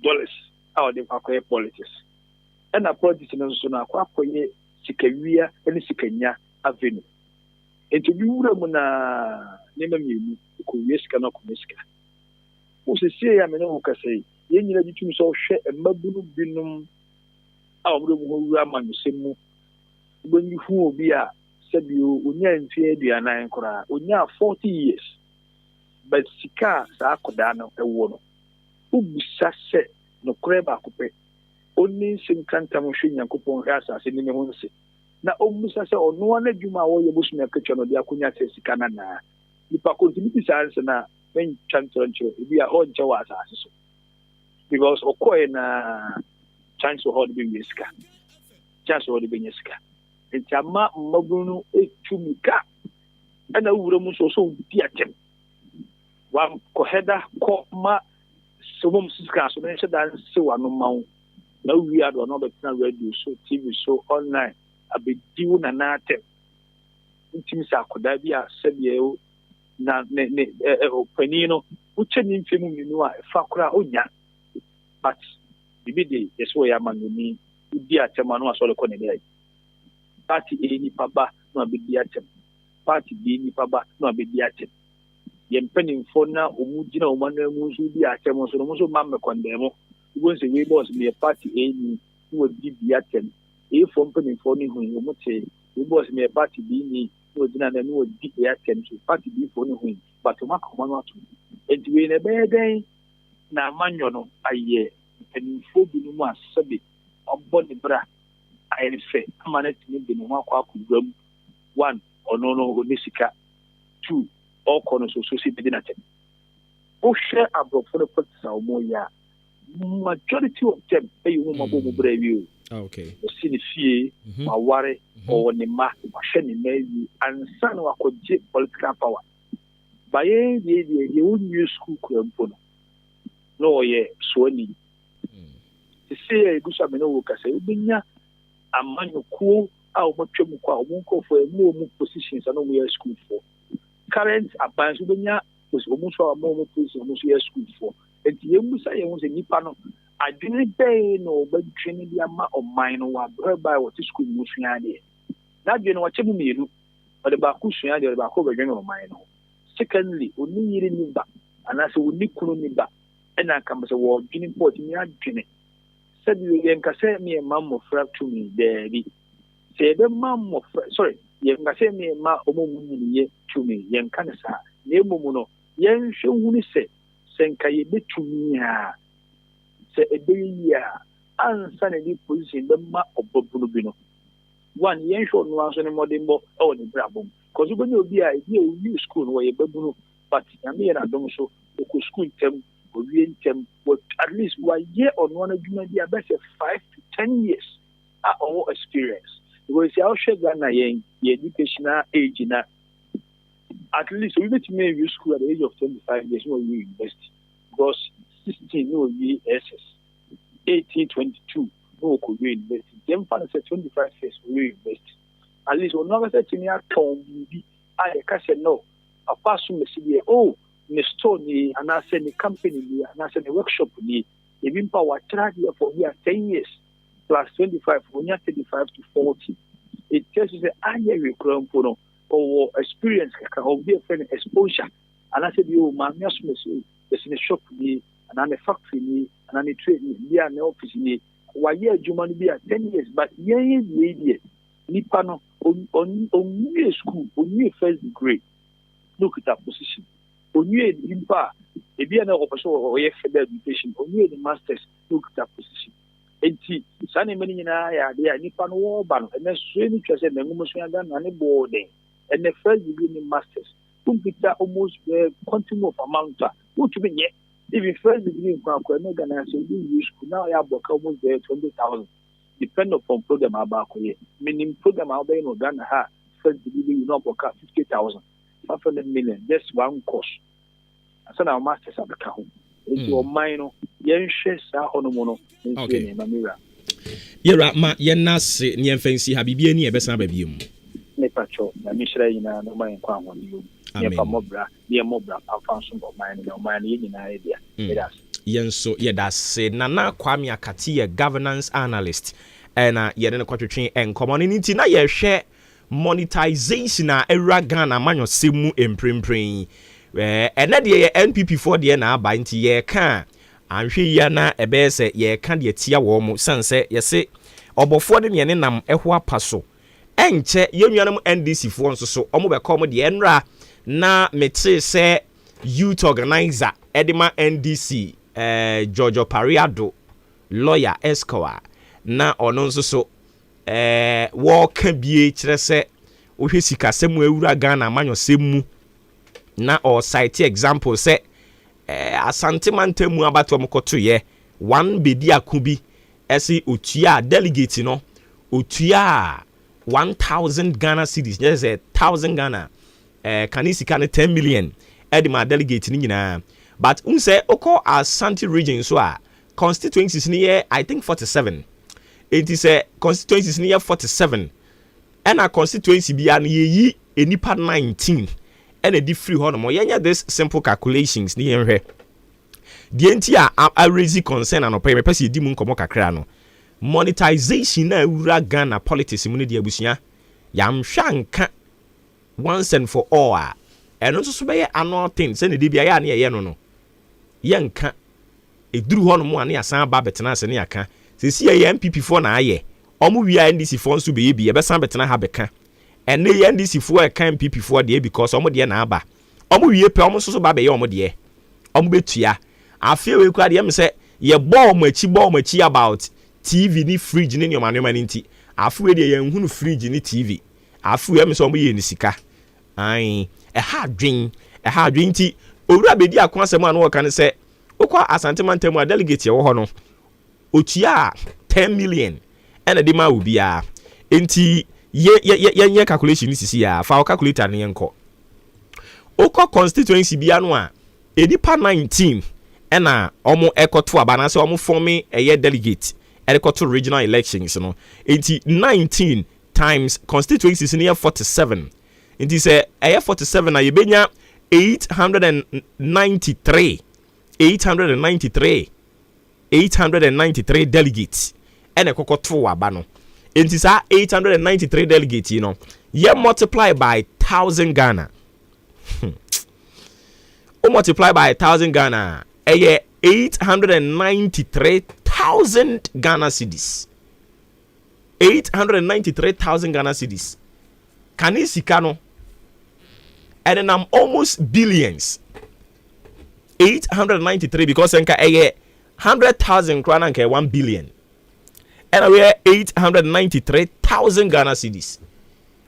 dollars out of our politics. And a politics in Sona Quapoye, Sikawia, and Sikanya Avenue. And to be Ramona Nemami, Kuyeska no Kumiska. Who say, I mean, who say, Yen Legitimus so share a Mabu Binum, our Raman Simu. When you who be a said you, Unya and Fiedi and I Ankara, Unya 40 years. But Sika Sakodano, a woman. Who be said. No creba coupe. Only sim canta machine and coupon rasa in the Honse. Now, almost or no one Juma or your bush make kitchen or the Acunia says Canana. If I continue to answer now, when chancellor, we are all Jawas. Because Okoena chance to hold the Biska. Chance to hold the Biska. It's a ma Mabuno to Mika. And I would almost also be at him. One Koheda, Koma. So mum siska so na sheda se wa no mawo na wi ado no be tena radio so TV so online abediwo na na atem ntimi sa akoda bi a sebie o na ne opani no uche ni mfemu minu a fa kora onya but bibi de yeso ya manuni udi atema no aso le ko ne dai party A ni paba no abedi atem party B ni paba no abedi atem yempanimfo na omugina omana mu nso bi atem so no so mamme kondemo go se we boss me party A ni wo di bi atem e fo mpanimfo ni hu wo te we boss me party B ni wo dina na no di bi atem so party B fo ni hu but o makoma no ato enti we na be den na manyo no aye mpanimfo bi no mu asabe obbo ne bra aye fe amana tini bi no akwa akudwam 1 ono onisika 2 all corners of society did not. Oh, share abroad for the political more. Majority of them pay you more brave you. Okay. The city, my worry, or the mark, machine, maybe, and son of a political power. By the old new school, no, yeah, Sony. To say a good Samino Cassa, a man who cool, our much more for more positions and we are school for. Current advance was almost our more place almost year school for. And the Yamusa was a Nipano. I didn't pay no but training the amount of mine or whereby what the school was ready. Not you know what you mean, but the Bakushia, the Bakover general mine. Secondly, only needing back, and as a Nikuluni back, and I come as a war, Guinea Port in your Guinea. Said you can cassette me a mum of frap to me, daddy. Say the mum of sorry. Yen ka se me ma omo munyi ye tumi yen ka ne sa na emomu no yen hwe huni se senka ye betumi a se ebeyi a ansa na di position be ma obobunu bi no one yen hwe no anso ne modembo e wo ne brabom cause obi obi a e o school no ye babunu but na me na dom so ko school tem o wie tem but at least 1 year on one adwuma bi about 5 to 10 years our experience. Because our Ghana yen educational age na at least we bet me you school at the age of 25 years no you university because 16 no you SS 18 22 no could you university them fan say 25 years you university at least one never say to me at home be I can say no a pass me see oh ne store ni and I say the company ni and I say the workshop ni even power charge for we are 10 years plus 25 when you 35 to 40 it tells you say I hear crown for or experience or be a friend exposure and I said you my mesmo is in a shop ni and a factory ni and a trade ni be an office ni why year juma be 10 years but year nipa no on school on first degree look at that position on nipa e be an officer or federal education on the masters look at that position enti sane many nyina ya de nipa no wo ba no na so ni twese na ngumoso aga na ne boarding and the first degree in masters compita almost continue of amount what to be even first degree in kwa no Ghana so you school now ya book almost 20,000 depend upon program about here meaning program about in Ghana ha first degree you know book 50,000 500 million just one course so now masters abeka ho into your mind yen hwe sa hono no nti na mira yera ma yenase ne fancy ha bibia ni ebesa ba biem ne pacho na mishra ina no man kwa ho ni ye pa mobra ye mobra afanso bo man no man ye nyina idea yenso yedase nana kwame akati ye governance analyst na ye ne kwatwetwe enkomo ne nti na ye hwe monetization na era Ghana manyo semu emprempren ene de ye NPP4 de na aba nti ye ka anhwe ya na ebese ye ka de tia wo mu sense ye se obofo de ne nam eho apaso enche yenuanam NDC4 nso so omo be kom de enra na mete se youth organizer edema NDC Jojo Pariado lawyer Escoa na ono nso so wo ka bie kire se ohwe sika semu ewura Ghana manyo semu na or cite example se asante mantemu abato mkoto ye one bedi akubi esi otua delegate no otua 1,000 Ghana cedis yes 1,000 Ghana kanisi kan 10 million edima delegate ni nyina but unse oko asante region so a constituencies ni ye I think 47 it is a constituencies ni ye 47 and a constituency bia na yi enipa 19 and a free hono yenya this simple calculations ni yenhwe die nti a raise concern and opay me pese di mu nkomo kakra no monetization na ewura Ghana politics mu ne di abusia yam hwanka once and for all a eno so be annual thing se ne di bia ya na ye no no yenka eduru hono mu ane asan ba betena se ne aka se si ye MPP4 na aye omu wi NDC4 nso be ye be san betena ha beka ene ye NDC4 e kan MPP4 de because omu de na aba omu wie pe omu so ba be ye omu de omu betua afie we kwa de me se ye ball machi about TV ni fridge ni nyoma nyoma ni nti afie de ye nhunu fridge ni TV afie me se omu ye ni sika ai ha dwen nti owura bedi akwansem anu wo kan se okwa asante mantemu a delegate ye wo ho no otua 10 million ena de ma wo bia nti ye calculation sisi ya fa calculator ne enko okọ constituency bia no a edipa 19 ena omo ekoto aba na se omo formi eye delegate ekoto regional elections no enti 19 times constituencies near 47 enti se eye 47 na yebenya 893 delegates ena ekoto aba no enti sa 893 delegates you know ye multiply by 1,000 Ghana o multiply by 1,000 Ghana 893,000 Ghana cedis 893,000 Ghana cedis kanisika no and I'm almost billions 893 because enka 100,000 krona enka 1 billion and we are 893,000 Ghana cedis.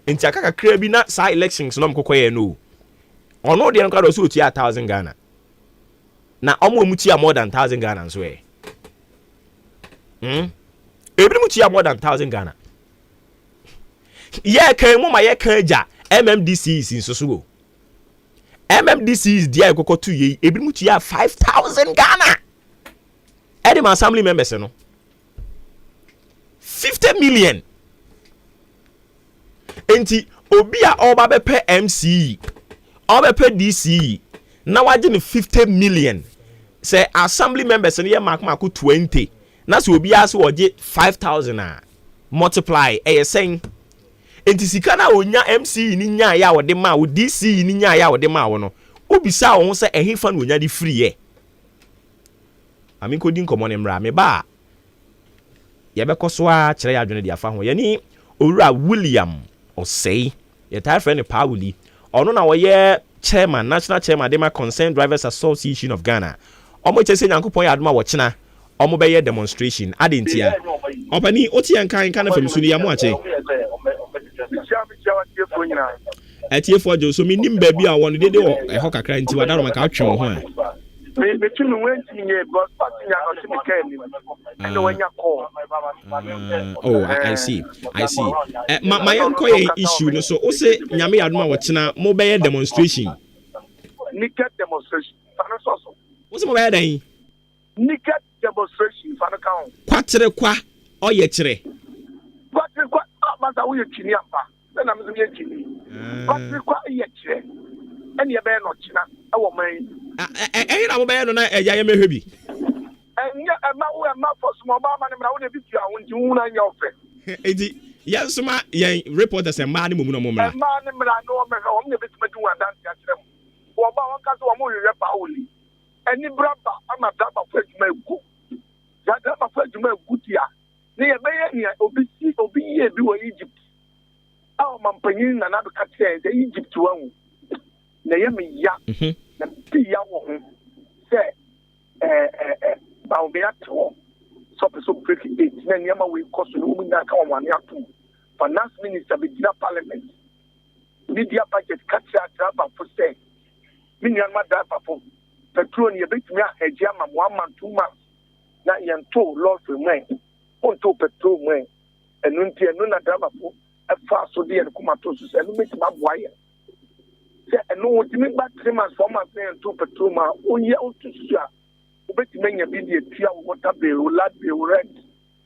In Chakaka Krabi na sa elections no mkokoye no. Ono de nka do so tia 1,000 Ghana. Na omo mutia more than 1,000 Ghana so e. Every mutia more than 1,000 Ghana. Ye kan mo ma ye kan ja MMDC is in so so. MMDCs dia ekoko 2 ye ebi mu tu ya 5,000 Ghana. Edi my assembly members no. 50 million. Enti obi a oba bepe MCE, oba bepe DCE. Na waje ni 50 million. Say assembly members no ye maku 20. Na so obi aso oje 5,000 multiply saying enti sika na onya MCE ni nya ya wode ma wo DCE ni nya ya wode ma wo no. Obisa wo say ehefa no onya di free ye. Ami ko din komo ne mra me ba. Ye be koso a kire ya adwene dia fa ho. Ye ni Owura William Osei. Ye tie friend Pauli. Ono na wo ye chairman, national chairman de ma Concerned Drivers Association of Ghana. Omo che se Nyankopon ya adoma wo chena. Omo be ye demonstration. Adentia. Opani oti ankan na fam sunu ya mo ache. Etie fo jo so mi nim ba bi a won de e ho kakra nti wadaro maka atwe ho a. Me tunu wenti nye boss party nya no timi kan ni. And when you call. Oh, I see. My enkoye issue no so o se nyame adoma wo chena mo be ye demonstration. Naked demonstration. Fano so. Wo se mo be ye dan? Naked demonstration fano kan. Kwatere kwa oye kire. Kwatere kwa masa wo ye chini ampa. Na me ye chini. Kwatere kwa ye kire. Eni ebe no china e wo man. Na mo be no na eja ye mehwe bi. Enya ema wo ema for small ba ma ne mra wo na bi tua wo nti wo na nya ofe. Edi yen suma yen reporters e ma ne mu no mo mra. Ma ne mra no me ho me betima di wan dan tia kire mo. Wo ba won ka so wo mo yere pa oli. Eni braba ama braba fa djuma egu. Ya braba fa djuma egu tia. Ne ye be ye ni obi ye bi wo Egypt. Aw mampanyin na na be ka tie de Egypt wa hu. Na ye me ya na ti ya wo ho se ba o be ato so break it na nyama we cost no mu na ka wo ane ato finance minister be dina parliament media budget catch driver for say million ma driver for petrol ye betumi a hedge ama 1 month 2 months na yen to law for men on to petrol men enu nti enu na driver for e fa so de en kuma to so enu metima boaye enu wotimi ba 3 months 4 months na to petrol ma onye otusu a obeti menya bi de tia water bill lad bill rent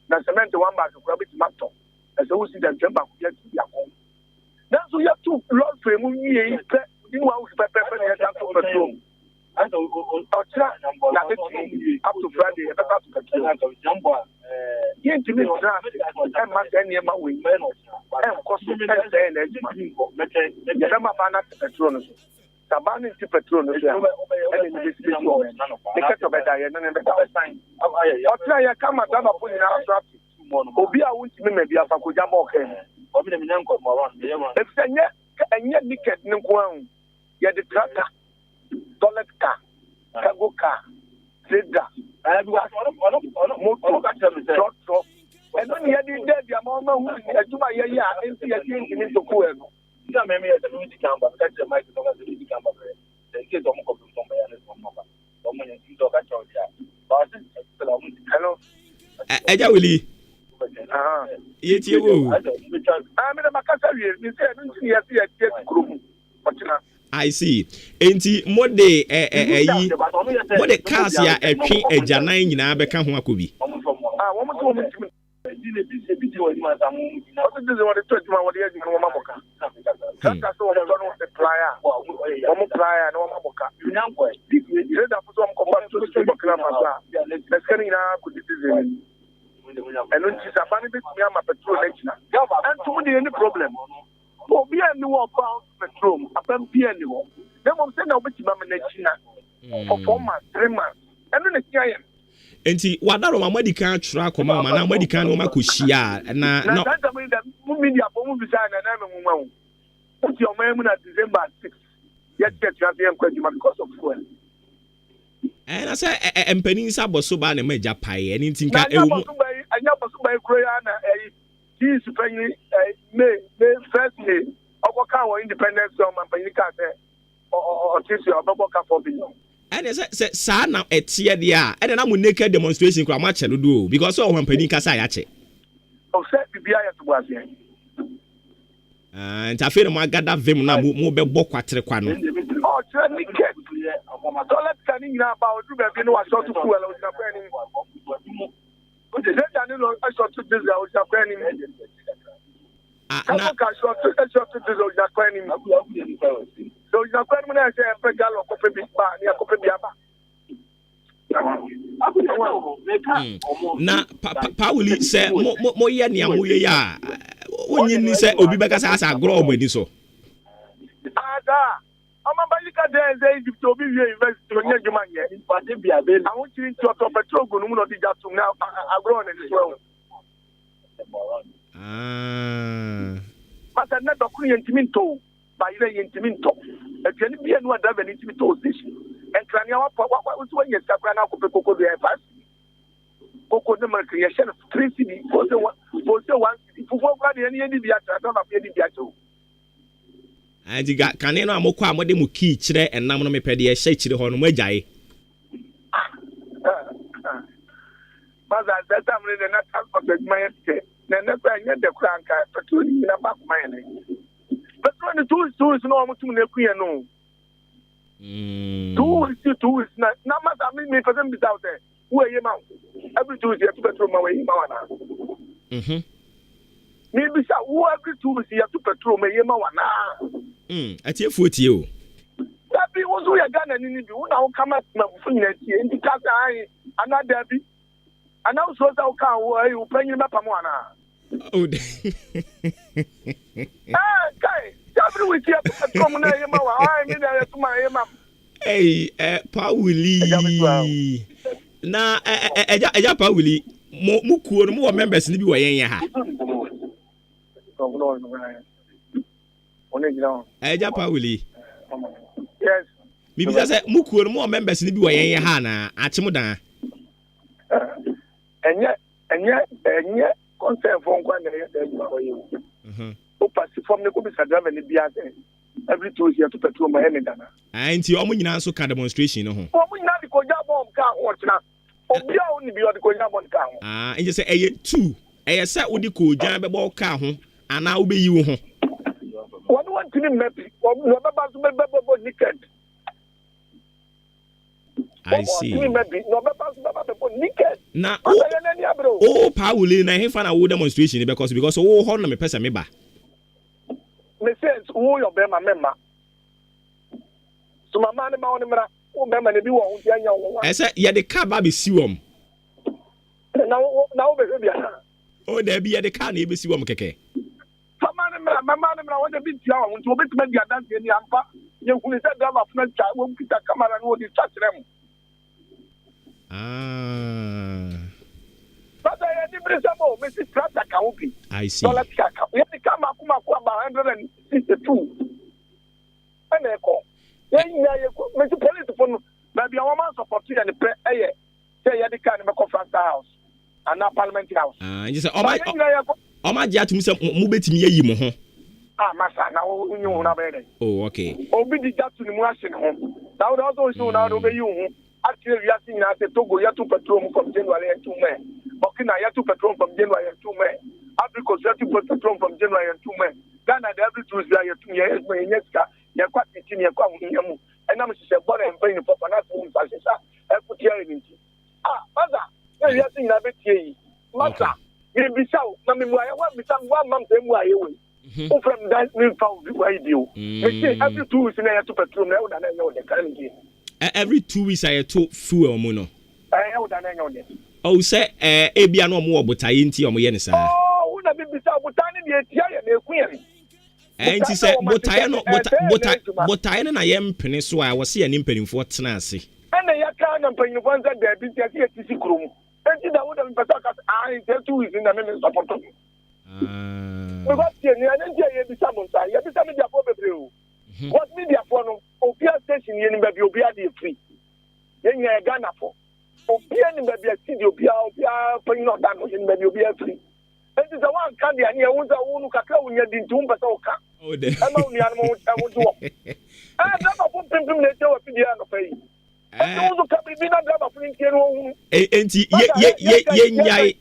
na cement one bag ko obeti mato as we see them jump ya ti akon that's so you have to lord frame yi pe ni wa wo pe na ya to petrol and otra na up to Friday up to petrol jumbo yen ti me tra e ma se ni ma we e ko so e se na e ya ma ba na petrol no Tabani ti petrol no ya. Ele ni bisi o. Eka beda ye na beta sign. Otra ya kama daba po ni na traffic. Obi a wunti me bia fa ko jama oke. Obi na me nyanko mo ron. E se enye naked ni ko an. Ya de tractor. Toilet car. Cargo car. Trader. Motor ka tell me say. Truck. E no ni ya di de dia ma hu ejuma ye ya enti ya ti ni to ko e no. Ya meme ya tenu di kamba ka je mai to ka di kamba be de ke to mo ko to mo ya ne to mo ba to mo ni to ka cho dia ba se la mo hello eja wili ye tie wo me na makasa wie ni se ni ya tie krum ochina I see enti mode yi mode cars ya etwe ejanan nyina be ka ho akobi wo mo to mo ntimi di wa ma ta mo o de wa de to ma wa de ya mo ma boka kaka so mo no supplier mo plier no ma boka nyanko e da fuso mo ko pa to so boka ma sa na skani na ku citizen eno nti sabani be tumi ama petrol na china and to me any problem obi ani wo bound petrol apam pia ni wo dem mo say na obeti ma na china for 4 months 3 months eno na kia enti wadaro ma medical tra koma ma na medical no makohia na no that mean that media for mu bisa na me mu mawo uti o ma mu na December 6 yet champion kwajima because of fuel na say empani sa boso ba na ma japai eni ntinka ewu anya boso ba ekro ya na this penny May first May okoka wo independence of empani ka say o tisi oboboka 4 billion and say sa na etie dia and na mu naked demonstration kwa ma che do because o empani ka sa ya che o say bibia ya to boase nta fe mo agada vim na mo be bo kwatere kwa no or training kit. So let's can you about do baby no short to fuel or Japan. But the I short to this or Japan. So Japan when I say a gallon of coffee big bar near coffee biaba. Na Pauli say mo ye nia mo ye ya onye ni say obi beka say asa agro omani so ada amabajika dey say Egypt obi we university onye juma ye pati bia be na won chiri to petrol go no mo di jatum na agro na ni so mata na dokuru yentiminto ba ile yentiminto etiani bia no ada be yentiminto station enkrania wa so yen sakra na ko pe koko be fast koko de mark ye shen 3 cd for the 1 cd fufu kwa de ni bia tra na bia di bia to ajiga kane no amokọ amode mu key kire enam no mepede ye hye kire ho no magyae baza that time le na transport my na na kwa nya de kranka petrol ni na back my ne petrol ni tools no mo tum na kuye no tools na mata me for them without there who ye ma every tools you petrol ma we ma wana maybe say who every tools you to petrol ma ye ma wana atie tie o Dabi wozu ya Ghana ni bi una o kama na funyina tie ndi kasa ai ana dabi ana so za o kan wo ai o panyin ba pamo ana oh kai dabi we tie petrol na ye ma wa ai me da ya tuma ye ma Pauli na eja Pauli mo kuo no mo members ni bi wo yen ha eja Pauli yes mi bi say mo kuo no mo members ni bi wo yen ha na achim dan enye concern for nkwa na ye da juma wo ye o pass form ne ko bi sadama ni bia every Tuesday to petrol ma ene dana anti omo nyina so ka demonstration no ho omo nyina di ko ja bomb ka ho tena obi a oni bi odi ko ja bomb ka ho enje say eye 2 eye say odi ko jan be bo ka ho ana wo be yi wo ho one want to map no ba ba so be naked I see no ba ba so be naked na oh Pauli na he fa na wo demonstration because wo ho na me pesa me ba me sense who your bema member so mama ne ma woni mra wo bema ne bi wo ho tia nya wo I say ye de car ba be si wom na wo be bia o de bi ye de car na e be si wom keke mama ne mra wo de bi tia wo nti wo betima dia dance ni ampa ye hunu se driver funa cha wo kita camera no di chat rem But I didn't bring some more. Mrs. Pratt account. I see. Dollar account. You have to come up about 162. And I call. Yeah, Mr. Police phone. Maybe a woman support you and the say you had the kind of conference house and not Parliament House. You say, oh my dear, to me, move it to me, you mo. Massa, now you know better. Oh, okay. Obi the got to the Russian home. Now also show now obey you. Actually, we are seeing that the Togo, you have to petrol from January and 2 men. Burkina, you have to petrol from January and 2 men. Africa, you have to petrol from January and 2 men. Ghana, every Tuesday, you have 2 years, you are quite in your and I'm born and paying for financial fashion. I put here in it. Mother, you are seeing that bit. Mother, you be so. I mean, I want to be some 1 month and why you will. From that, we found why you. Every Tuesday, you have to petrol now, and I know the current. Every 2 weeks I to fuel mono. Oh, say ebia no mo obotaye nti o mo ye ne sa. Oh, na bibisa obotane de etia ye na ekuye. Enti say botaye no botaye na ye mpene so a wo se ye ne mpanimfo tena ase. Ana ya ka na mpanimfo nza da bi tia ye tisi kurum. Enti da wo da mpesa ka ai te 2 weeks na me support. Because ye ni anya ye bisa monsa ye bisa me dia for bebre o. What media for no Opia station ye ni baby obia dey free. Ye nya Ghana for. Opia ni baby city obia pay no dan ye ni baby obia free. And the one can dey anya won za wonu kakra wonya di ntum pesa o ka. Oh de. E ma unu anu mo do. Driver for pimpim na che wa fidia no pay. And won ka bi na driver for ntie no hu. Enti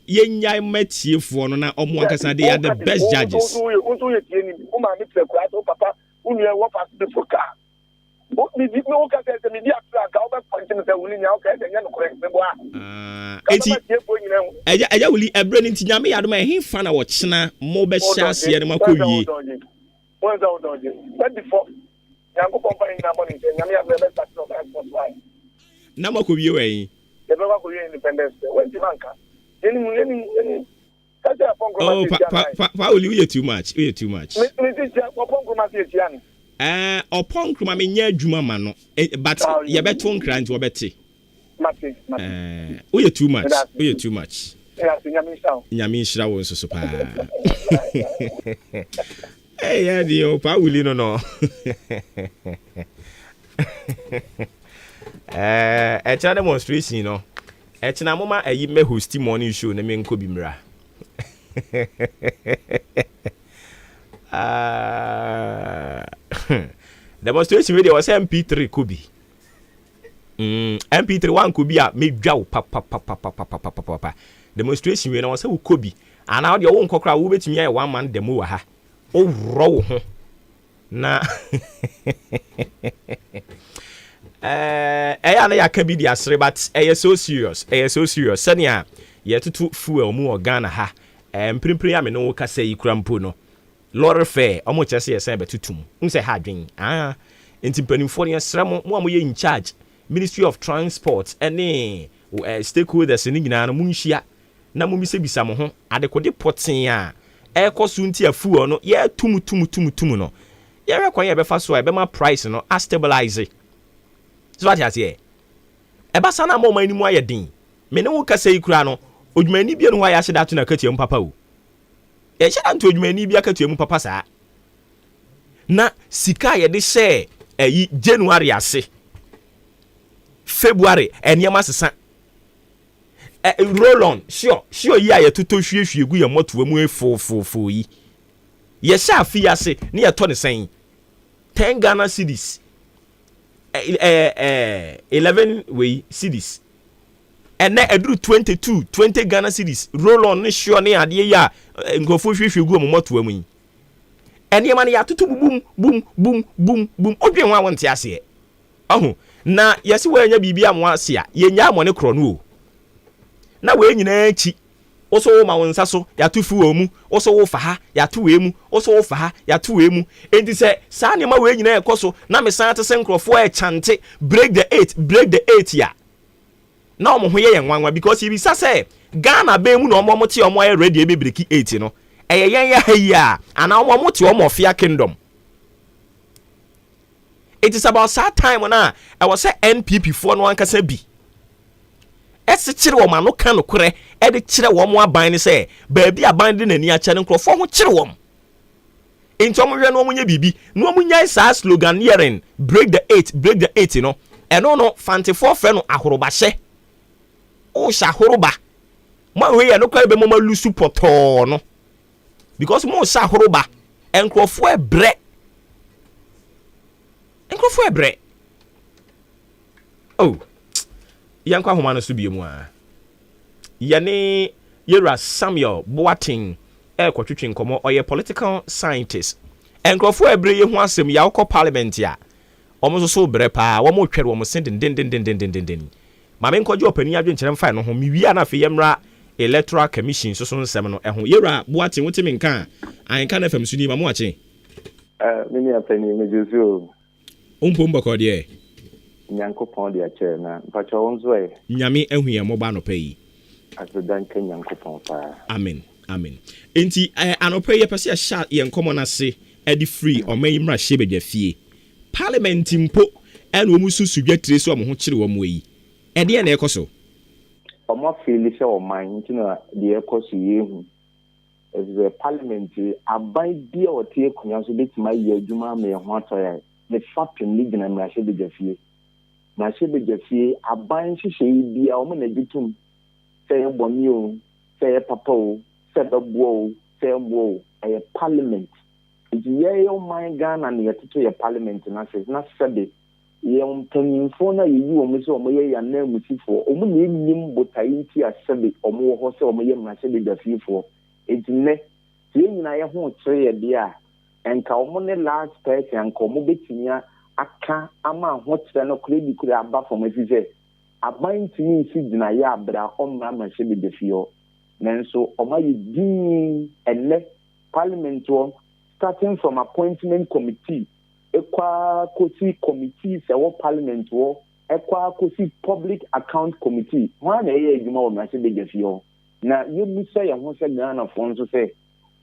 ye nyai matiefo no na omo akasa they are the best judges. Unso ye tie ni o ma mi tre kwa to papa unu e wo fast before car. Me no ka say me dia track ka o point me say wuli nya o ka say nya no correct me boa eja wuli ebre ni tinyame ya do ma he fa na wo chena mo be sha ase ne makowie one down but before yango pompa ina money nyame ya be start no transport line na makowie we the never go independence when the banka any oh pa wuli we too much me this opon kroma se tiani opon kroma me nya adwuma ma no but ye beto nkra nti obete mate we too much nyame nshira wo nso so pa ya dio pa wuli no echa demonstration no echina mama ayi me host morning show na me nko bi mra demonstration video was MP3 kubi MP3 one kubi a me dwa pa demonstration we na was say kubi ana how de wo nkokra wo betimi aye one man demo wa ha o ro wo ho na eya na yaka bi di asre but so serious senia ye tutu fuel mu organa ha mprimpri ya me no ka say ikura mpo no lorry fare omo chese ye say betutum nse ha dwen enti panimfo ne sremo mo amoye in charge Ministry of Transport any stakeholders ni nyina no munhia na mo bisebisa mo ho adekode poten a ekoso nti afuo no ye tum no ye rekwan ye befa so e be ma price no a stabilize so what you say e ba sana mo mani mu ayedin me ne wo kasa ikura no odwumani bia no wa ya hyeda to na katiam papa o e hyeda nto odwumani bia katiam papa saa na sika ye de share eyi January ase February eniema sesa roll on sure yi aye toto hwiehwie gu ye moto mu efofofo yi ye sha afi ase ne ye to ne sen 10 Ghana cedis 11 way cedis and na eduru 20 Ghana cedis roll on ne sure ne ade ya ngofo hwiehwie gu mo moto mu yi eniema ne ya toto bum odwen wa wonte ase ahu na yesi we nya bibia mo ase a ye nya mo ne kro no o na we nyina chi oso wo ma wonsa so ya tufu wo mu oso wo fa ha ya tu we mu oso wo fa ha ya tu we mu enti se sa ne ma we nyina ekoso na me san tese nkrofo e chante break the 8 ya na omo ho ye nwanwa because ibi sa se Ghana be mu na omo te omo e ready e be break 8 no eye yen ya ha ana omo te omo fia kingdom. It is about that time na I was say NPP for no ankasa bi ese kire wo ma no kan kore e de kire wo mo aban ni say ba bi aban de nani a kire nkrofo ho kire wo into mo hwe no mo nya bibi no mo nya sa slogan hearing break the 8 no eno no fantefo fe no ahoroba hye o sha horoba mo hwe ye no kwa be mo ma lusu poto no because mo sha horoba enkrofo e bre enkrofo e bre oh yankwa homa no so biemu a yane yera Samuel Boating kwatwetwe nkomo oye political scientist enkrofo e bre ye ho asem ya ukọ parliament ya omo so bre pa wo mo twere wo mo den ma me nkoje opani adwe nkyere mfa no ho mi wi ana fe yemra electoral commission so nsem no ho yera Boating wotime nka AHENKAN93.3 ma mo ache mini apani me jesu Umpomba kwa die Nyankopon dia che na mpacho wonzo e nyame ahuya mo ba no pay asedan ke Nyankopon pa amen enti anope ye pese sha ye nkomo na se edi free o mai mra hye fie parliament mpo en wo mususu dwatire so mo ho kire wo mo yi ede na ekoso o mo feel se o man ntina de ekoso yehu as the parliament abai bia o tie kunya so betima ye adwuma me ho atoya the fapin league na mra hye bejafie aban hyehyɛ bia o na bitum sɛ bɔne o sɛ papa o sɛ babo o sɛ mbo o parliament ye o man Ghana na yɛtoto ye parliament na sɛbe ye mpanyimfo na ye yi o mo sɛ o mo ye ya na musifo o mo na nim botai nti asɛbe o mo ho sɛ o mo ye mra hye bejafiefo etine tie nyina ye ho kyerɛ ye bia enka o mo ne last person enka o mo betinya aka ama hotel no kure bi kure aba from efise aban tini si dina ya abra omra ma se be defio nanso oma ye din enne parliament starting from appointment committee ekwa kosi committee se wo parliament wo ekwa kosi public account committee wa na ye adwuma wo ma se be defio na ye mi se ye ho se Ghana fo nso se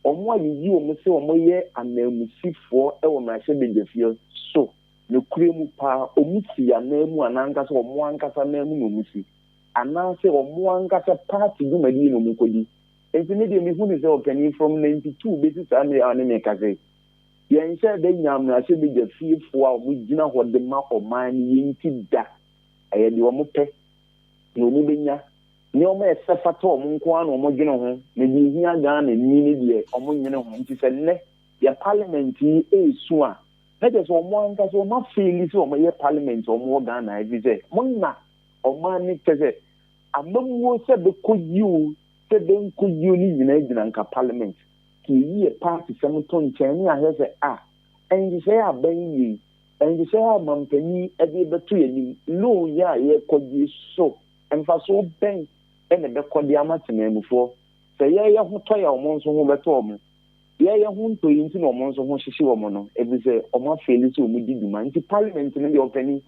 omo ayi omo se omo ye anamusifo e wo ma se be defio so ne kuremu pa omusi ya na emu ananka so omo ankasa na emu no musi ananse omo ankasa party du madi no mukodi enti ne de mi hu ne se opani from 92 basis ane me kaze ye nse de nyam na se be de fiefo a omo gina hode ma oman yenti da aye de omo pe no mu benya ni omo esefa to omo nko an omo gina ho ne di hia Ghana ni ne de omo nyene ho nti se ne ya parliament yi esu a let us one because we must feel this on parliament or more than I visit. Mona or money says, among said the could you said then could you live in Edinanka parliament? Ki a party some ton China has a and you say a baby and you say a mampany every between no ya could you so and for so bang and the Becodiamatin before. Say ya who try our months on over Tom. Ya hun to yin no mo so ho hihye wo mo no e bi se o ma feli so mu di duma nti parliament ne de opani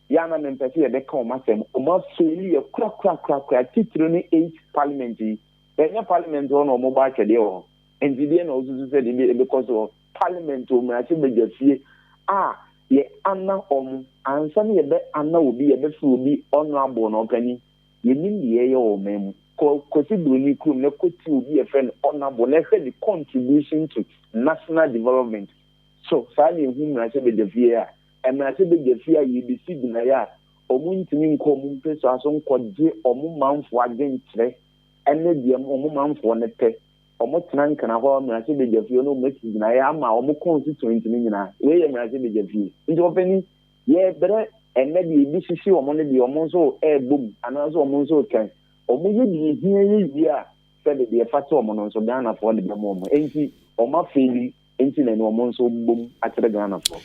ya na mpese ye be ka o ma sem o ma feli ye kra titiro ni 8 parliament yi ya parliament no mo ba kede o nti de na ozuzu se de because of parliament o ma se be jafie ye ana om ansa ne ye be ana obi ye be fi obi honorable no opani ye nim ye o memu considering krum na koti obi e friend honorable na the contribution to national development so sani hu na se be defie a emra se be defie a ye be sid na ya omuntini nko mu peso aso nkode omu manfo agentre ene de omu manfo ne te omu tena nkana ho emra se be defie no mesi na ya ama omu constituent ni nyina we ye emra se be defie nti openi ye bere ene de bi sisi omu ne de omu so bom anaso omu so kan omo ye bi hie ye a se de fata omo no so Ghana for de mo mo enti omo feli enti na omo nso bom atere Ghana for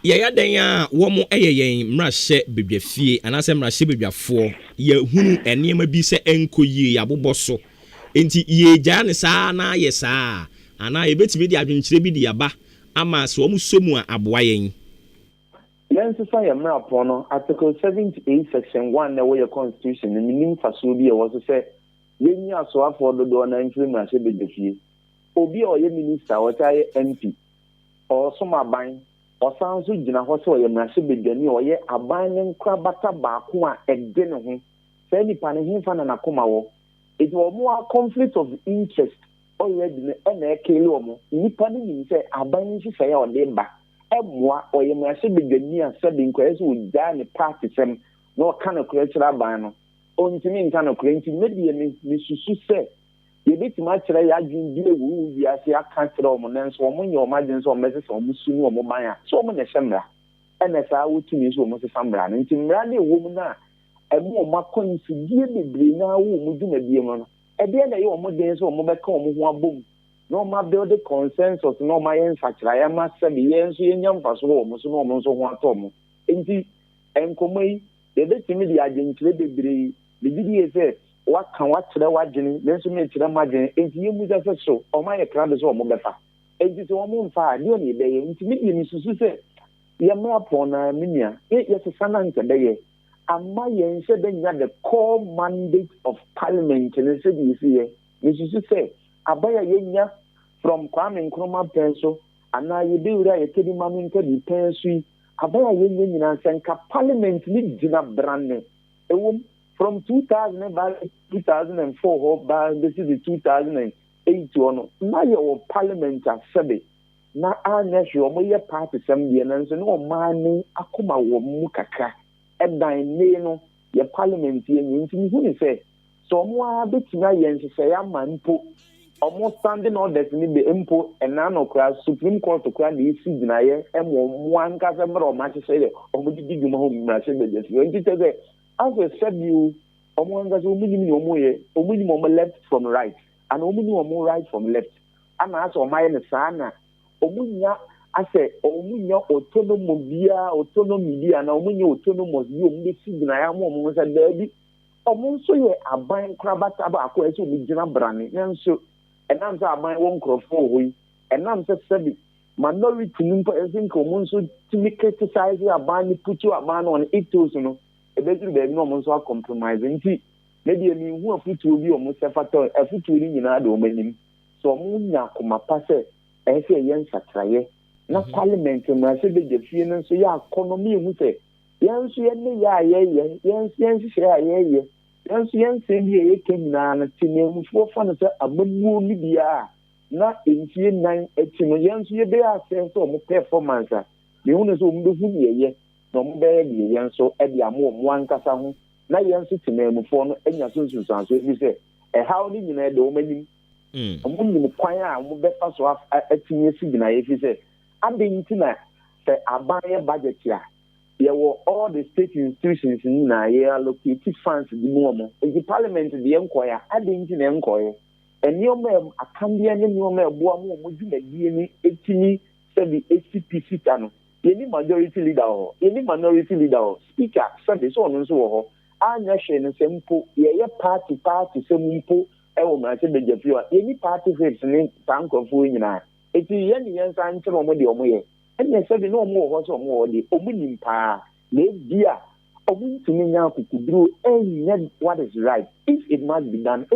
ya dan a wo mo yen mrahye bedwafie anase mrahye bedwafo ye hunu enema bi se enkoyie abobɔ so enti ye gya ne saa na ye saa ana ye betimi de adwenkyire bi de yaba ama so omo somu a aboa yen Yes, I am now upon Article 78, Section 1, the way your constitution, and meaning for Subia was to say, when you are so afford the door 19 as a bit of you, Obi or your minister, or MP, or some are buying, or sounds with Jina Hosso, your Nasibi Gani, or ye are buying Krabata Bakua and dinner home, Fanny Panahin Fan and Akumao. It was more conflict of interest already, and a Kelomo, Nippani say, are buying to say on them back. Emwa or ye mase be gani asabe nkwese wo da ne party sem no kind of cultural ban no ontimi nka no krenti media ni susu se ye betima kire ya adwun bi ewu bi ase aka kire o mo nenso o mo nye o magin so o mese so o musunu o mo ban a so o mo ne hemra ene sa wotumi so o mo se samra no nti mra na ewo mu na emu o makonsi die bebre na wo mu duma die mo no e de na ye o mo den so o mo be ka o mo ho abom no ma build the consensus no ma yen fakira ya ma se bi yen so yen yamfa so wo mo so no mo so ho atom enti enkomai ye betimi di agenkyire bebre be gidi ye se wa kan wa kire wa gene nenso me kire ma gene enti ye mu se so o ma ye kra de so o mo befa enti so mo mfa de o ne be ye enti me ni susu se ye ma pon na minia ye se sana nka de ye amma yen se be nya the core mandate of parliament ne se di se ye ni susu se abaya yenya from Kwame Nkrumah penso ana ye be wura ye kedi mami nka di penso abaya yenya nyina senka parliament ni dina brane ewom from 2004 ba this is the 2008 ono na ye o parliament asebe na anya hwe o moye party sem de na nso no mani akoma wo mu kakra edan ne no ye parliament ye nti hu ni se so mo a betina ye nsese ya manpo almost standing orders ni be impo enano kra Supreme Court kra na isi dinaye emo mo anka se mro ma che se o mo didi dwuma ho mra che be just you nti say as I said you o mo anka se o mo ni mo ye o mo ni mo left from right and o mo ni mo right from left ana aso o ma ye ne sana o mo nya asɛ ɔmo nya autonomy bia na ɔmo nya autonomous bi ɔmo bɛsi gyina ya mo ɔmo sɛ daabi ɔmo nso yɛ aban korabata baako ɛsɛ ɔmo gyina brane nanso ɛnam sɛ aban wɔ nkurɔfoɔ wɔ yi ɛnam sɛ sɛbi minority no mpo ɛsɛ nka ɔmo nso tumi criticize aban ne putu aban no ɔno ethos no ɛbɛduru baabi na ɔmo nso acompromise nti maybe emi hu afutuo bi ɔmo sɛ fata afutuo no nyinaa de ɔmo anim so ɔmo nya akoma pa sɛ ɛsɛ yɛ nsatraeɛ na parliament mmarahyɛ bɛgya fie no nso yɛ akɔnɔmi ehu sɛ yɛn nso yɛn ne yɛ a yɛyɛ yɛn nso yɛn nhyehyɛ a yɛyɛ yɛn nso yɛn nsɛm bi a yɛka nyinaa no te nneɛmufoɔ fa no sɛ amamuo no biara na mfie nan akyi no yɛn nso yɛbɛyɛ asɛn sɛ ɔmo performance a mehu no sɛ ɔmo bɛhu deɛ yɛ na ɔmo bɛyɛ deɛ yɛn nso ɛde ama ɔmo ankasa ho na yɛn nso te nneɛmufoɔ no anya so nsunsuanso ebi sɛ ɛhaw no nyinaa de ɔmo anim ɔmo nim kwan a ɔmo bɛfa so atumi esi gyina yɛ fi sɛ adi nti na sɛ aban yɛ budget a yɛwɔ all the state institutions nyinaa yɛ allocate funds di mu ɔmo nti parliament deɛ nkɔɛ a adi nti na nkɔɛ nneɛma akamdeɛ ne nneɛma ɛboa mu ɔmo dwumadie ne etimi sɛbi acp sita no yɛni majority leader hɔ yɛni minority leader hɔ speaker sɛbi sɛ ɔno nso wɔ hɔ anya hwɛ no sɛ mpo yɛyɛ party sɛ mu mpo ɛwɔ mmarahyɛ bɛgya fie a yɛni party fates ne saa nkurɔfoɔ nyinaa eti yɛn yɛn nsa nkyɛn ɔmo deɛ ɔmo yɛ ɛnna sɛbi na ɔmo wɔ hɔ sɛ ɔmo wɔ deɛ ɔmo nim paa na ebi a ɔmo ntumi nya akukuduro ɛnyɛ what is right if it must be done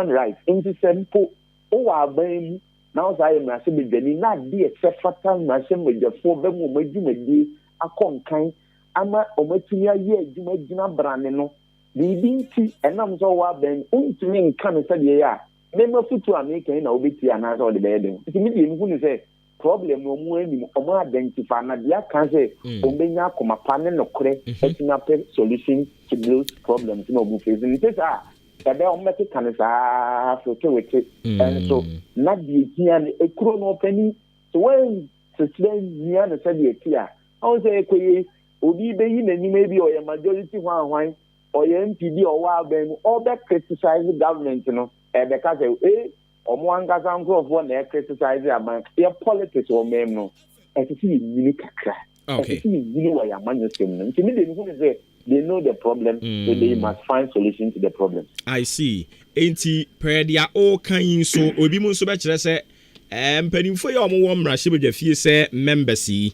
right nti sɛ mpo ɔwɔ aban mu na ɔsɛ ayɛ mmarahyɛ bɛgyani na adeɛ sɛ fata mmarahyɛ bɛgyafoɔ bɛmu ɔmo adwumadie akɔ nkan ama ɔmo atumi ayɛ adwuma gyina brane no biribi nti ɛnam sɛ ɔwɔ aban ntumi nka no sɛdeɛ yɛ a mema futu America na obeti anaasɛ ɔde bɛyɛ den nti mi deɛ nuhu ne sɛ problem no ɔmo anim ɔmo identify na deɛ aka sɛ ɔmo bɛnya akoma pa ne nokorɛ atumi apɛ solution to those problems na ɔmo face nti saa ɛbɛ ɔmo bɛkeka no saa fɛkɛwɛkɛ ɛnso na deɛ tia no ekuro no ɔpɛni so wɔn sesire nia no sɛdeɛ ti a ɔmo sɛ ekoye obi bɛyi n'anim ebi ɔyɛ majority hwan ɔyɛ MPD ɔwɔ aban mu ɔbɛ criticize government no ɛbɛka sɛ ɔmo ankasa nkurɔfoɔ na criticize aban yɛ politics wɔ mɛm no ɛsɛ sɛ yɛnyini kakra ɛsɛ sɛ yɛnyini wɔ yɛ amanyɔsɛm no nti mi de nuhu ne sɛ they know the problem so they must find solution to the problem. I see enti pɛrɛdeɛ ɔɔka yi nso obi mu nso bɛkyerɛ sɛ mpanimfoɔ yi a ɔmo wɔ mmarahyɛ badwa fie sɛ members yi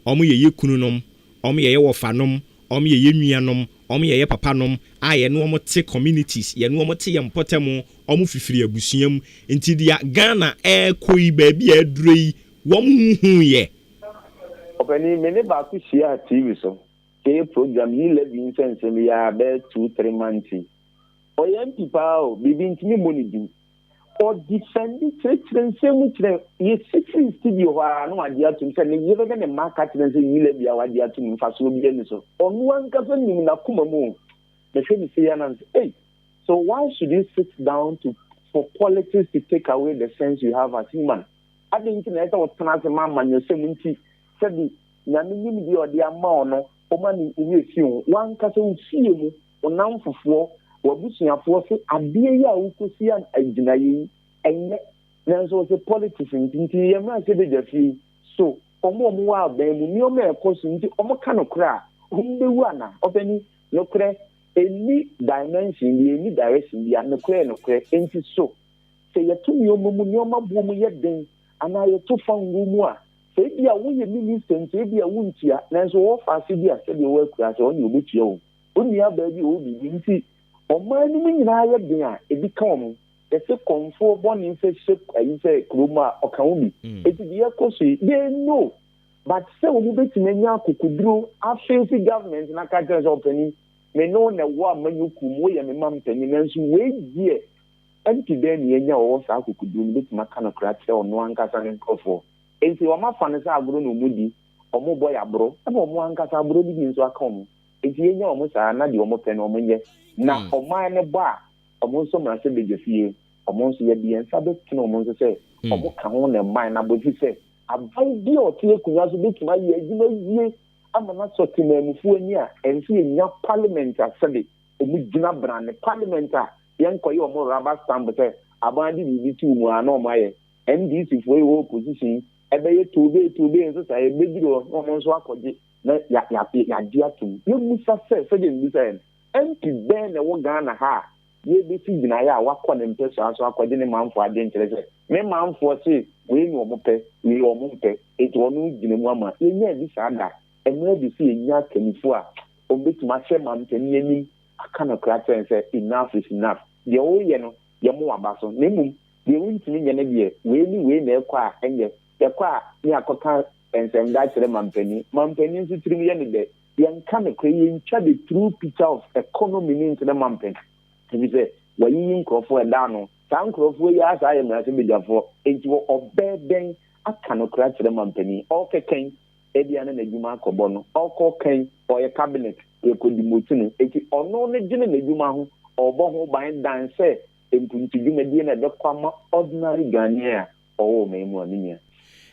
ɔmo yɛ yɛ kunu nom ɔmo yɛ wɔfa nom ɔmo yɛ yɛ nua nom ɔmo yɛ papa nom a yɛne ɔmo te communities yɛne ɔmo te yɛ mpɔtɛm ɔmo fifiri abusua mu nti dia Ghana ɛkɔ yi baabi a aduro yi wɔn huhu yɛ. ɔpɛni mene baako hyia TV so kɛyɛ program yi lɛbi nsɛnsɛm yɛ abɛ 2-3 months ɔyɛ mpi paa o bibi ntumi mo ne di ɔdifɛndi kyerɛkyerɛ nsɛm kyerɛ yɛ sifiri studio hɔ a no ade atum sɛ ne yɛ bɛbɛ ne mma ka kyerɛ sɛ yi lɛbi a wade atum mfasoɔ bi ani so ɔno ankasa nim n'akoma mu mehwɛ ne sɛ yɛ nan sɛ so why should you sit down for politics to take away the sense you have as human ade nti na ɛsɛ ɔtena ase ma amanyɔsɛm nti sɛbi nyame nim bi ɔde ama ɔno ɔma ne ɛyɛ fie ho wankasa wo fie mu ɔnam fofoɔ wabusuafoɔ sɛ adeɛ yi a wokɔsi agyina yi ɛnyɛ nanso sɛ politics nti yɛmmra sɛ bɛgya fie so ɔmo wɔ aban mu nneɔma ɛkɔ so nti ɔmo ka nokorɛ a ɔmo bɛwu ana ɔpɛni nokorɛ any dimension bi any direction bi a nokorɛ nti so sɛ yɛto nneɔma mu nneɔma boɔ mu yɛ den anaa yɛto fa ngu mu a sɛ ebi a woyɛ minister nti ebi a wontua nanso wɔfa ase bi a sɛdeɛ wɔakura sɛ ɔne ɔbɛtua wo onnua baabi a wɔbibi nti ɔman no mu nyinaa yɛ den a ebi ka wɔn yɛsɛ kɔnfoɔ bɔne sɛ hyɛ ayi sɛ kurom a ɔka wo bi eti deɛ ɛkɔ so yi they know but sɛ wɔn bɛtumi anya akokoduro afeesi government na ka kyerɛ sɛ ɔpanin me no na ɛwɔ amanyɔkuo mu woyɛ me ma mpanyin nanso wɔadie ɛnti dɛn ne yɛnya wɔwɔ saa akokoduro no bɛtumi aka no kora kyerɛ ɔno ankasa ne nkurɔfoɔ enti wɔn afa no sɛ agorɔ na ɔmo di ɔmo bɔ yɛ aborɔ ɛna ɔmo ankasa aborɔ bi nso aka ɔmo enti yɛnya ɔmo saa na deɛ ɔmo pɛ no ɔmo nyɛ na ɔman ne bɔ a ɔmo nso mmarahyɛ badwa fie ɔmo nso yɛ deɛ nsa bɛtena ɔmo nso sɛ ɔmo ka ho na mman na bɔfi sɛ aban bi a ɔte akonnwa so bɛtumi ayɛ adwuma yie ama na sɔ temamufoɔ ani a ɛnso yɛnya parliament a sɛde ɔmo gyina brane parliament a yɛnkɔyɛ ɔmo rubber stamp sɛ aban de biribi tuu mu a na ɔmo ayɛ NDC foɔ yi wɔ opposition Ebe tobe nso sa ebediro no mo nso akɔgye na ya di atum. Ye musa se de musa en. Enti ben na wo Ghana ha. Ye be si gina ya wakɔ ne mpɛ so aso akɔgye ne manfo ade nkyerɛ sɛ. Me manfo se we ni omo pɛ, we omo mpɛ. Eti onu gina mu ama. Ye nya bi sa da. Eno bi si enya kanifo a obetuma hye mampani ani aka no kra kyerɛ sɛ enough is enough. Ye o ye no ye mo aba so. Na mmom ye wuntumi nya na bi we na ɛkɔ a ɛnyɛ yakwa ni akoka ensem da kire mampani nso tirim ye ne de yanka ne kre yentwa the true picture of economy ni into the mampani bi se wayi nkrofo da no san nkrofo ya asa ye mra se bejafo enti wo obeden aka no kra kire mampani okeken ebia na adwuma akɔbɔ no ɔkɔken ɔyɛ cabinet ekodi motunu enti ɔno ne gine na adwuma ho ɔbɔ ho ban dan se empuntu dwuma die na de kwama ordinary Ghanaian ɔwɔ memu aninya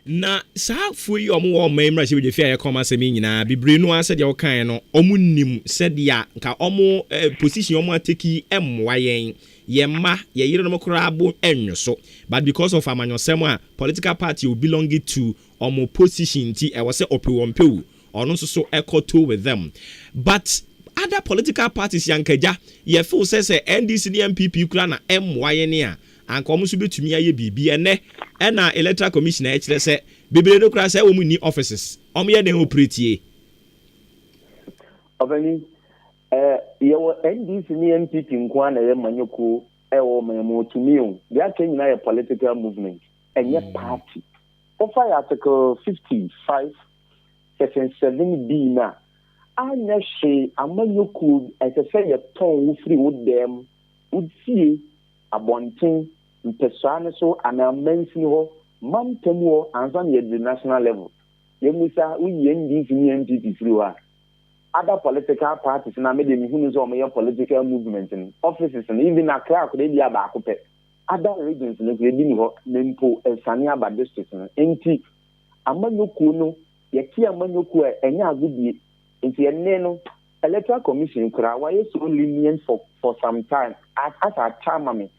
na saa fo yi omo wo mai mra hye bi fia ye koma asemi nyina bibre no ase de wo kan no omo nim se dia nka omo position omo ateki emwa yen ye ma ye yire no kora abo enwoso but because of amanyosem a political party will belong to omo position ti e wo se opewompewu ono nso so ekoto with them but other political parties yankaja ye feel say NDC ne MPP kura na emwa yen a anka omo so betumi aye bibi ene na electoral commissioner e kire se bibire no kura se wo mu ni offices omo ye den operate obani yewo NDC ni MPP nko na ye manyoko wo memo tumi o they are nyina ye political movement enye party of article 55 section 7b na anya she amanyoko ese ye ton wo free wo dem wo tie abonten mpesane so anamensi ho mamtemu ansan ye the national level yemusa uyi NDC ni MPP free wa other political parties na mede mi hunu so omo political movement in offices and even Accra ko dey aba akopɛ other regions no dey ni ho nempo esane aba district no enti amanyoko no yɛti amanyoko enya agudie enti enne no electoral commission kura wa so lenient for some time as a chairman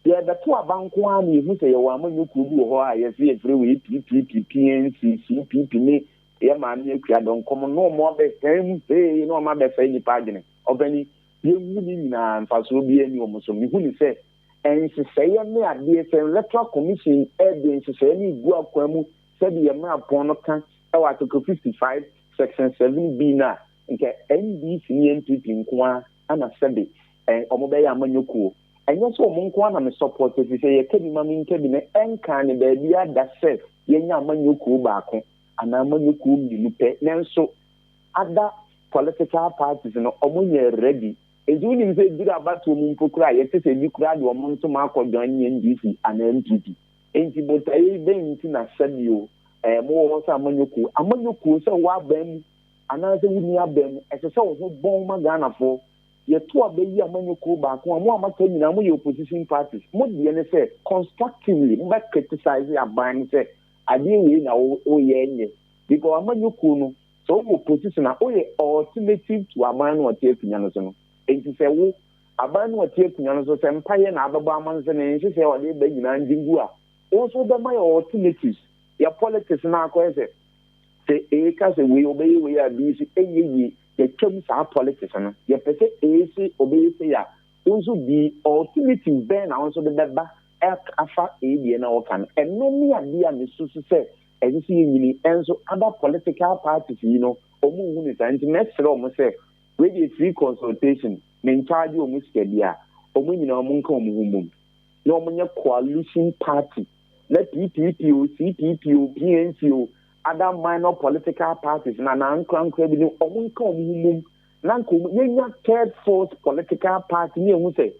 yeah the two abanko ani hu say wa amanyoko bi ho a yɛse free we PNC CPP ni ye maami akua don komo no mo be tem say no ma be say ni pagine obani ye wu ni na mfaso bi ani omo so mi hu ni say ense say ne ade say electoral commission evidence say ni gu akwamu say ye ma pon no kan e wa article 55 section 7b na nke NDC ni MPP nkoa ana sebe omo be ya amanyoko enye so omo nkoa na me support say ye kebi mami nkebi ne enka ne ba bia da self ye nya amanyoko baako anamanyoko milupe nanso other political parties no omunye ready ejuni nse dira abatu mu mpokura yete se bi kura de omo nto makodwan NDC and MPP enti botai benti na sadio mo wo sa amanyoko se wa bam anase wuni abam ese se wo bon ma Ghana fo ye to abayi amanyoko ba ko mo amaka nyina mo ye opposition parties mo de ne se constructively mo ba criticize aban se ade we na o ye nye because amanyoko no so opposition na o ye alternative to aban no tie kunya no so no enti se wo aban no tie kunya no so se mpaye na ababa amanse na nse se o de ba nyina ndingu a o so be my alternatives ya politics na akọ ese se e ka se we obey we ya bi si eyeyi ye twem sa politics no ye pese e si obey se ya onso bi alternative ben na onso de beba afa e die na o kan eno mi ade a mesusu se e si nyini enso other political parties you know omo hu ni santi mesre omo se we dey free consultation me charge omo skedia omo nyina omo nka omo humum na omo nya coalition party na PPP o CPP o PNC o other minor political parties na nkra bi no omo nka omo humum na nko yenya third fourth political party ni ehu se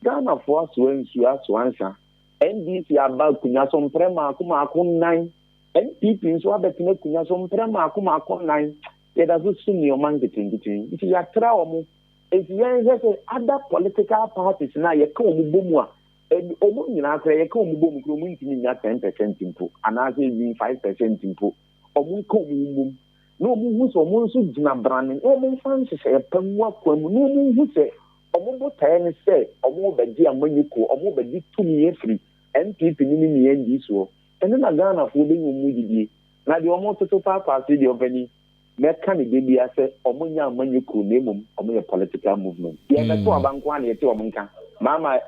Ghana for us when you answer NDC about kunya so mprema akuma akon NPP nso abetime kunya so mprema akuma akon 9 ye da so sumi o mangetingitin iti ya tra omo enti yen say other political parties na ye ka omo bomu a omo nyina akra ye ka omo bomu kro omo ntimi nya 10% impo anaze even 5% impo omo ka omo bomu no omo hu so omo nso gina brane omo fanse se pamu akwamu no omo hu se omo botae ne se omo bedi amanyiko omo bedi tumi efri NPP ni NDC so ɛne na Ghana fo bɛnya ɔmu didie na deɛ ɔmo toto paapaa se deɛ ɔbɛni mɛka ne de bia sɛ ɔmo nya amanyɛ kuro na mmom ɔmo yɛ political movement yɛbɛto abanko a na yɛte ɔmo nka maama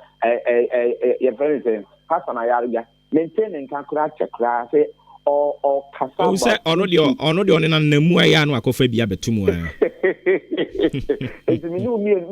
yɛfrɛ ne sɛ Hassan Ayarga maintain ne nka koraa kyɛ koraa sɛ ɔkasa ba sɛ ɔno deɛ ɔne na mu ayɛ ano akɔfa bia bɛto mu a ɛti me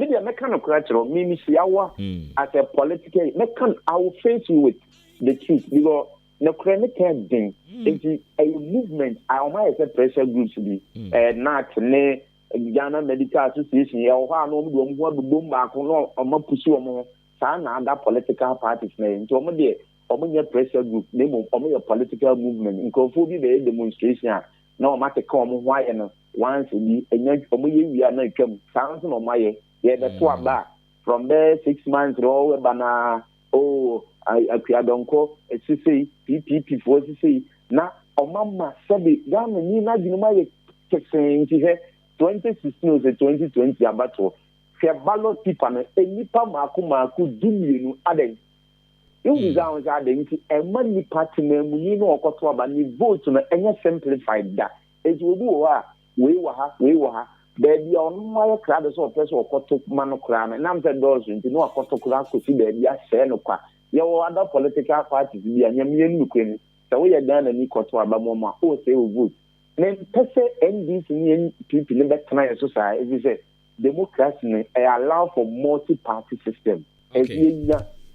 deɛ mɛka no koraa kyerɛ me mehyiawa as a political mɛka I will face you with the truth because no credit can ding. It's a movement. I might say pressure groups be not ne Ghana Medical Association. Ya wa no mo do mo boom back no o pursue mo sa na other political parties na nto mo de o mo pressure group ne mo o mo political movement. Nkofo bi be demonstration na o ma te ka mo ho aye no once bi enya o mo ye wi na twam sa nso no mo aye ye be to aba from there 6 months ro we bana Akuadonko, SCC, PPP for SCC. Now, Omama Sabi, Ghana, you know, you saying 2016 or 2020 abato. Fair ballot people, any Pamaku could do you adding. You sounds adding a money party name, you know, Kotoba, you vote on any simplified that. It will do we were. Baby, on my crowd is all person or Kotok Manocram, and I'm the dozen to know a Kotokra could see baby, I say no qua. Your other political parties be a Yamian Ukraine, so we are done and equal to Abamoma, or say we would. Then, Pesse NDC people in that kind of society, if say democracy, allow for multi-party system.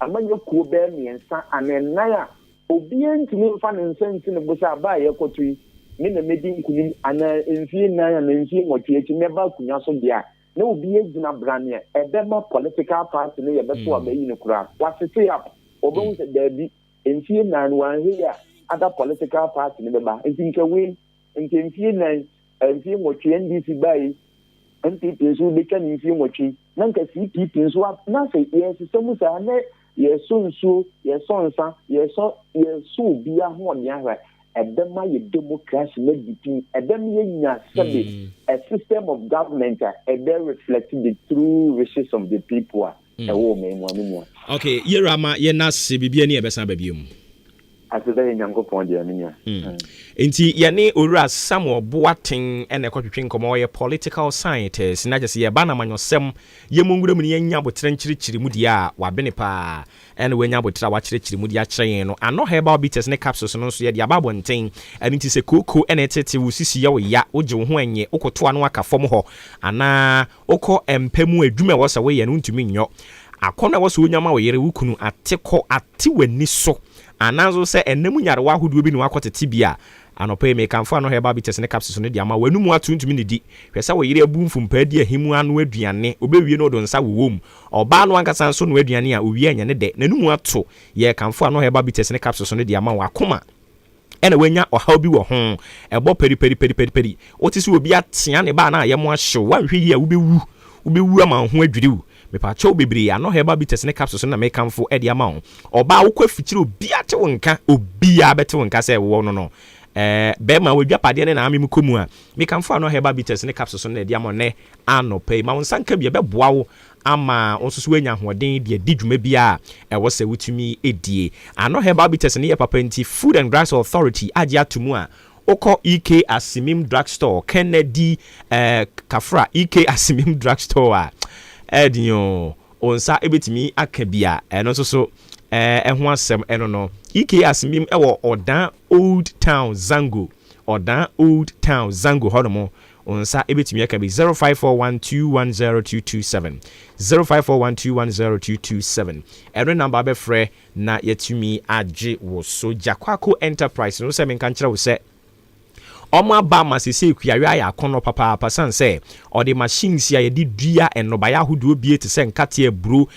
Among your Kubeni and San and Naya, obedient to me, fun and sense in the Busa by your country, mean the meeting and in fear and in fear what you never could also be. No be a brand yet, a better political party, a better way in the crowd. What's the say up? Although there be in fear 9 here, other political party in the bar, and think away, and can fear 9 and fear what you NDC by, and people who become in fear watching. None can see people who have nothing. Yes, some say, yes, so, yes, so, be a one yard. Edema ye democracy made between Edema a system of government and then reflecting the true wishes of the people. Okay, Yerama Yenas Bibiani Abesa Babium. As a very young point, Inti Yane Ura Samuel Boating and a copying Comoya political scientists, not just Yabana man yourself, Yemungu Yanya with Trenchri Chirimudia, Wabenipa, and when Yabutra watch Chirimudia train, and no hair beaters ne capsules and also Yababon thing, and it is a cuckoo and a tete will see ya Ojo Huanye, Oko Tuanwaka Fomo, and Oko and Pemu Juma was away and to me. A corner was Unyama Yerukunu at Teko at Tiweniso. Anazo say enemu nyarewa hudu bi no akote tibia anope me kanfo no heba bites ne capsules no dia ma wanu mu atuntumi ne di hwesa wo yire abumfu mpadi ahimu anu aduane obewie no do nsa wowom oba no ankasa nso no aduane a owie anya ne de nanu mu ato ye kanfo no heba bites ne capsules no dia ma wakoma ena wanya ohaw bi wo ho ebo peri otisi obi atia ne ba na ayemo ahyew wanhwe yi a ubewu ama ho adwiriw mepa chow bebre ano heba bites ne capsules na mekamfo e dia ma ho oba wo kwa fikyire obi ate wonka obi a bete wonka se wo no be ma wadwa pade ne na amem komu a mekamfo ano heba bites ne capsules na dia ma ne anope ma wonsanka bia beboa wo ama onsusu anya hoden de didwuma bia e wo se wutumi edie ano heba bites ne ye papa nti Food and Drugs Authority agi atumu a Oko EK Asimim Drugstore Kennedy Kafra EK Asimim Drugstore Edinyo onsa ebetimi akabia eno so ho asem eno no EK Asimim ewo Odan Old Town Zango hodomo onsa ebetimi akabi 0541210227 0541210227 eno number be frɛ na yetumi age wo so Jakwako Enterprise no se menka nkyerɛ wo se Oma ba masese kuyawe ya kono papa sanse or the machines ya yedi dua enobaya hudu bie te se nkate aburo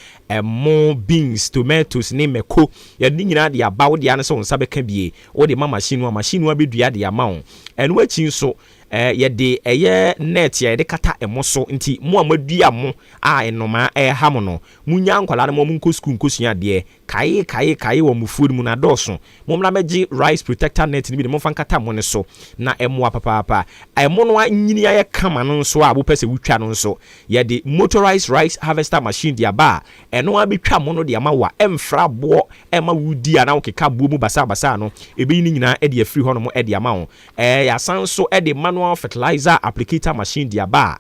mo beans tomatoes ne meko yedi nyina de abawo de ane so nsa beka bie o de machine wa bedua de amawo eno achi nso yede eye net ya yede kata emoso nti mo amadua mo a enoma ha mo no munya nkwala no mo nko school nkosua de kae wɔ mufuo mu na dɔɔso momra mɛgye rice protector net ni bi de momfa nkata mo ne so na ɛmoa papaapa ɛmo no anyini ayɛ kama no nso a wopɛ sɛ wotwa no nso yɛde motorized rice harvester machine de aba ɛno abɛtwa mo no de ama wa ɛmfra boɔ ɛma wudi ana wokeka buo mu basa no ɛbɛyi no nyinaa ɛde afiri hɔ no mo ɛde ama wo yɛasan nso ɛde manual fertilizer applicator machine de aba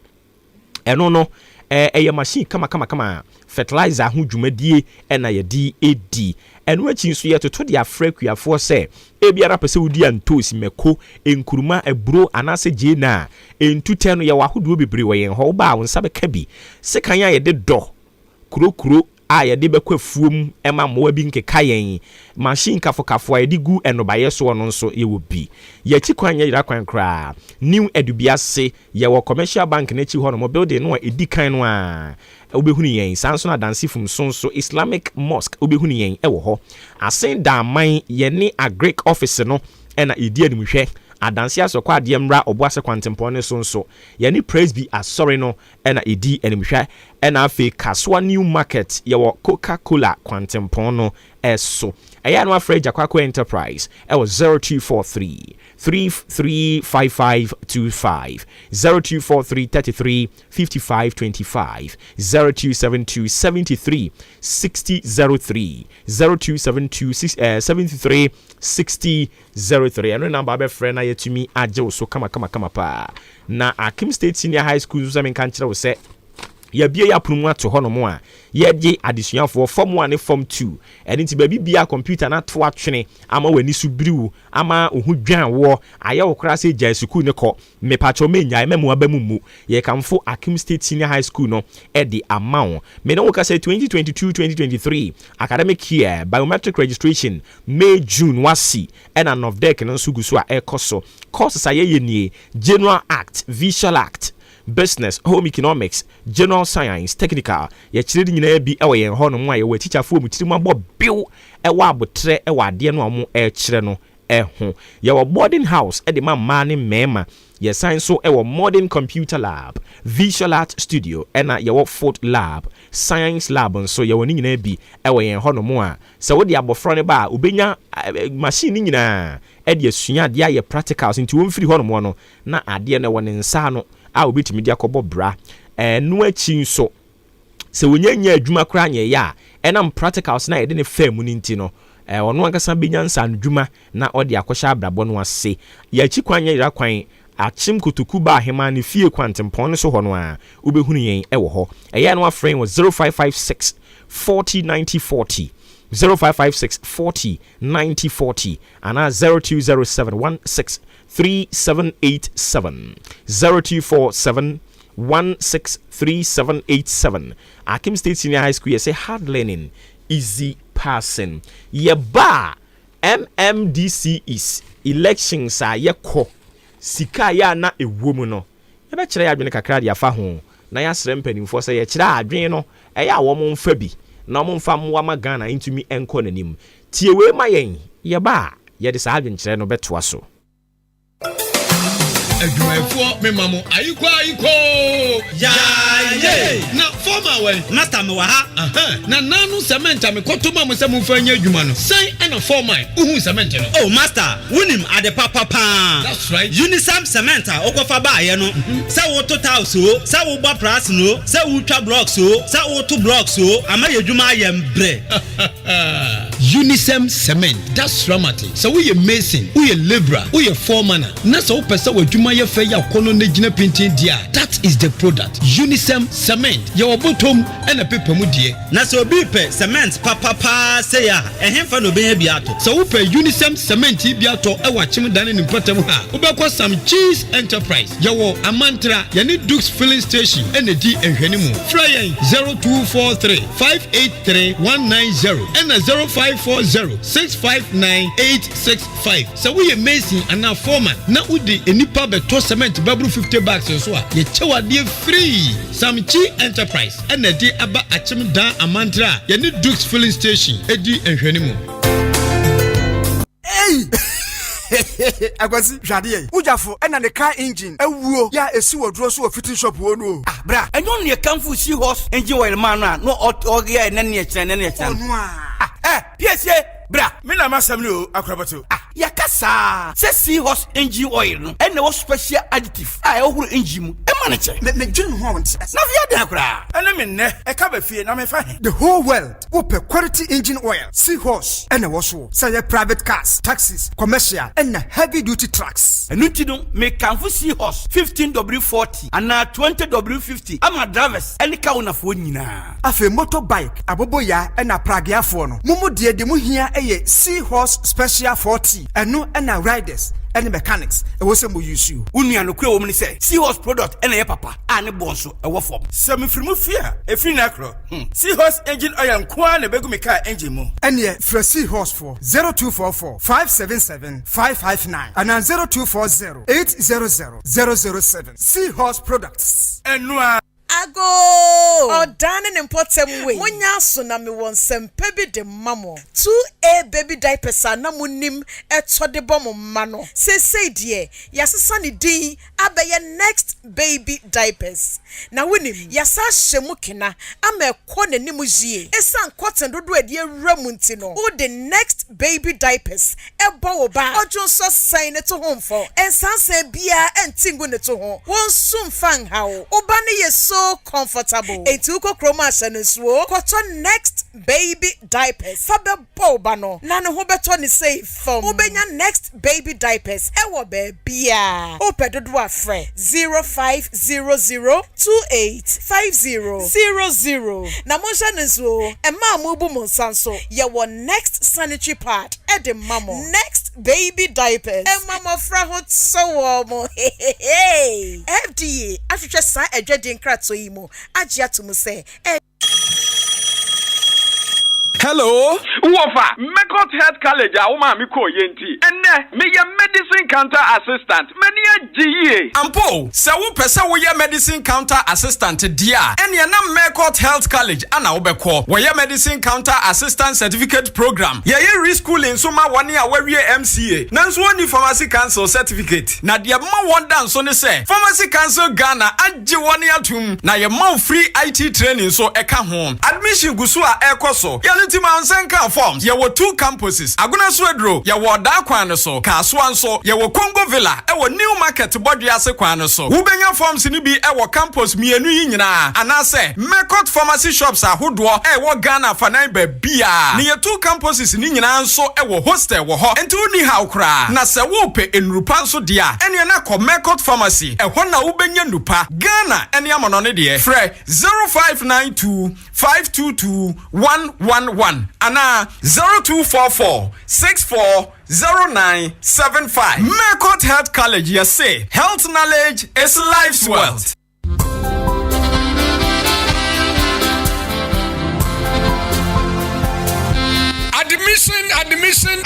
ɛno no ɛyɛ machine kama fertilizer ho dwumadie ɛna yɛdi edi ɛno akyi nso yɛtoto de afrɛ kuafoɔ sɛ ebiara pɛ sɛ wodi antos mɛko enkuruma eburo anase gyena entutɛ no yɛwɔ ahodoɔ bebree wɔ yɛn hɔ wo ba wo nsa bɛka bi sekan a yɛde dɔ kurokuro a yɛde bɛkɔ afuom ɛma mmoa bi nkeka yɛn machine kafo a yɛde gu ɛnobayɛ so no nso yɛwɔ bi yɛkyi kwan yɛyira kwan koraa new edubiase yɛwɔ commercial bank n'akyi hɔ no mo building no a ɛdi kan no a wobɛhunu yɛn sanso na danse fum so Islamic mosque wobɛhunu yɛn ɛwɔ hɔ asen da man yɛne agric office no ɛna ɛdi animhwɛ adanse asɔkɔ adeɛ mmra ɔboase kwantempɔn ne so nso yɛne presby asɔre no ɛna ɛdi animhwɛ ɛna afei kasoa new market yɛwɔ Coca-Cola kwantempɔn no ɛso ɛyɛ no afrɛ Jakwako Enterprise ɛwɔ 0243 335525 0243 33 5525 0272 73 6003 0272 73 6003 ɛno number bɛfrɛ na yɛtumi agye wo so kama pa na Akim State Senior High School so menka nkyerɛ wo sɛ yɛbie ya prumu ato hɔ no mo a yɛgye adesuafoɔ form 1 ne form 2 ɛne nti baabi bia computer na to atwene ama w'ani so biriw ama ohu dwan wɔ ayɛ wo kora sɛ gya sukuu ne kɔ mepacho menya memu abamu mu yɛkamfo Akim State Senior High School no ɛde ama wo me no woka sɛ 2022-2023 academic year biometric registration May June wasi ɛna NOVDEC no nso gu so a ɛkɔ so courses a yɛyɛ nie General Act, Visual Act, Business, Home Economics, General Science, Technical. Yɛkyerɛ ni nyinaa bi ɛwɔ yɛn hɔ no mo a yɛwɔ teacher fo mu tirim abɔ bill ɛwɔ abotrɛ ɛwɔ adeɛ no a mo ɛkyerɛ no ɛho. Yɛwɔ boarding house ɛde ma mmaa ne mmarima. Yɛsan so ɛwɔ modern computer lab, visual art studio ɛna yɛwɔ food lab, science lab nso yɛwɔ ni nyinaa bi ɛwɔ yɛn hɔ no mo a sɛ wode abɔfra ne ba a obenya machine ni nyinaa ɛde asua adeɛ ayɛ practicals nti wɔn firi hɔ no mo no na adeɛ no ɛwɔ ne nsa no a obetumi de akɔbɔ bra no akyi nso sɛ wonyanya adwuma kora nyɛ ya ɛnam practicals na yɛde ne fa mu ninti no ɔno ankasa benya nsa adwuma na ɔde akɔhyɛ abrabɔ no ase yɛakyi kwan nyɛ yira kwan Achim Kotoku ba ahema ne fie kwantempɔn so hɔ no a wobɛhunu yɛn ɛwɔ hɔ ɛyɛ no afrɛ wɔ 0556 40 90 40 0556 40 90 40 ana 0207 16 3787 0247 163787 Akim State Senior High School say hard learning, easy passing. Yeba MMDC is elections are yeko sika ya na ewumu no. Yeba kyerɛ ya adwene kakra de afa ho na ya srɛ mpanimfo sɛ yɛ kyerɛ adwene no ɛyɛ a wɔn mfa bi na wɔn mfa mmoa ma Ghana ntumi ɛnkɔ n'anim. Tie we ma yɛn yeba yɛde saa adwene kyerɛ no bɛtoa so. Adwumayɛfoɔ memamo ayiko yaaye na former way master me wa ha na nanu cement a me kɔtoma mo sɛ mo fa nya adwuma no sɛn ɛna former uhu cement no oh master wunim ade papa that's right Unisam cement a okofa ba ye no sɛ wo to tiles o sɛ wo ba pras no sɛ wo twa blocks o sɛ wo to blocks o ama ye adwuma ayɛ mbre Unisam cement that's dramatic so we mason we labourer we foreman na so pɛ sɛ adwuma ye fa ya kono na gina painting dia that is the product Unisam cement your bottom and a paper mu die na so bi pɛ cement papa say ya ehemfa no be bi ato so we pɛ Unisam cement bi ato e wa chim dan ne mpatam ha we be kwa some cheese enterprise your amantra yani Dukes filling station and di ehwani mu fly 0243 583 190 and 0540 659 865 so we amazing and now foreman na udi enipa beto cement babru 50 bags so a ye chewa de free some chi enterprise and di aba achim dan amantra yani Dukes filling station edi ehwani mu hey Akwasi hwade ye ujafo ena ne car engine ewuo ya esi wodro so fitting shop wo no ah bra enyo ne kanfu si horse engine oil man no oge ya ne ne kyerɛ ne kyerɛ PSA bra me na masam no akrabato yakasa se seahorse engine oil no and no special additive a ehuru engine mu e ma ne che me dwun ho won na via da kra ene me ne e ka ba fie na me fa the whole world open quality engine oil seahorse and no so say private cars taxis commercial and heavy duty trucks enu ti no me kanfo seahorse 15W40 and 20W50 ama drivers any ka una fo nyina afa motorbike aboboya and pragiafo no mumu de mu hia eye seahorse special 40 eno na riders and mechanics e wo se mo use you unua no kwe wo mni say seahorse product ena ye papa ane bonso e wo form semi frimu fia e free na kro seahorse engine oil nko na begu me car engine mu ene fra seahorse for 0244 577 559 and 0240 800 007 seahorse products enua Ago Odanin important way. Munya so na me won sempe bi de mamo. 2A baby diapers na munim eto de bom mano. Say die yasesa ni din abeye next baby diapers. Na wunim yasa hyemu kena ama ekọ nanim jie. Esan cotton dodo ade awura nti no. O the next baby diapers ebo wo ba. Ojo so sign ne to home for. Ensan se bia entingu ne to ho. Won sum fan hawo. Oba ne yeso comfortable. Etuko chroma sensuo. Cotton next baby diapers. Fabe boba no. Na no ho beto ni safe form. Obenya next baby diapers. Ewo be bia. Opedodo afre 0500285000. Na monja nesuo. Ema mubu monsanso. Ye wo next sanitary pad. Ede mamo. Next baby diapers. Ema mo fra hot so mo. Hey. FDA. After sa edwede nkratso imo. Ajia to mu say. Hello, Wofa, Mekot Health College, Uma Miko Yenti, and me your medicine counter assistant, many a GE. Ampo, so pesa we your medicine counter assistant, dear, and your name Mekot Health College, and Obeko, where your medicine counter assistant certificate program. Yeah, you school in Suma 1 year where we MCA. Nanswani Pharmacy Council certificate. Na dia ma one dance on the say, Pharmacy Council Ghana, and Jiwania Tum, na your mouth free IT training so eka home. Admission Gusua Ekoso, Yalutima Senka forms, there were 2 campuses. Aguna Swedro, ya were Darkwan so, Kaswan so, ya were Congo Villa, our new market body as a quan so. Ubenya forms in be our campus, me and Yina, and I say, Mekot pharmacy shops are Hudwa, Ghana Fanaibe Bia. Near 2 campuses in Yina so, our hostel were hot, and 2 Nihau Kra, Nasa Wope in Rupanso Dia, and Yanako Mekot pharmacy, a Hona Ubenya Nupa, Ghana, and Yamononidia, Fre 0592 522 111. Ana 0244 640975. Mekot Health College, yes say, health knowledge is life's wealth.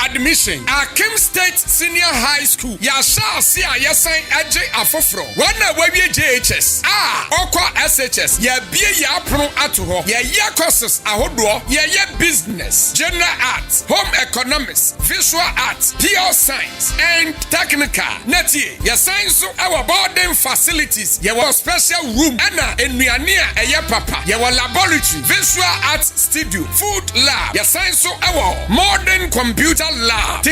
Admission. Akim State Senior High School. Yasha see a yasan AJ Afofro. Wana wewe JHS. Okwa SHS. Ya bie ya pro atoho. Ya courses ahodo. Ya business, general arts, home economics, visual arts, pure science and technical. Neti ya science so our boarding facilities. Ya wa special room. Ana enuania eye papa. Ya wa laboratory, visual arts studio, food lab. Ya science so our modern computer lab.